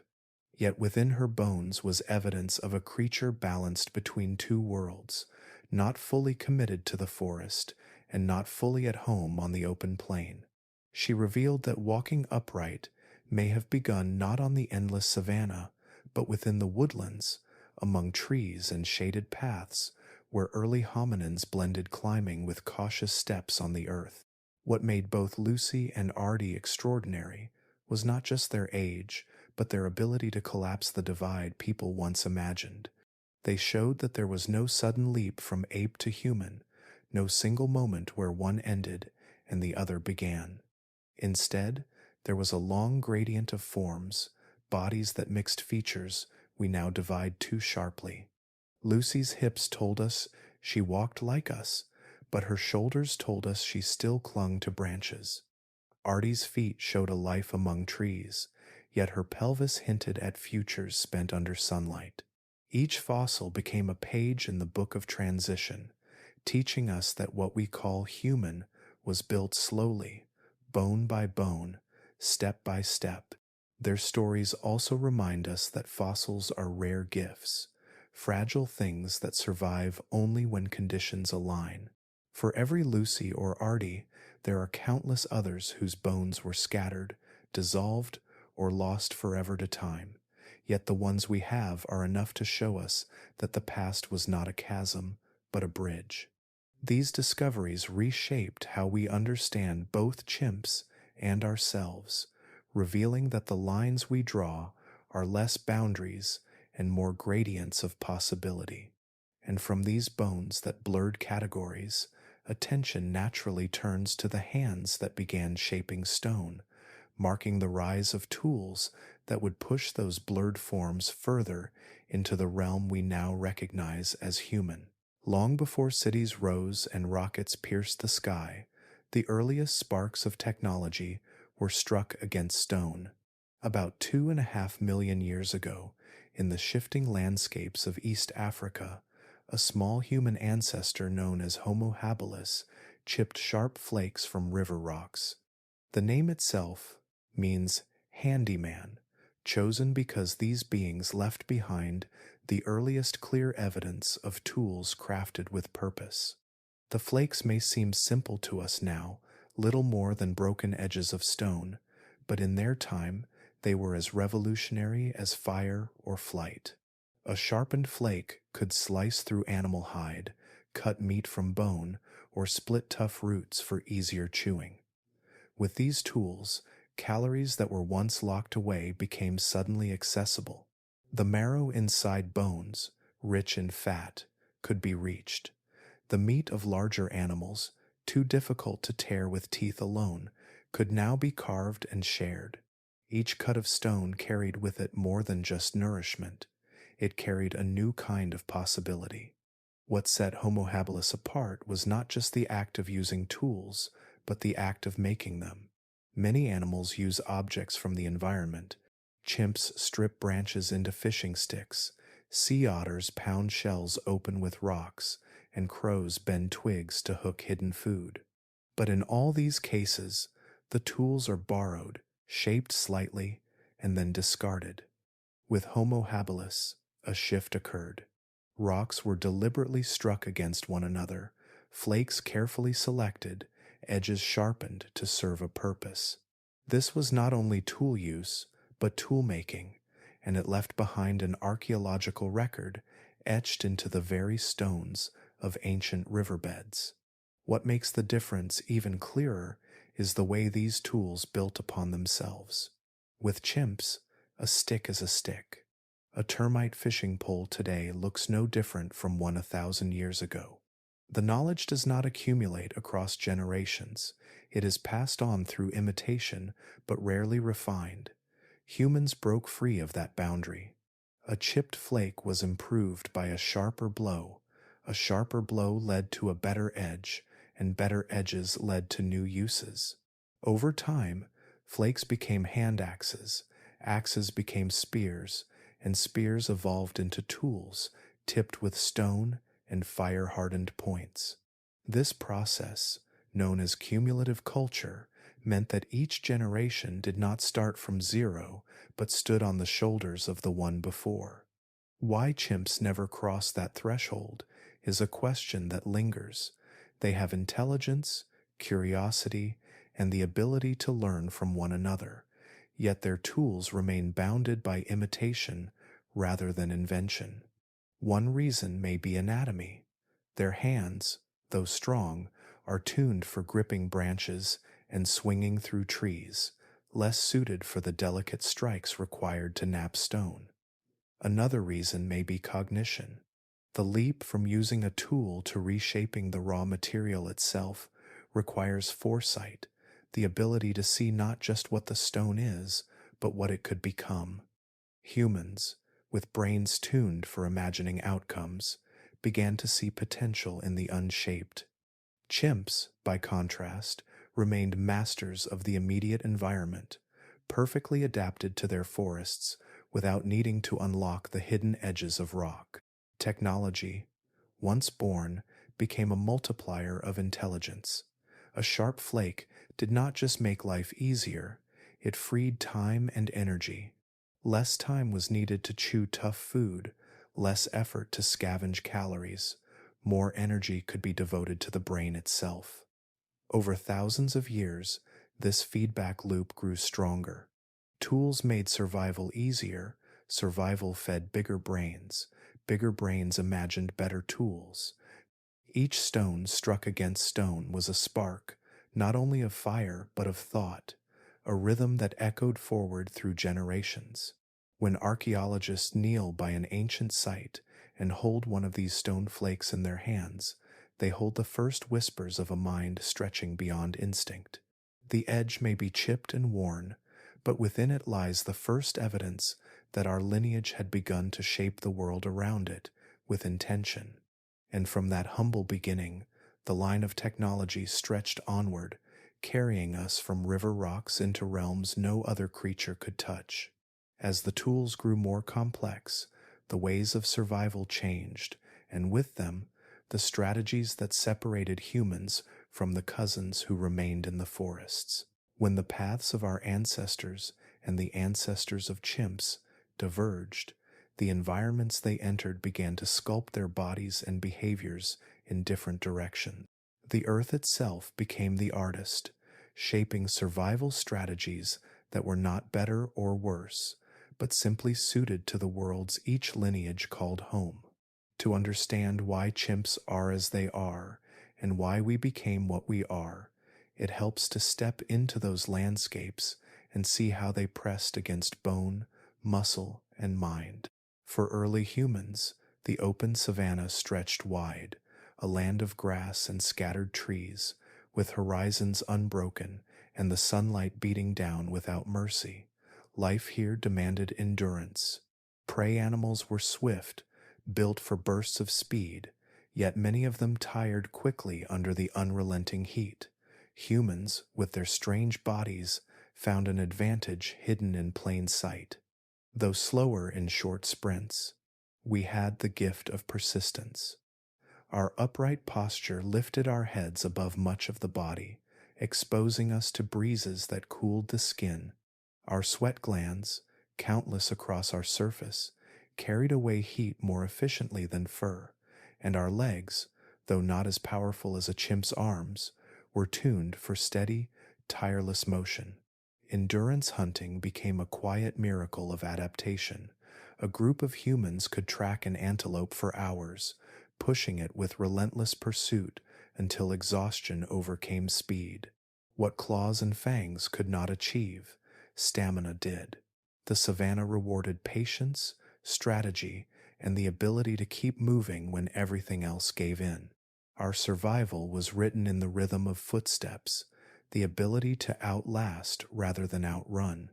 S1: yet within her bones was evidence of a creature balanced between 2 worlds, not fully committed to the forest and not fully at home on the open plain. She revealed that walking upright may have begun not on the endless savannah, but within the woodlands, among trees and shaded paths, where early hominins blended climbing with cautious steps on the earth. What made both Lucy and Ardi extraordinary was not just their age, but their ability to collapse the divide people once imagined. They showed that there was no sudden leap from ape to human, no single moment where one ended and the other began. Instead, there was a long gradient of forms, bodies that mixed features we now divide too sharply. Lucy's hips told us she walked like us, but her shoulders told us she still clung to branches. Ardi's feet showed a life among trees, yet her pelvis hinted at futures spent under sunlight. Each fossil became a page in the book of transition, teaching us that what we call human was built slowly, bone by bone, step by step. Their stories also remind us that fossils are rare gifts, fragile things that survive only when conditions align. For every Lucy or Ardi, there are countless others whose bones were scattered, dissolved, or lost forever to time. Yet the ones we have are enough to show us that the past was not a chasm, but a bridge. These discoveries reshaped how we understand both chimps and ourselves, revealing that the lines we draw are less boundaries and more gradients of possibility. And from these bones that blurred categories, attention naturally turns to the hands that began shaping stone, marking the rise of tools that would push those blurred forms further into the realm we now recognize as human. Long before cities rose and rockets pierced the sky, the earliest sparks of technology were struck against stone. About 2.5 million years ago, in the shifting landscapes of East Africa, a small human ancestor known as Homo habilis chipped sharp flakes from river rocks. The name itself means handyman, chosen because these beings left behind the earliest clear evidence of tools crafted with purpose. The flakes may seem simple to us now, little more than broken edges of stone, but in their time they were as revolutionary as fire or flight. A sharpened flake could slice through animal hide, cut meat from bone, or split tough roots for easier chewing. With these tools, calories that were once locked away became suddenly accessible. The marrow inside bones, rich in fat, could be reached. The meat of larger animals, too difficult to tear with teeth alone, could now be carved and shared. Each cut of stone carried with it more than just nourishment. It carried a new kind of possibility. What set Homo habilis apart was not just the act of using tools, but the act of making them. Many animals use objects from the environment. Chimps strip branches into fishing sticks, sea otters pound shells open with rocks, and crows bend twigs to hook hidden food. But in all these cases, the tools are borrowed, shaped slightly, and then discarded. With Homo habilis, a shift occurred. Rocks were deliberately struck against one another, flakes carefully selected, edges sharpened to serve a purpose. This was not only tool use, but tool making, and it left behind an archaeological record etched into the very stones of ancient riverbeds. What makes the difference even clearer is the way these tools built upon themselves. With chimps, a stick is a stick. A termite fishing pole today looks no different from one 1,000 years ago. The knowledge does not accumulate across generations. It is passed on through imitation, but rarely refined. Humans broke free of that boundary. A chipped flake was improved by a sharper blow. A sharper blow led to a better edge, and better edges led to new uses. Over time, flakes became hand axes, axes became spears, and spears evolved into tools tipped with stone and fire-hardened points. This process, known as cumulative culture, meant that each generation did not start from zero, but stood on the shoulders of the one before. Why chimps never crossed that threshold is a question that lingers. They have intelligence, curiosity, and the ability to learn from one another, yet their tools remain bounded by imitation rather than invention. One reason may be anatomy. Their hands, though strong, are tuned for gripping branches and swinging through trees, less suited for the delicate strikes required to nap stone. Another reason may be cognition. The leap from using a tool to reshaping the raw material itself requires foresight, the ability to see not just what the stone is, but what it could become. Humans, with brains tuned for imagining outcomes, began to see potential in the unshaped. Chimps, by contrast, remained masters of the immediate environment, perfectly adapted to their forests without needing to unlock the hidden edges of rock. Technology, once born, became a multiplier of intelligence. A sharp flake did not just make life easier, it freed time and energy. Less time was needed to chew tough food, less effort to scavenge calories. More energy could be devoted to the brain itself. Over thousands of years, this feedback loop grew stronger. Tools made survival easier, survival fed bigger brains imagined better tools. Each stone struck against stone was a spark, not only of fire but of thought, a rhythm that echoed forward through generations. When archaeologists kneel by an ancient site and hold one of these stone flakes in their hands, they hold the first whispers of a mind stretching beyond instinct. The edge may be chipped and worn, but within it lies the first evidence that our lineage had begun to shape the world around it with intention. And from that humble beginning, the line of technology stretched onward, carrying us from river rocks into realms no other creature could touch. As the tools grew more complex, the ways of survival changed, and with them, the strategies that separated humans from the cousins who remained in the forests. When the paths of our ancestors and the ancestors of chimps diverged, The environments they entered began to sculpt their bodies and behaviors in different directions. The earth itself became the artist, shaping survival strategies that were not better or worse, but simply suited to the worlds each lineage called home. To understand why chimps are as they are and why we became what we are, it helps to step into those landscapes and see how they pressed against bone, muscle, and mind. For early humans, the open savanna stretched wide, a land of grass and scattered trees, with horizons unbroken and the sunlight beating down without mercy. Life here demanded endurance. Prey animals were swift, built for bursts of speed, yet many of them tired quickly under the unrelenting heat. Humans, with their strange bodies, found an advantage hidden in plain sight. Though slower in short sprints, we had the gift of persistence. Our upright posture lifted our heads above much of the body, exposing us to breezes that cooled the skin. Our sweat glands, countless across our surface, carried away heat more efficiently than fur, and our legs, though not as powerful as a chimp's arms, were tuned for steady, tireless motion. Endurance hunting became a quiet miracle of adaptation. A group of humans could track an antelope for hours, pushing it with relentless pursuit until exhaustion overcame speed. What claws and fangs could not achieve, stamina did. The savanna rewarded patience, strategy, and the ability to keep moving when everything else gave in. Our survival was written in the rhythm of footsteps, the ability to outlast rather than outrun.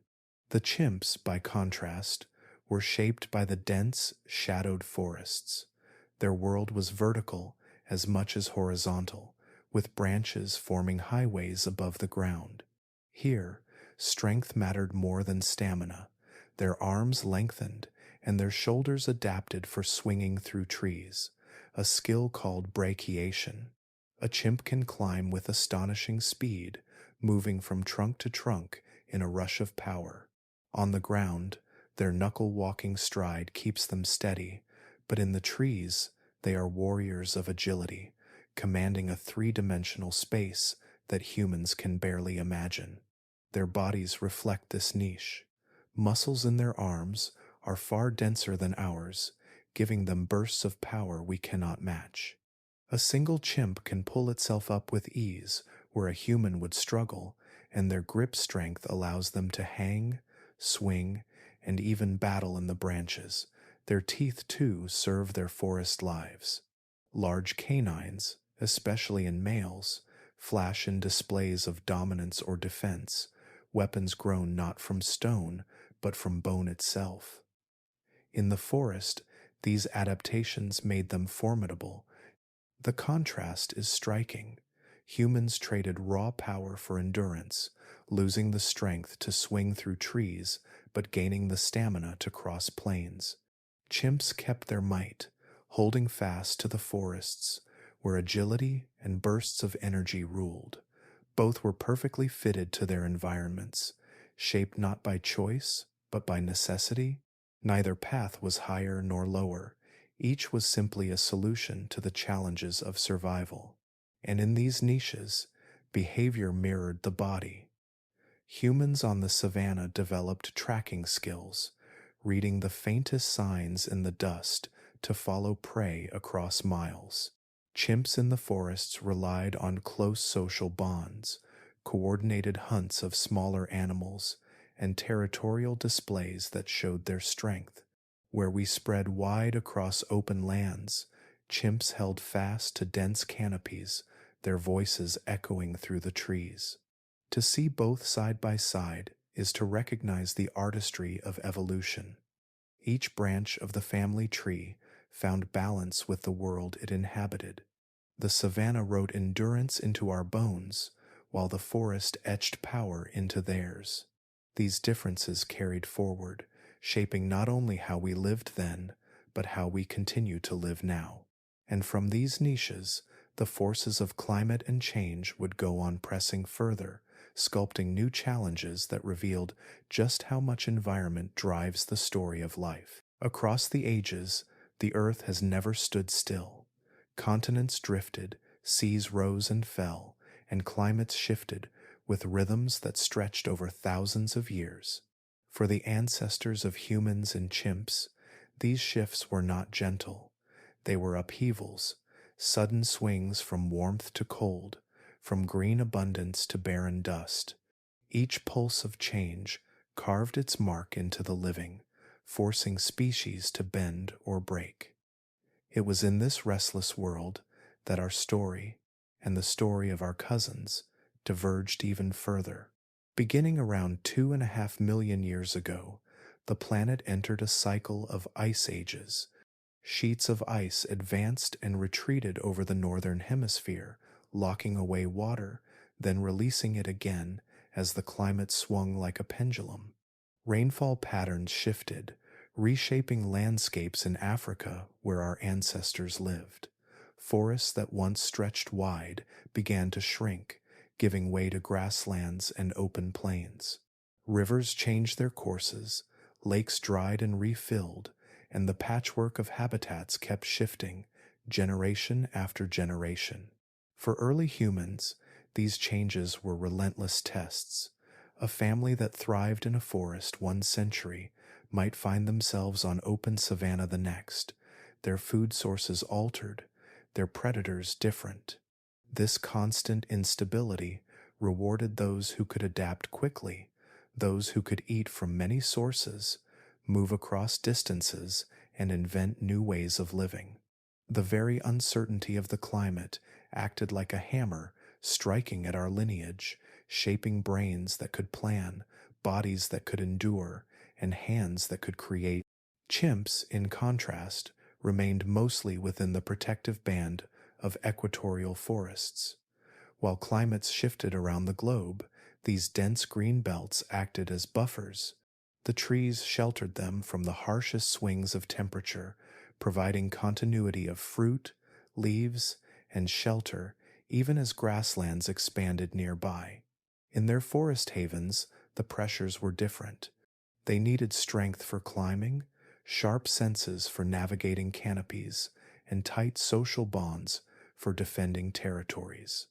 S1: The chimps, by contrast, were shaped by the dense, shadowed forests. Their world was vertical as much as horizontal, with branches forming highways above the ground. Here, strength mattered more than stamina. Their arms lengthened, and their shoulders adapted for swinging through trees, a skill called brachiation. A chimp can climb with astonishing speed, moving from trunk to trunk in a rush of power. On the ground, their knuckle-walking stride keeps them steady, but in the trees, they are warriors of agility, commanding a three-dimensional space that humans can barely imagine. Their bodies reflect this niche. Muscles in their arms are far denser than ours, giving them bursts of power we cannot match. A single chimp can pull itself up with ease where a human would struggle, and their grip strength allows them to hang, swing, and even battle in the branches. Their teeth, too, serve their forest lives. Large canines, especially in males, flash in displays of dominance or defense, weapons grown not from stone, but from bone itself. In the forest, these adaptations made them formidable. The contrast is striking. Humans traded raw power for endurance, losing the strength to swing through trees, but gaining the stamina to cross plains. Chimps kept their might, holding fast to the forests, where agility and bursts of energy ruled. Both were perfectly fitted to their environments, shaped not by choice, but by necessity. Neither path was higher nor lower. Each was simply a solution to the challenges of survival. And in these niches, behavior mirrored the body. Humans on the savanna developed tracking skills, reading the faintest signs in the dust to follow prey across miles. Chimps in the forests relied on close social bonds, coordinated hunts of smaller animals, and territorial displays that showed their strength. Where we spread wide across open lands, chimps held fast to dense canopies, their voices echoing through the trees. To see both side by side is to recognize the artistry of evolution. Each branch of the family tree found balance with the world it inhabited. The savanna wrote endurance into our bones, while the forest etched power into theirs. These differences carried forward, shaping not only how we lived then, but how we continue to live now. And from these niches, the forces of climate and change would go on pressing further, sculpting new challenges that revealed just how much environment drives the story of life. Across the ages, the earth has never stood still. Continents drifted, seas rose and fell, and climates shifted with rhythms that stretched over thousands of years. For the ancestors of humans and chimps, these shifts were not gentle. They were upheavals, sudden swings from warmth to cold, from green abundance to barren dust. Each pulse of change carved its mark into the living, forcing species to bend or break. It was in this restless world that our story and the story of our cousins diverged even further. Beginning around 2.5 million years ago, the planet entered a cycle of ice ages. Sheets of ice advanced and retreated over the northern hemisphere, locking away water, then releasing it again as the climate swung like a pendulum. Rainfall patterns shifted, reshaping landscapes in Africa where our ancestors lived. Forests that once stretched wide began to shrink, giving way to grasslands and open plains. Rivers changed their courses, lakes dried and refilled, and the patchwork of habitats kept shifting, generation after generation. For early humans, these changes were relentless tests. A family that thrived in a forest one century might find themselves on open savanna the next, their food sources altered, their predators different. This constant instability rewarded those who could adapt quickly, those who could eat from many sources, move across distances, and invent new ways of living. The very uncertainty of the climate acted like a hammer, striking at our lineage, shaping brains that could plan, bodies that could endure, and hands that could create. Chimps, in contrast, remained mostly within the protective band of equatorial forests. While climates shifted around the globe, these dense green belts acted as buffers. The trees sheltered them from the harshest swings of temperature, providing continuity of fruit, leaves, and shelter even as grasslands expanded nearby. In their forest havens, the pressures were different. They needed strength for climbing, sharp senses for navigating canopies, and tight social bonds for defending territories.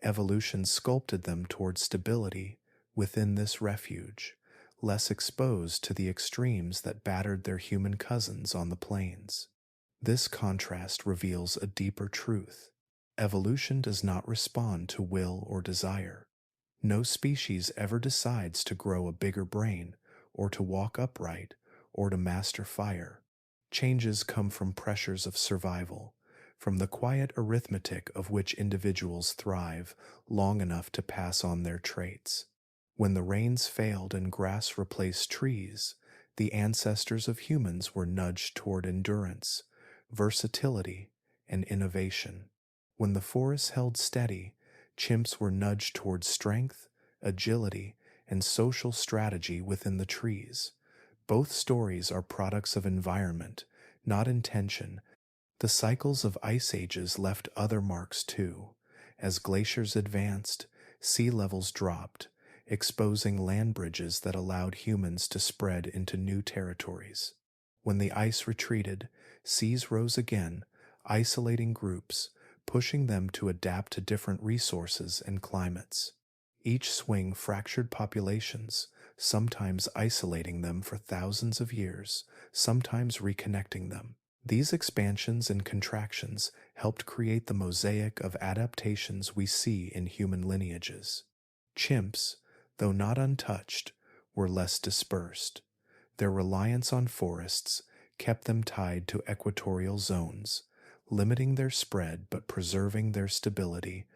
S1: Evolution sculpted them toward stability within this refuge, less exposed to the extremes that battered their human cousins on the plains. This contrast reveals a deeper truth. Evolution does not respond to will or desire. No species ever decides to grow a bigger brain, or to walk upright, or to master fire. Changes come from pressures of survival, from the quiet arithmetic of which individuals thrive long enough to pass on their traits. When the rains failed and grass replaced trees, the ancestors of humans were nudged toward endurance, versatility, and innovation. When the forests held steady, chimps were nudged toward strength, agility, and social strategy within the trees. Both stories are products of environment, not intention. The cycles of ice ages left other marks too. As glaciers advanced, sea levels dropped, exposing land bridges that allowed humans to spread into new territories. When the ice retreated, seas rose again, isolating groups, pushing them to adapt to different resources and climates. Each swing fractured populations, sometimes isolating them for thousands of years, sometimes reconnecting them. These expansions and contractions helped create the mosaic of adaptations we see in human lineages. Chimps, though not untouched, were less dispersed. Their reliance on forests kept them tied to equatorial zones, limiting their spread but preserving their stability.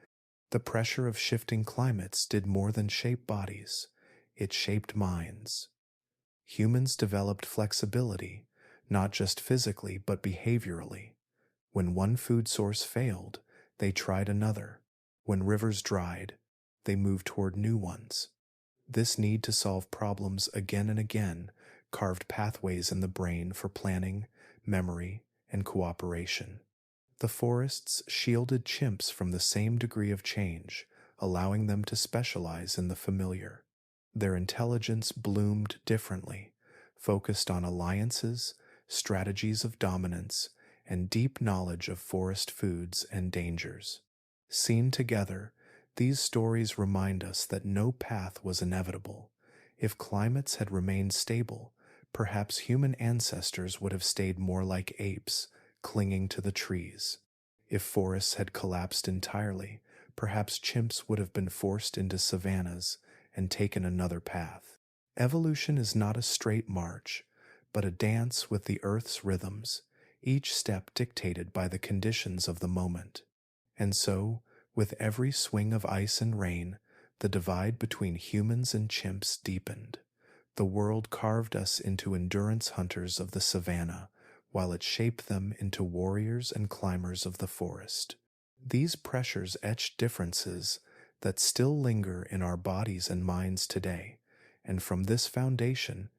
S1: The pressure of shifting climates did more than shape bodies, it shaped minds. Humans developed flexibility, not just physically but behaviorally. When one food source failed, they tried another. When rivers dried, they moved toward new ones. This need to solve problems again and again carved pathways in the brain for planning, memory, and cooperation. The forests shielded chimps from the same degree of change, allowing them to specialize in the familiar. Their intelligence bloomed differently, focused on alliances, strategies of dominance, and deep knowledge of forest foods and dangers. Seen together, these stories remind us that no path was inevitable. If climates had remained stable, perhaps human ancestors would have stayed more like apes, clinging to the trees. If forests had collapsed entirely, perhaps chimps would have been forced into savannas and taken another path. Evolution is not a straight march, but a dance with the Earth's rhythms, each step dictated by the conditions of the moment. And so, with every swing of ice and rain, the divide between humans and chimps deepened. The world carved us into endurance hunters of the savannah, while it shaped them into warriors and climbers of the forest. These pressures etched differences that still linger in our bodies and minds today, and from this foundation,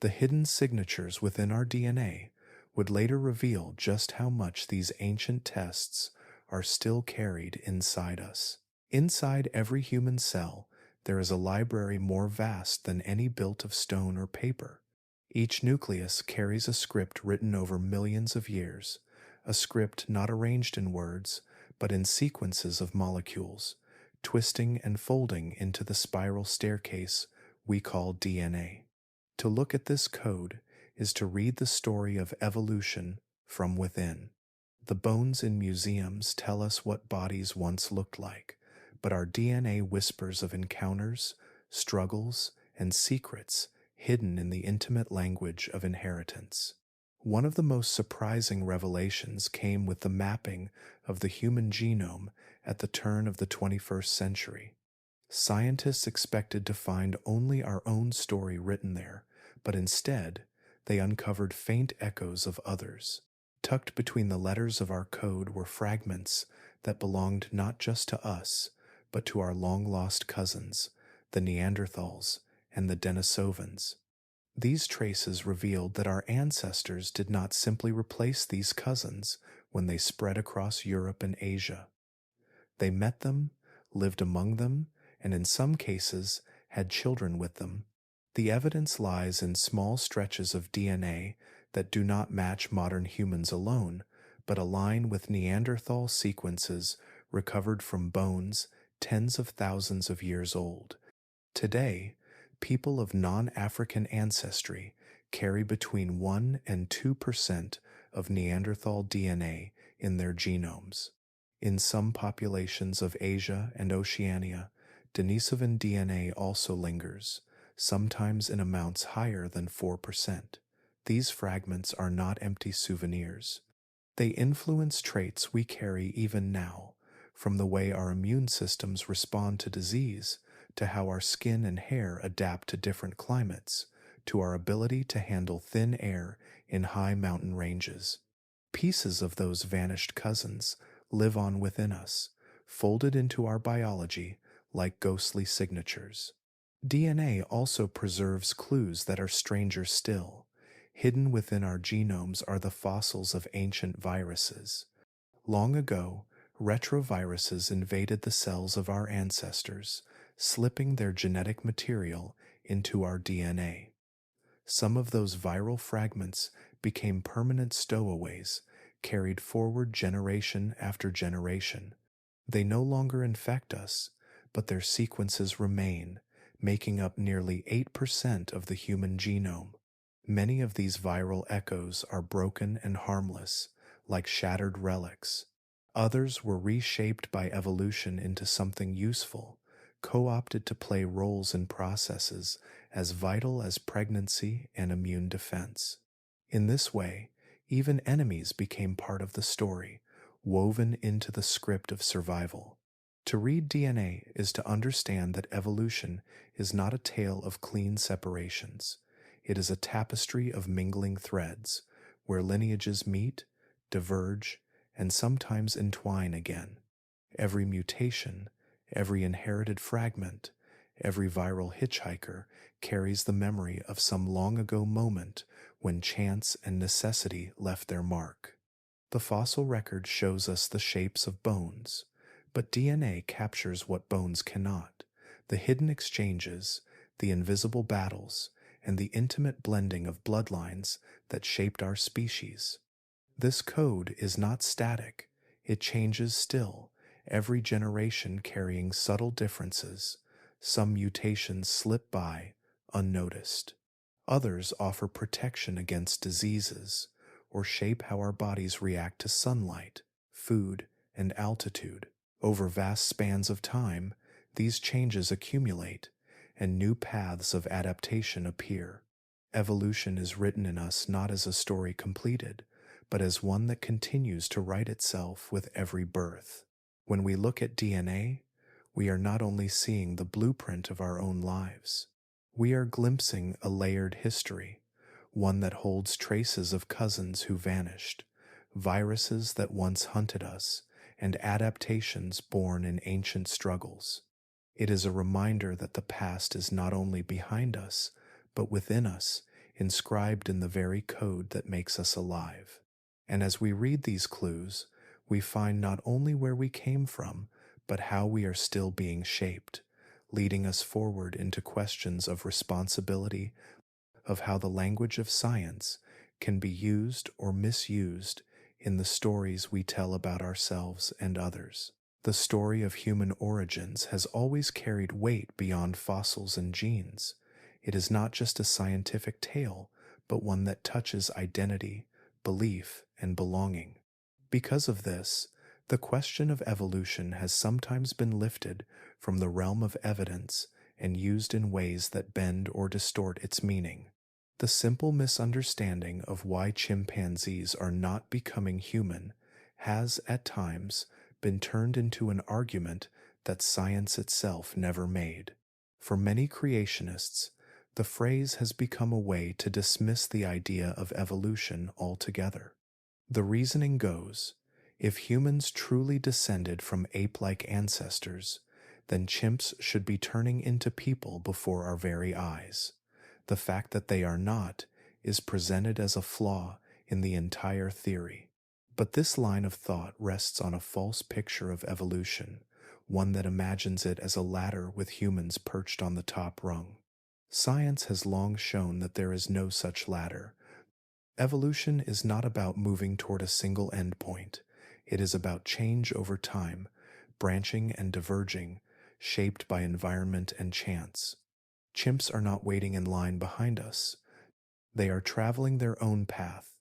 S1: the hidden signatures within our DNA would later reveal just how much these ancient tests are still carried inside us. Inside every human cell, there is a library more vast than any built of stone or paper. Each nucleus carries a script written over millions of years, a script not arranged in words, but in sequences of molecules, twisting and folding into the spiral staircase we call DNA. To look at this code is to read the story of evolution from within. The bones in museums tell us what bodies once looked like, but our DNA whispers of encounters, struggles, and secrets hidden in the intimate language of inheritance. One of the most surprising revelations came with the mapping of the human genome at the turn of the 21st century. Scientists expected to find only our own story written there, but instead, they uncovered faint echoes of others. Tucked between the letters of our code were fragments that belonged not just to us, but to our long-lost cousins, the Neanderthals and the Denisovans. These traces revealed that our ancestors did not simply replace these cousins when they spread across Europe and Asia. They met them, lived among them, and in some cases had children with them. The evidence lies in small stretches of DNA that do not match modern humans alone, but align with Neanderthal sequences recovered from bones tens of thousands of years old. Today, people of non-African ancestry carry between 1 and 2% of Neanderthal DNA in their genomes. In some populations of Asia and Oceania, Denisovan DNA also lingers, sometimes in amounts higher than 4%. These fragments are not empty souvenirs. They influence traits we carry even now, from the way our immune systems respond to disease, to how our skin and hair adapt to different climates, to our ability to handle thin air in high mountain ranges. Pieces of those vanished cousins live on within us, folded into our biology like ghostly signatures. DNA also preserves clues that are stranger still. Hidden within our genomes are the fossils of ancient viruses. Long ago, retroviruses invaded the cells of our ancestors, slipping their genetic material into our DNA. Some of those viral fragments became permanent stowaways, carried forward generation after generation. They no longer infect us, but their sequences remain, making up nearly 8% of the human genome. Many of these viral echoes are broken and harmless, like shattered relics. Others were reshaped by evolution into something useful, co-opted to play roles in processes as vital as pregnancy and immune defense. In this way, even enemies became part of the story, woven into the script of survival. To read DNA is to understand that evolution is not a tale of clean separations. It is a tapestry of mingling threads, where lineages meet, diverge, and sometimes entwine again. Every mutation, every inherited fragment, every viral hitchhiker carries the memory of some long ago moment when chance and necessity left their mark. The fossil record shows us the shapes of bones, but DNA captures what bones cannot: the hidden exchanges, the invisible battles, and the intimate blending of bloodlines that shaped our species. This code is not static, it changes still, every generation carrying subtle differences. Some mutations slip by, unnoticed. Others offer protection against diseases, or shape how our bodies react to sunlight, food, and altitude. Over vast spans of time, these changes accumulate, and new paths of adaptation appear. Evolution is written in us not as a story completed, but as one that continues to write itself with every birth. When we look at DNA, we are not only seeing the blueprint of our own lives, we are glimpsing a layered history, one that holds traces of cousins who vanished, viruses that once hunted us, and adaptations born in ancient struggles. It is a reminder that the past is not only behind us, but within us, inscribed in the very code that makes us alive. And as we read these clues, we find not only where we came from, but how we are still being shaped, leading us forward into questions of responsibility, of how the language of science can be used or misused in the stories we tell about ourselves and others. The story of human origins has always carried weight beyond fossils and genes. It is not just a scientific tale, but one that touches identity, belief, and belonging. Because of this, the question of evolution has sometimes been lifted from the realm of evidence and used in ways that bend or distort its meaning. The simple misunderstanding of why chimpanzees are not becoming human has, at times, been turned into an argument that science itself never made. For many creationists, the phrase has become a way to dismiss the idea of evolution altogether. The reasoning goes, if humans truly descended from ape-like ancestors, then chimps should be turning into people before our very eyes. The fact that they are not is presented as a flaw in the entire theory. But this line of thought rests on a false picture of evolution, one that imagines it as a ladder with humans perched on the top rung. Science has long shown that there is no such ladder. Evolution is not about moving toward a single endpoint. It is about change over time, branching and diverging, shaped by environment and chance. Chimps are not waiting in line behind us. They are traveling their own path,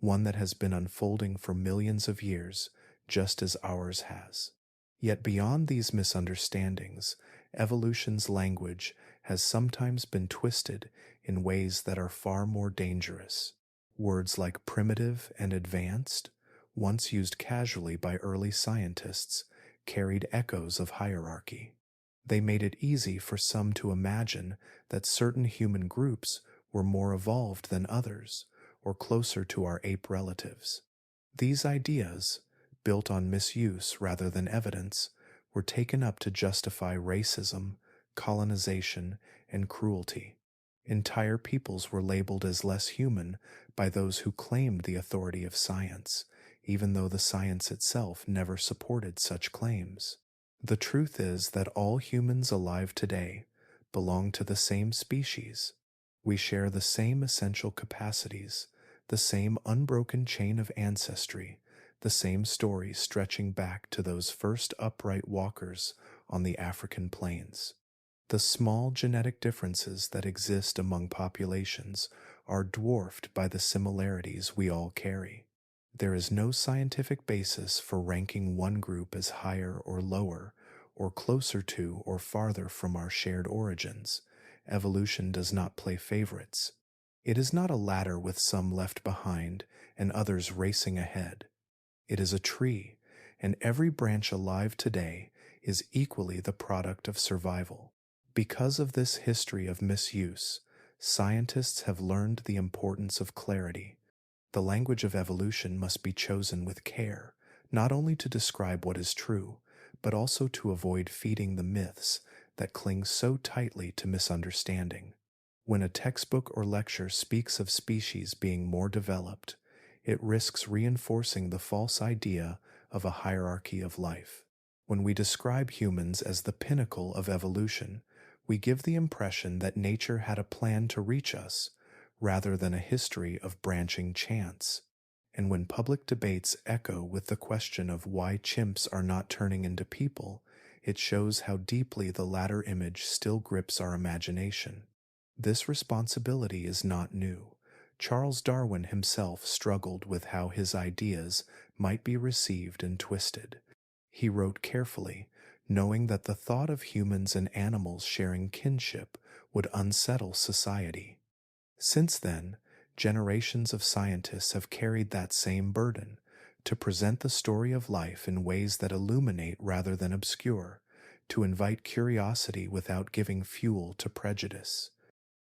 S1: one that has been unfolding for millions of years, just as ours has. Yet beyond these misunderstandings, evolution's language has sometimes been twisted in ways that are far more dangerous. Words like primitive and advanced, once used casually by early scientists, carried echoes of hierarchy. They made it easy for some to imagine that certain human groups were more evolved than others, or closer to our ape relatives. These ideas, built on misuse rather than evidence, were taken up to justify racism, colonization, and cruelty. Entire peoples were labeled as less human by those who claimed the authority of science, even though the science itself never supported such claims. The truth is that all humans alive today belong to the same species. We share the same essential capacities, the same unbroken chain of ancestry, the same story stretching back to those first upright walkers on the African plains. The small genetic differences that exist among populations are dwarfed by the similarities we all carry. There is no scientific basis for ranking one group as higher or lower, or closer to or farther from our shared origins. Evolution does not play favorites. It is not a ladder with some left behind and others racing ahead. It is a tree, and every branch alive today is equally the product of survival. Because of this history of misuse, scientists have learned the importance of clarity. The language of evolution must be chosen with care, not only to describe what is true, but also to avoid feeding the myths that cling so tightly to misunderstanding. When a textbook or lecture speaks of species being more developed, it risks reinforcing the false idea of a hierarchy of life. When we describe humans as the pinnacle of evolution, We give the impression that nature had a plan to reach us, rather than a history of branching chance. And when public debates echo with the question of why chimps are not turning into people, it shows how deeply the latter image still grips our imagination. This responsibility is not new. Charles Darwin himself struggled with how his ideas might be received and twisted. He wrote carefully, knowing that the thought of humans and animals sharing kinship would unsettle society. Since then, generations of scientists have carried that same burden to present the story of life in ways that illuminate rather than obscure, to invite curiosity without giving fuel to prejudice.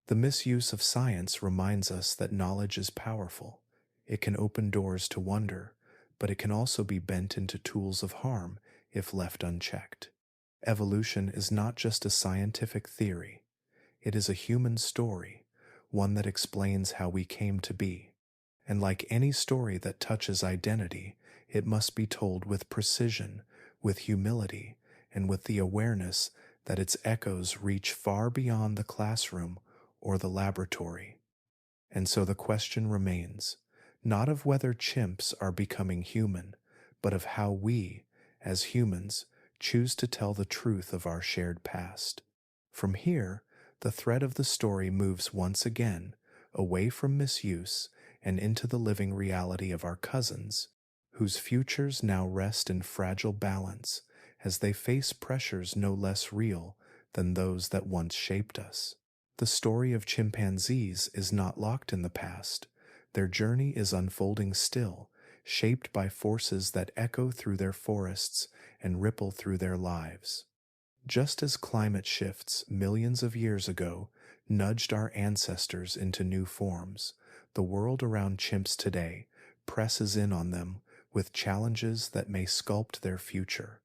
S1: The misuse of science reminds us that knowledge is powerful. It can open doors to wonder, but it can also be bent into tools of harm if left unchecked. Evolution is not just a scientific theory, it is a human story, one that explains how we came to be. And like any story that touches identity, it must be told with precision, with humility, and with the awareness that its echoes reach far beyond the classroom or the laboratory. And so the question remains, not of whether chimps are becoming human, but of how we, as humans, choose to tell the truth of our shared past. From here, the thread of the story moves once again away from misuse and into the living reality of our cousins, whose futures now rest in fragile balance as they face pressures no less real than those that once shaped us. The story of chimpanzees is not locked in the past. Their journey is unfolding still, shaped by forces that echo through their forests and ripple through their lives. Just as climate shifts millions of years ago nudged our ancestors into new forms, the world around chimps today presses in on them with challenges that may sculpt their future.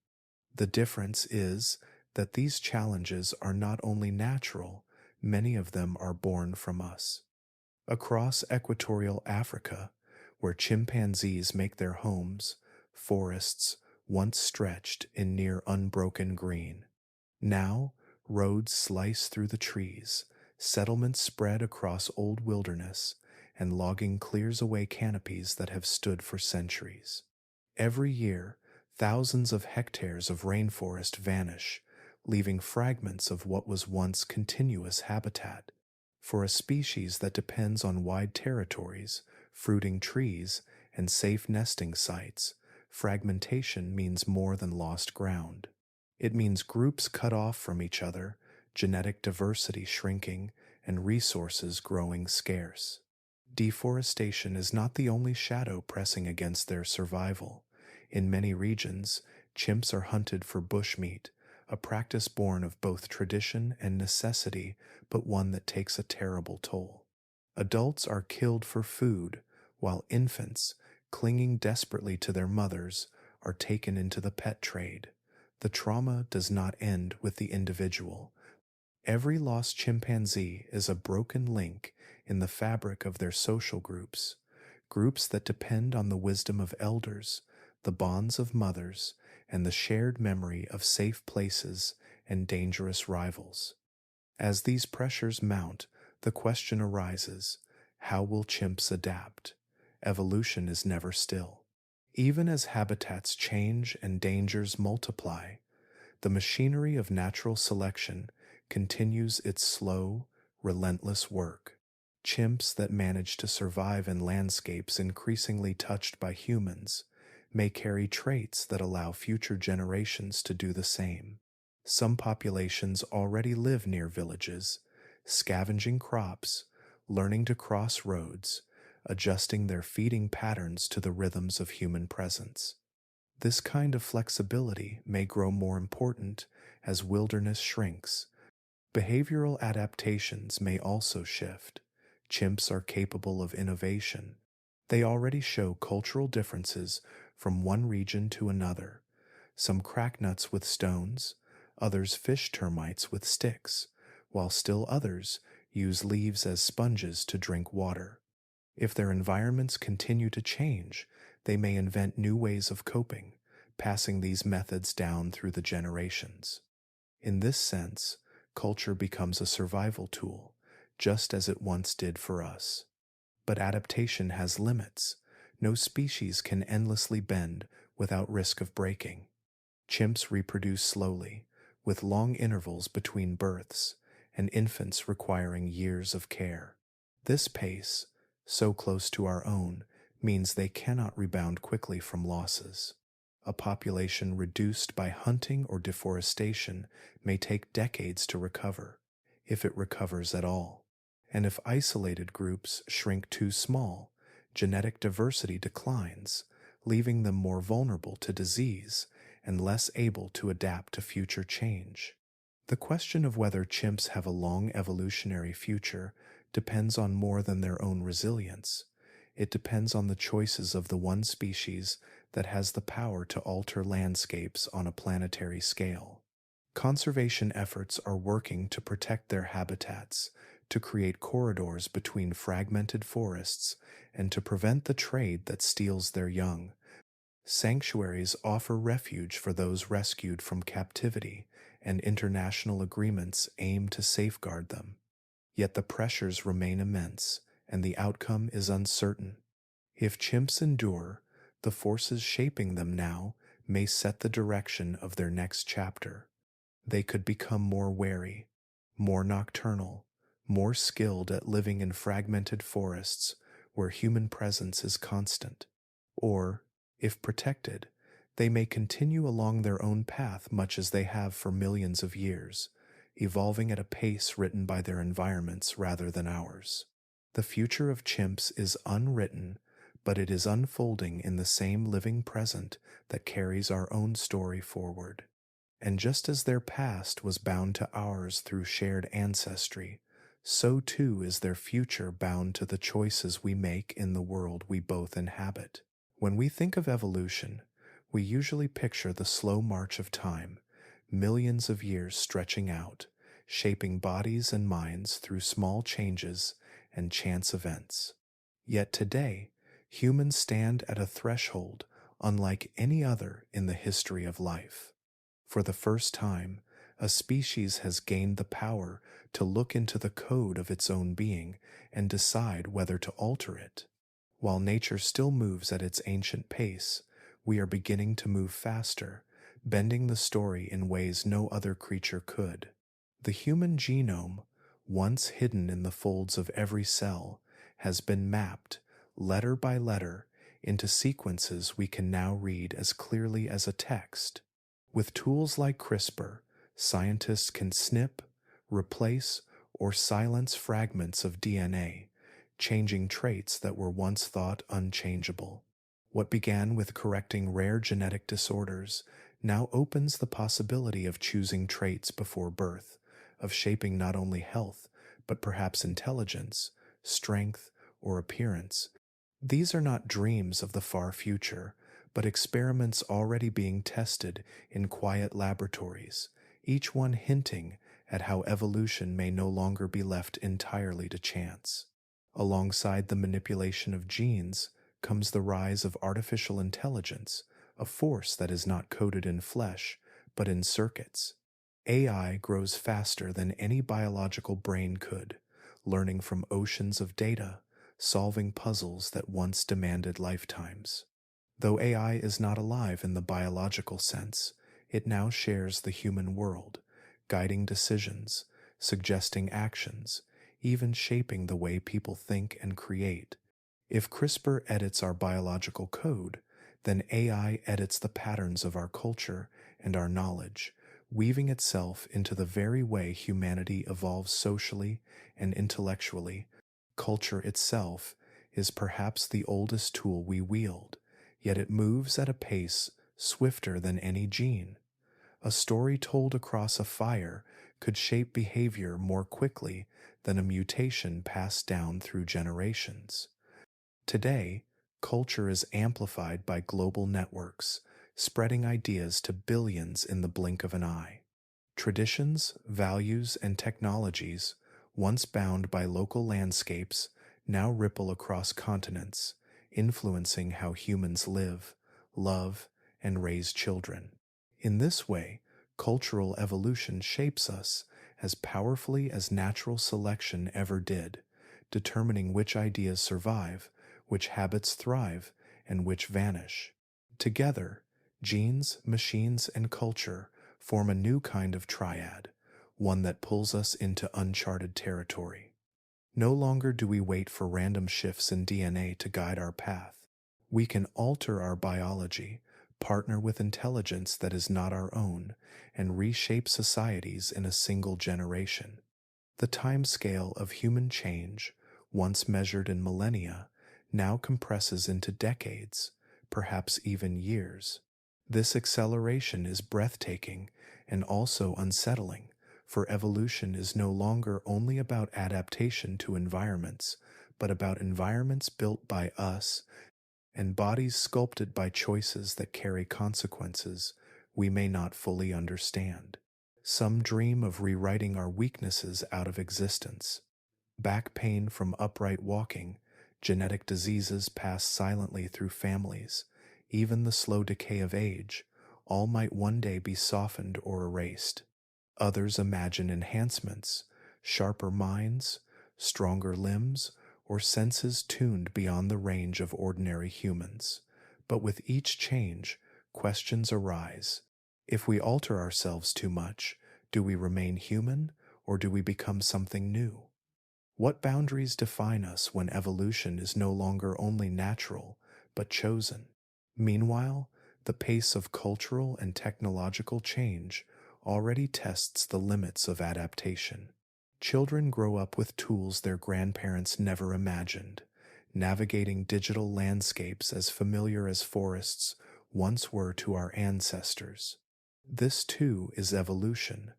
S1: The difference is that these challenges are not only natural, many of them are born from us. Across equatorial Africa, where chimpanzees make their homes, forests once stretched in near unbroken green. Now, roads slice through the trees, settlements spread across old wilderness, and logging clears away canopies that have stood for centuries. Every year, thousands of hectares of rainforest vanish, leaving fragments of what was once continuous habitat. For a species that depends on wide territories, fruiting trees, and safe nesting sites, fragmentation means more than lost ground. It means groups cut off from each other, genetic diversity shrinking, and resources growing scarce. Deforestation is not the only shadow pressing against their survival. In many regions, chimps are hunted for bushmeat, a practice born of both tradition and necessity, but one that takes a terrible toll. Adults are killed for food, while infants, clinging desperately to their mothers, are taken into the pet trade. The trauma does not end with the individual. Every lost chimpanzee is a broken link in the fabric of their social groups, groups that depend on the wisdom of elders, the bonds of mothers, and the shared memory of safe places and dangerous rivals. As these pressures mount, the question arises, how will chimps adapt? Evolution is never still. Even as habitats change and dangers multiply, the machinery of natural selection continues its slow, relentless work. Chimps that manage to survive in landscapes increasingly touched by humans may carry traits that allow future generations to do the same. Some populations already live near villages, scavenging crops, learning to cross roads, adjusting their feeding patterns to the rhythms of human presence. This kind of flexibility may grow more important as wilderness shrinks. Behavioral adaptations may also shift. Chimps are capable of innovation. They already show cultural differences from one region to another. Some crack nuts with stones, others fish termites with sticks, while still others use leaves as sponges to drink water. If their environments continue to change, they may invent new ways of coping, passing these methods down through the generations. In this sense, culture becomes a survival tool, just as it once did for us. But adaptation has limits. No species can endlessly bend without risk of breaking. Chimps reproduce slowly, with long intervals between births, and infants requiring years of care. This pace, so close to our own, means they cannot rebound quickly from losses. A population reduced by hunting or deforestation may take decades to recover, if it recovers at all. And if isolated groups shrink too small, genetic diversity declines, leaving them more vulnerable to disease and less able to adapt to future change. The question of whether chimps have a long evolutionary future depends on more than their own resilience. It depends on the choices of the one species that has the power to alter landscapes on a planetary scale. Conservation efforts are working to protect their habitats, to create corridors between fragmented forests, and to prevent the trade that steals their young. Sanctuaries offer refuge for those rescued from captivity, and international agreements aim to safeguard them. Yet the pressures remain immense, and the outcome is uncertain. If chimps endure, the forces shaping them now may set the direction of their next chapter. They could become more wary, more nocturnal, more skilled at living in fragmented forests where human presence is constant. Or, if protected, they may continue along their own path much as they have for millions of years, evolving at a pace written by their environments rather than ours. The future of chimps is unwritten, but it is unfolding in the same living present that carries our own story forward. And just as their past was bound to ours through shared ancestry, so too is their future bound to the choices we make in the world we both inhabit. When we think of evolution, we usually picture the slow march of time, millions of years stretching out, shaping bodies and minds through small changes and chance events. Yet today, humans stand at a threshold unlike any other in the history of life. For the first time, a species has gained the power to look into the code of its own being and decide whether to alter it. While nature still moves at its ancient pace, we are beginning to move faster, bending the story in ways no other creature could. The human genome, once hidden in the folds of every cell, has been mapped, letter by letter, into sequences we can now read as clearly as a text. With tools like CRISPR, scientists can snip, replace, or silence fragments of DNA, changing traits that were once thought unchangeable. What began with correcting rare genetic disorders now opens the possibility of choosing traits before birth, of shaping not only health, but perhaps intelligence, strength, or appearance. These are not dreams of the far future, but experiments already being tested in quiet laboratories, each one hinting at how evolution may no longer be left entirely to chance. Alongside the manipulation of genes comes the rise of artificial intelligence, a force that is not coded in flesh, but in circuits. AI grows faster than any biological brain could, learning from oceans of data, solving puzzles that once demanded lifetimes. Though AI is not alive in the biological sense, it now shares the human world, guiding decisions, suggesting actions, even shaping the way people think and create. If CRISPR edits our biological code, then AI edits the patterns of our culture and our knowledge, weaving itself into the very way humanity evolves socially and intellectually. Culture itself is perhaps the oldest tool we wield, yet it moves at a pace swifter than any gene. A story told across a fire could shape behavior more quickly than a mutation passed down through generations. Today, culture is amplified by global networks, spreading ideas to billions in the blink of an eye. Traditions, values, and technologies, once bound by local landscapes, now ripple across continents, influencing how humans live, love, and raise children. In this way, cultural evolution shapes us as powerfully as natural selection ever did, determining which ideas survive, which habits thrive, and which vanish. Together, genes, machines, and culture form a new kind of triad, one that pulls us into uncharted territory. No longer do we wait for random shifts in DNA to guide our path. We can alter our biology, partner with intelligence that is not our own, and reshape societies in a single generation. The time scale of human change, once measured in millennia, now compresses into decades, perhaps even years. This acceleration is breathtaking and also unsettling, for evolution is no longer only about adaptation to environments, but about environments built by us and bodies sculpted by choices that carry consequences we may not fully understand. Some dream of rewriting our weaknesses out of existence. Back pain from upright walking, genetic diseases pass silently through families, even the slow decay of age, all might one day be softened or erased. Others imagine enhancements, sharper minds, stronger limbs, or senses tuned beyond the range of ordinary humans. But with each change, questions arise. If we alter ourselves too much, do we remain human or do we become something new? What boundaries define us when evolution is no longer only natural, but chosen? Meanwhile, the pace of cultural and technological change already tests the limits of adaptation. Children grow up with tools their grandparents never imagined, navigating digital landscapes as familiar as forests once were to our ancestors. This too is evolution,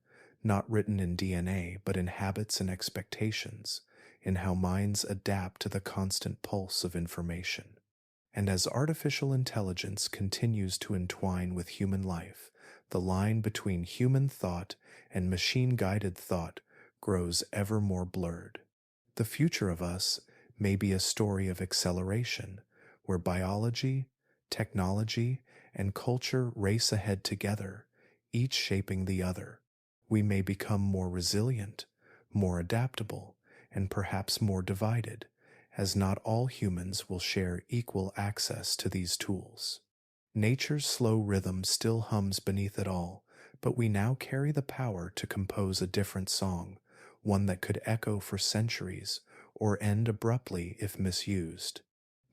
S1: not written in DNA but in habits and expectations, in how minds adapt to the constant pulse of information. And as artificial intelligence continues to entwine with human life, the line between human thought and machine-guided thought grows ever more blurred. The future of us may be a story of acceleration, where biology, technology, and culture race ahead together, each shaping the other. We may become more resilient, more adaptable, and perhaps more divided, as not all humans will share equal access to these tools. Nature's slow rhythm still hums beneath it all, but we now carry the power to compose a different song, one that could echo for centuries or end abruptly if misused.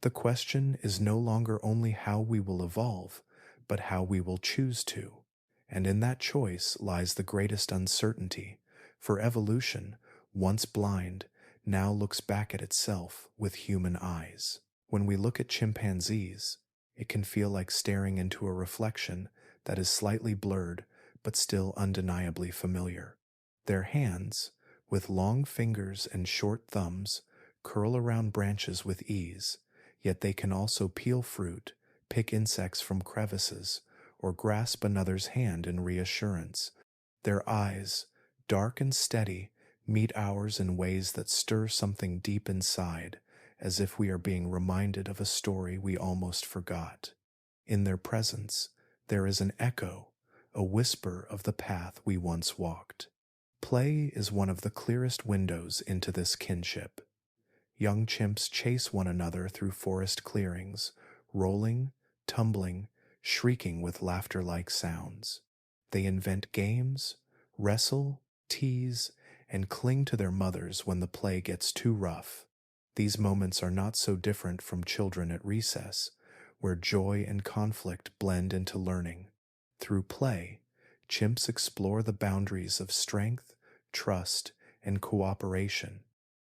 S1: The question is no longer only how we will evolve, but how we will choose to. And in that choice lies the greatest uncertainty, for evolution, once blind, now looks back at itself with human eyes. When we look at chimpanzees, it can feel like staring into a reflection that is slightly blurred but still undeniably familiar. Their hands, with long fingers and short thumbs, curl around branches with ease, yet they can also peel fruit, pick insects from crevices, or grasp another's hand in reassurance. Their eyes, dark and steady, meet ours in ways that stir something deep inside, as if we are being reminded of a story we almost forgot. In their presence, there is an echo, a whisper of the path we once walked. Play is one of the clearest windows into this kinship. Young chimps chase one another through forest clearings, rolling, tumbling, shrieking with laughter-like sounds. They invent games, wrestle, tease, and cling to their mothers when the play gets too rough. These moments are not so different from children at recess, where joy and conflict blend into learning. Through play, chimps explore the boundaries of strength, trust, and cooperation.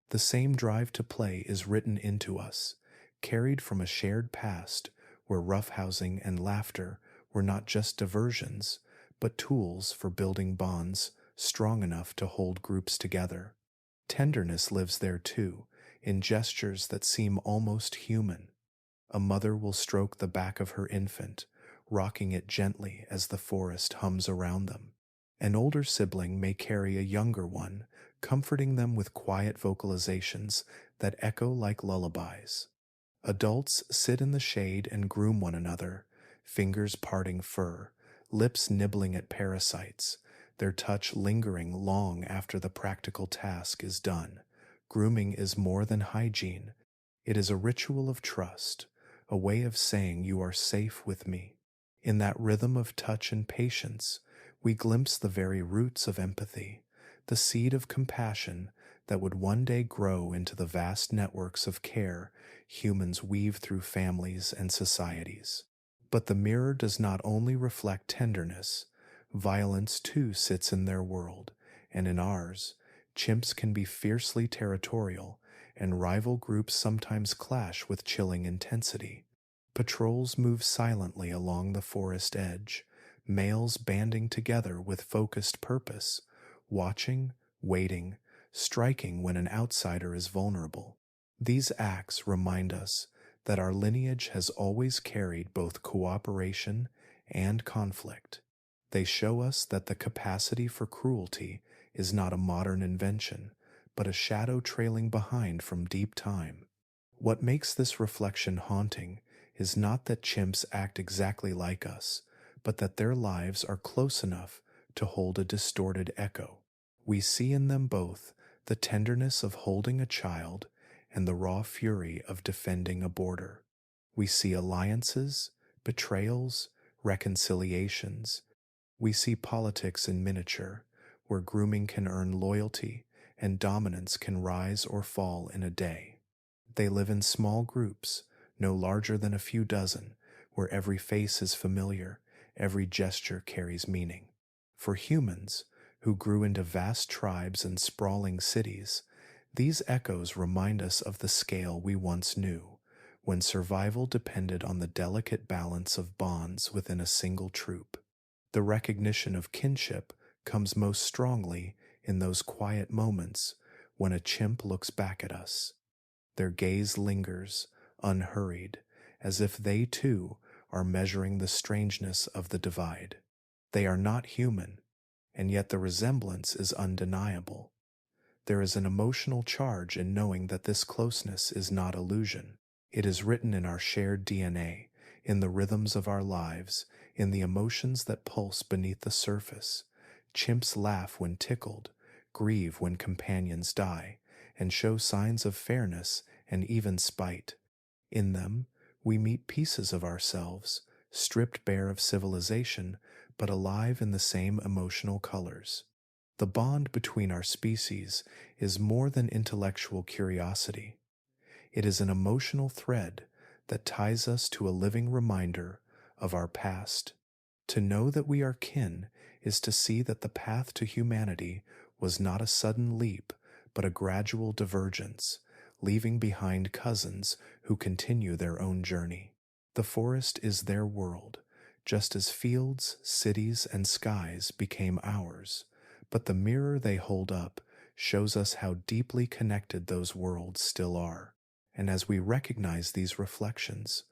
S1: The same drive to play is written into us, carried from a shared past where roughhousing and laughter were not just diversions, but tools for building bonds strong enough to hold groups together. Tenderness lives there too, in gestures that seem almost human. A mother will stroke the back of her infant, rocking it gently as the forest hums around them. An older sibling may carry a younger one, comforting them with quiet vocalizations that echo like lullabies. Adults sit in the shade and groom one another, fingers parting fur, lips nibbling at parasites, their touch lingering long after the practical task is done. Grooming is more than hygiene. It is a ritual of trust, a way of saying you are safe with me. In that rhythm of touch and patience, we glimpse the very roots of empathy, the seed of compassion that would one day grow into the vast networks of care humans weave through families and societies. But the mirror does not only reflect tenderness, violence too sits in their world, and in ours. Chimps can be fiercely territorial, and rival groups sometimes clash with chilling intensity. Patrols move silently along the forest edge, males banding together with focused purpose, watching, waiting, striking when an outsider is vulnerable. These acts remind us that our lineage has always carried both cooperation and conflict. They show us that the capacity for cruelty is not a modern invention, but a shadow trailing behind from deep time. What makes this reflection haunting is not that chimps act exactly like us, but that their lives are close enough to hold a distorted echo. We see in them both the tenderness of holding a child and the raw fury of defending a border. We see alliances, betrayals, reconciliations. We see politics in miniature, where grooming can earn loyalty and dominance can rise or fall in a day. They live in small groups, no larger than a few dozen, where every face is familiar, every gesture carries meaning. For humans, who grew into vast tribes and sprawling cities, these echoes remind us of the scale we once knew, when survival depended on the delicate balance of bonds within a single troop. The recognition of kinship comes most strongly in those quiet moments when a chimp looks back at us. Their gaze lingers, unhurried, as if they too are measuring the strangeness of the divide. They are not human, and yet the resemblance is undeniable. There is an emotional charge in knowing that this closeness is not illusion. It is written in our shared DNA, in the rhythms of our lives, in the emotions that pulse beneath the surface. Chimps laugh when tickled, grieve when companions die, and show signs of fairness and even spite. In them, we meet pieces of ourselves, stripped bare of civilization, but alive in the same emotional colors. The bond between our species is more than intellectual curiosity. It is an emotional thread that ties us to a living reminder of our past. To know that we are kin is to see that the path to humanity was not a sudden leap, but a gradual divergence, leaving behind cousins who continue their own journey. The forest is their world, just as fields, cities, and skies became ours, but the mirror they hold up shows us how deeply connected those worlds still are. And as we recognize these reflections,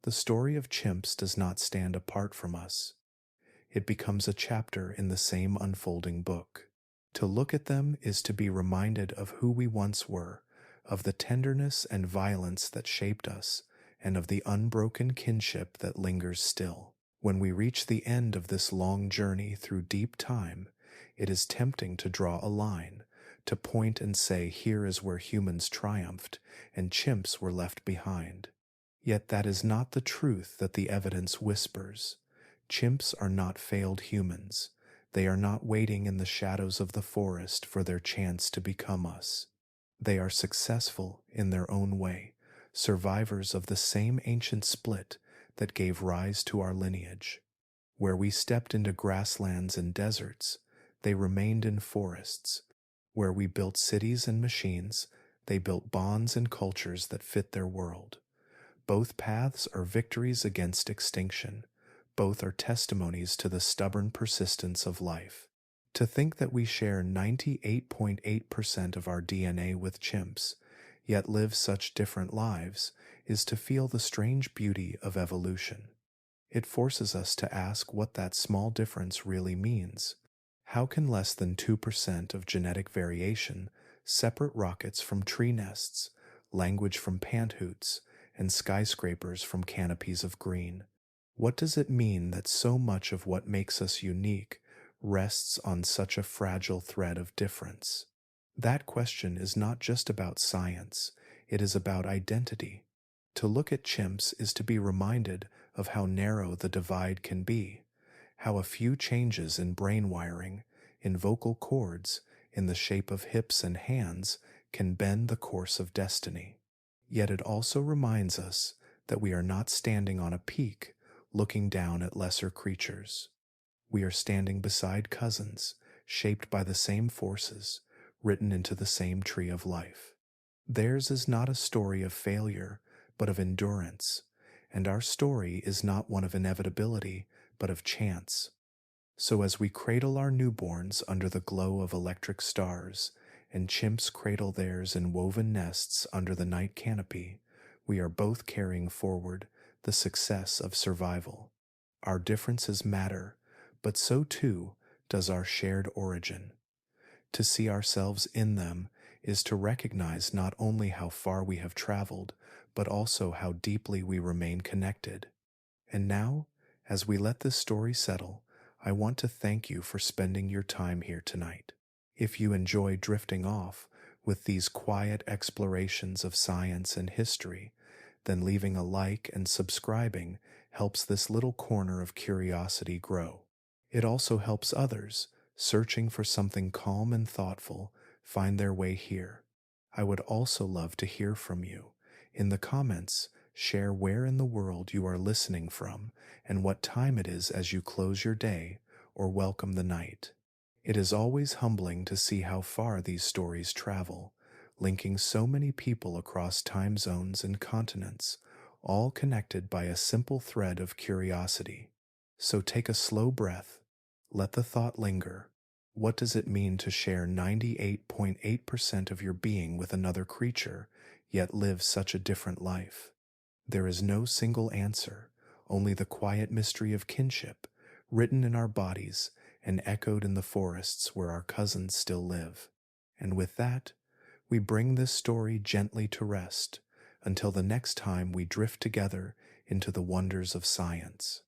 S1: the story of chimps does not stand apart from us. It becomes a chapter in the same unfolding book. To look at them is to be reminded of who we once were, of the tenderness and violence that shaped us, and of the unbroken kinship that lingers still. When we reach the end of this long journey through deep time, it is tempting to draw a line, to point and say here is where humans triumphed and chimps were left behind. Yet that is not the truth that the evidence whispers. Chimps are not failed humans. They are not waiting in the shadows of the forest for their chance to become us. They are successful in their own way, survivors of the same ancient split that gave rise to our lineage. Where we stepped into grasslands and deserts, they remained in forests. Where we built cities and machines, they built bonds and cultures that fit their world. Both paths are victories against extinction. Both are testimonies to the stubborn persistence of life. To think that we share 98.8% of our DNA with chimps, yet live such different lives, is to feel the strange beauty of evolution. It forces us to ask what that small difference really means. How can less than 2% of genetic variation separate rockets from tree nests, language from panthoots, and skyscrapers from canopies of green? What does it mean that so much of what makes us unique rests on such a fragile thread of difference? That question is not just about science, it is about identity. To look at chimps is to be reminded of how narrow the divide can be, how a few changes in brain wiring, in vocal cords, in the shape of hips and hands can bend the course of destiny. Yet it also reminds us that we are not standing on a peak looking down at lesser creatures. We are standing beside cousins, shaped by the same forces, written into the same tree of life. Theirs is not a story of failure, but of endurance, and our story is not one of inevitability, but of chance. So as we cradle our newborns under the glow of electric stars, and chimps cradle theirs in woven nests under the night canopy, we are both carrying forward the success of survival. Our differences matter, but so too does our shared origin. To see ourselves in them is to recognize not only how far we have traveled, but also how deeply we remain connected. And now, as we let this story settle, I want to thank you for spending your time here tonight. If you enjoy drifting off with these quiet explorations of science and history, then leaving a like and subscribing helps this little corner of curiosity grow. It also helps others, searching for something calm and thoughtful, find their way here. I would also love to hear from you. In the comments, share where in the world you are listening from and what time it is as you close your day or welcome the night. It is always humbling to see how far these stories travel, linking so many people across time zones and continents, all connected by a simple thread of curiosity. So take a slow breath, let the thought linger. What does it mean to share 98.8% of your being with another creature, yet live such a different life? There is no single answer, only the quiet mystery of kinship, written in our bodies and echoed in the forests where our cousins still live. And with that, we bring this story gently to rest until the next time we drift together into the wonders of science.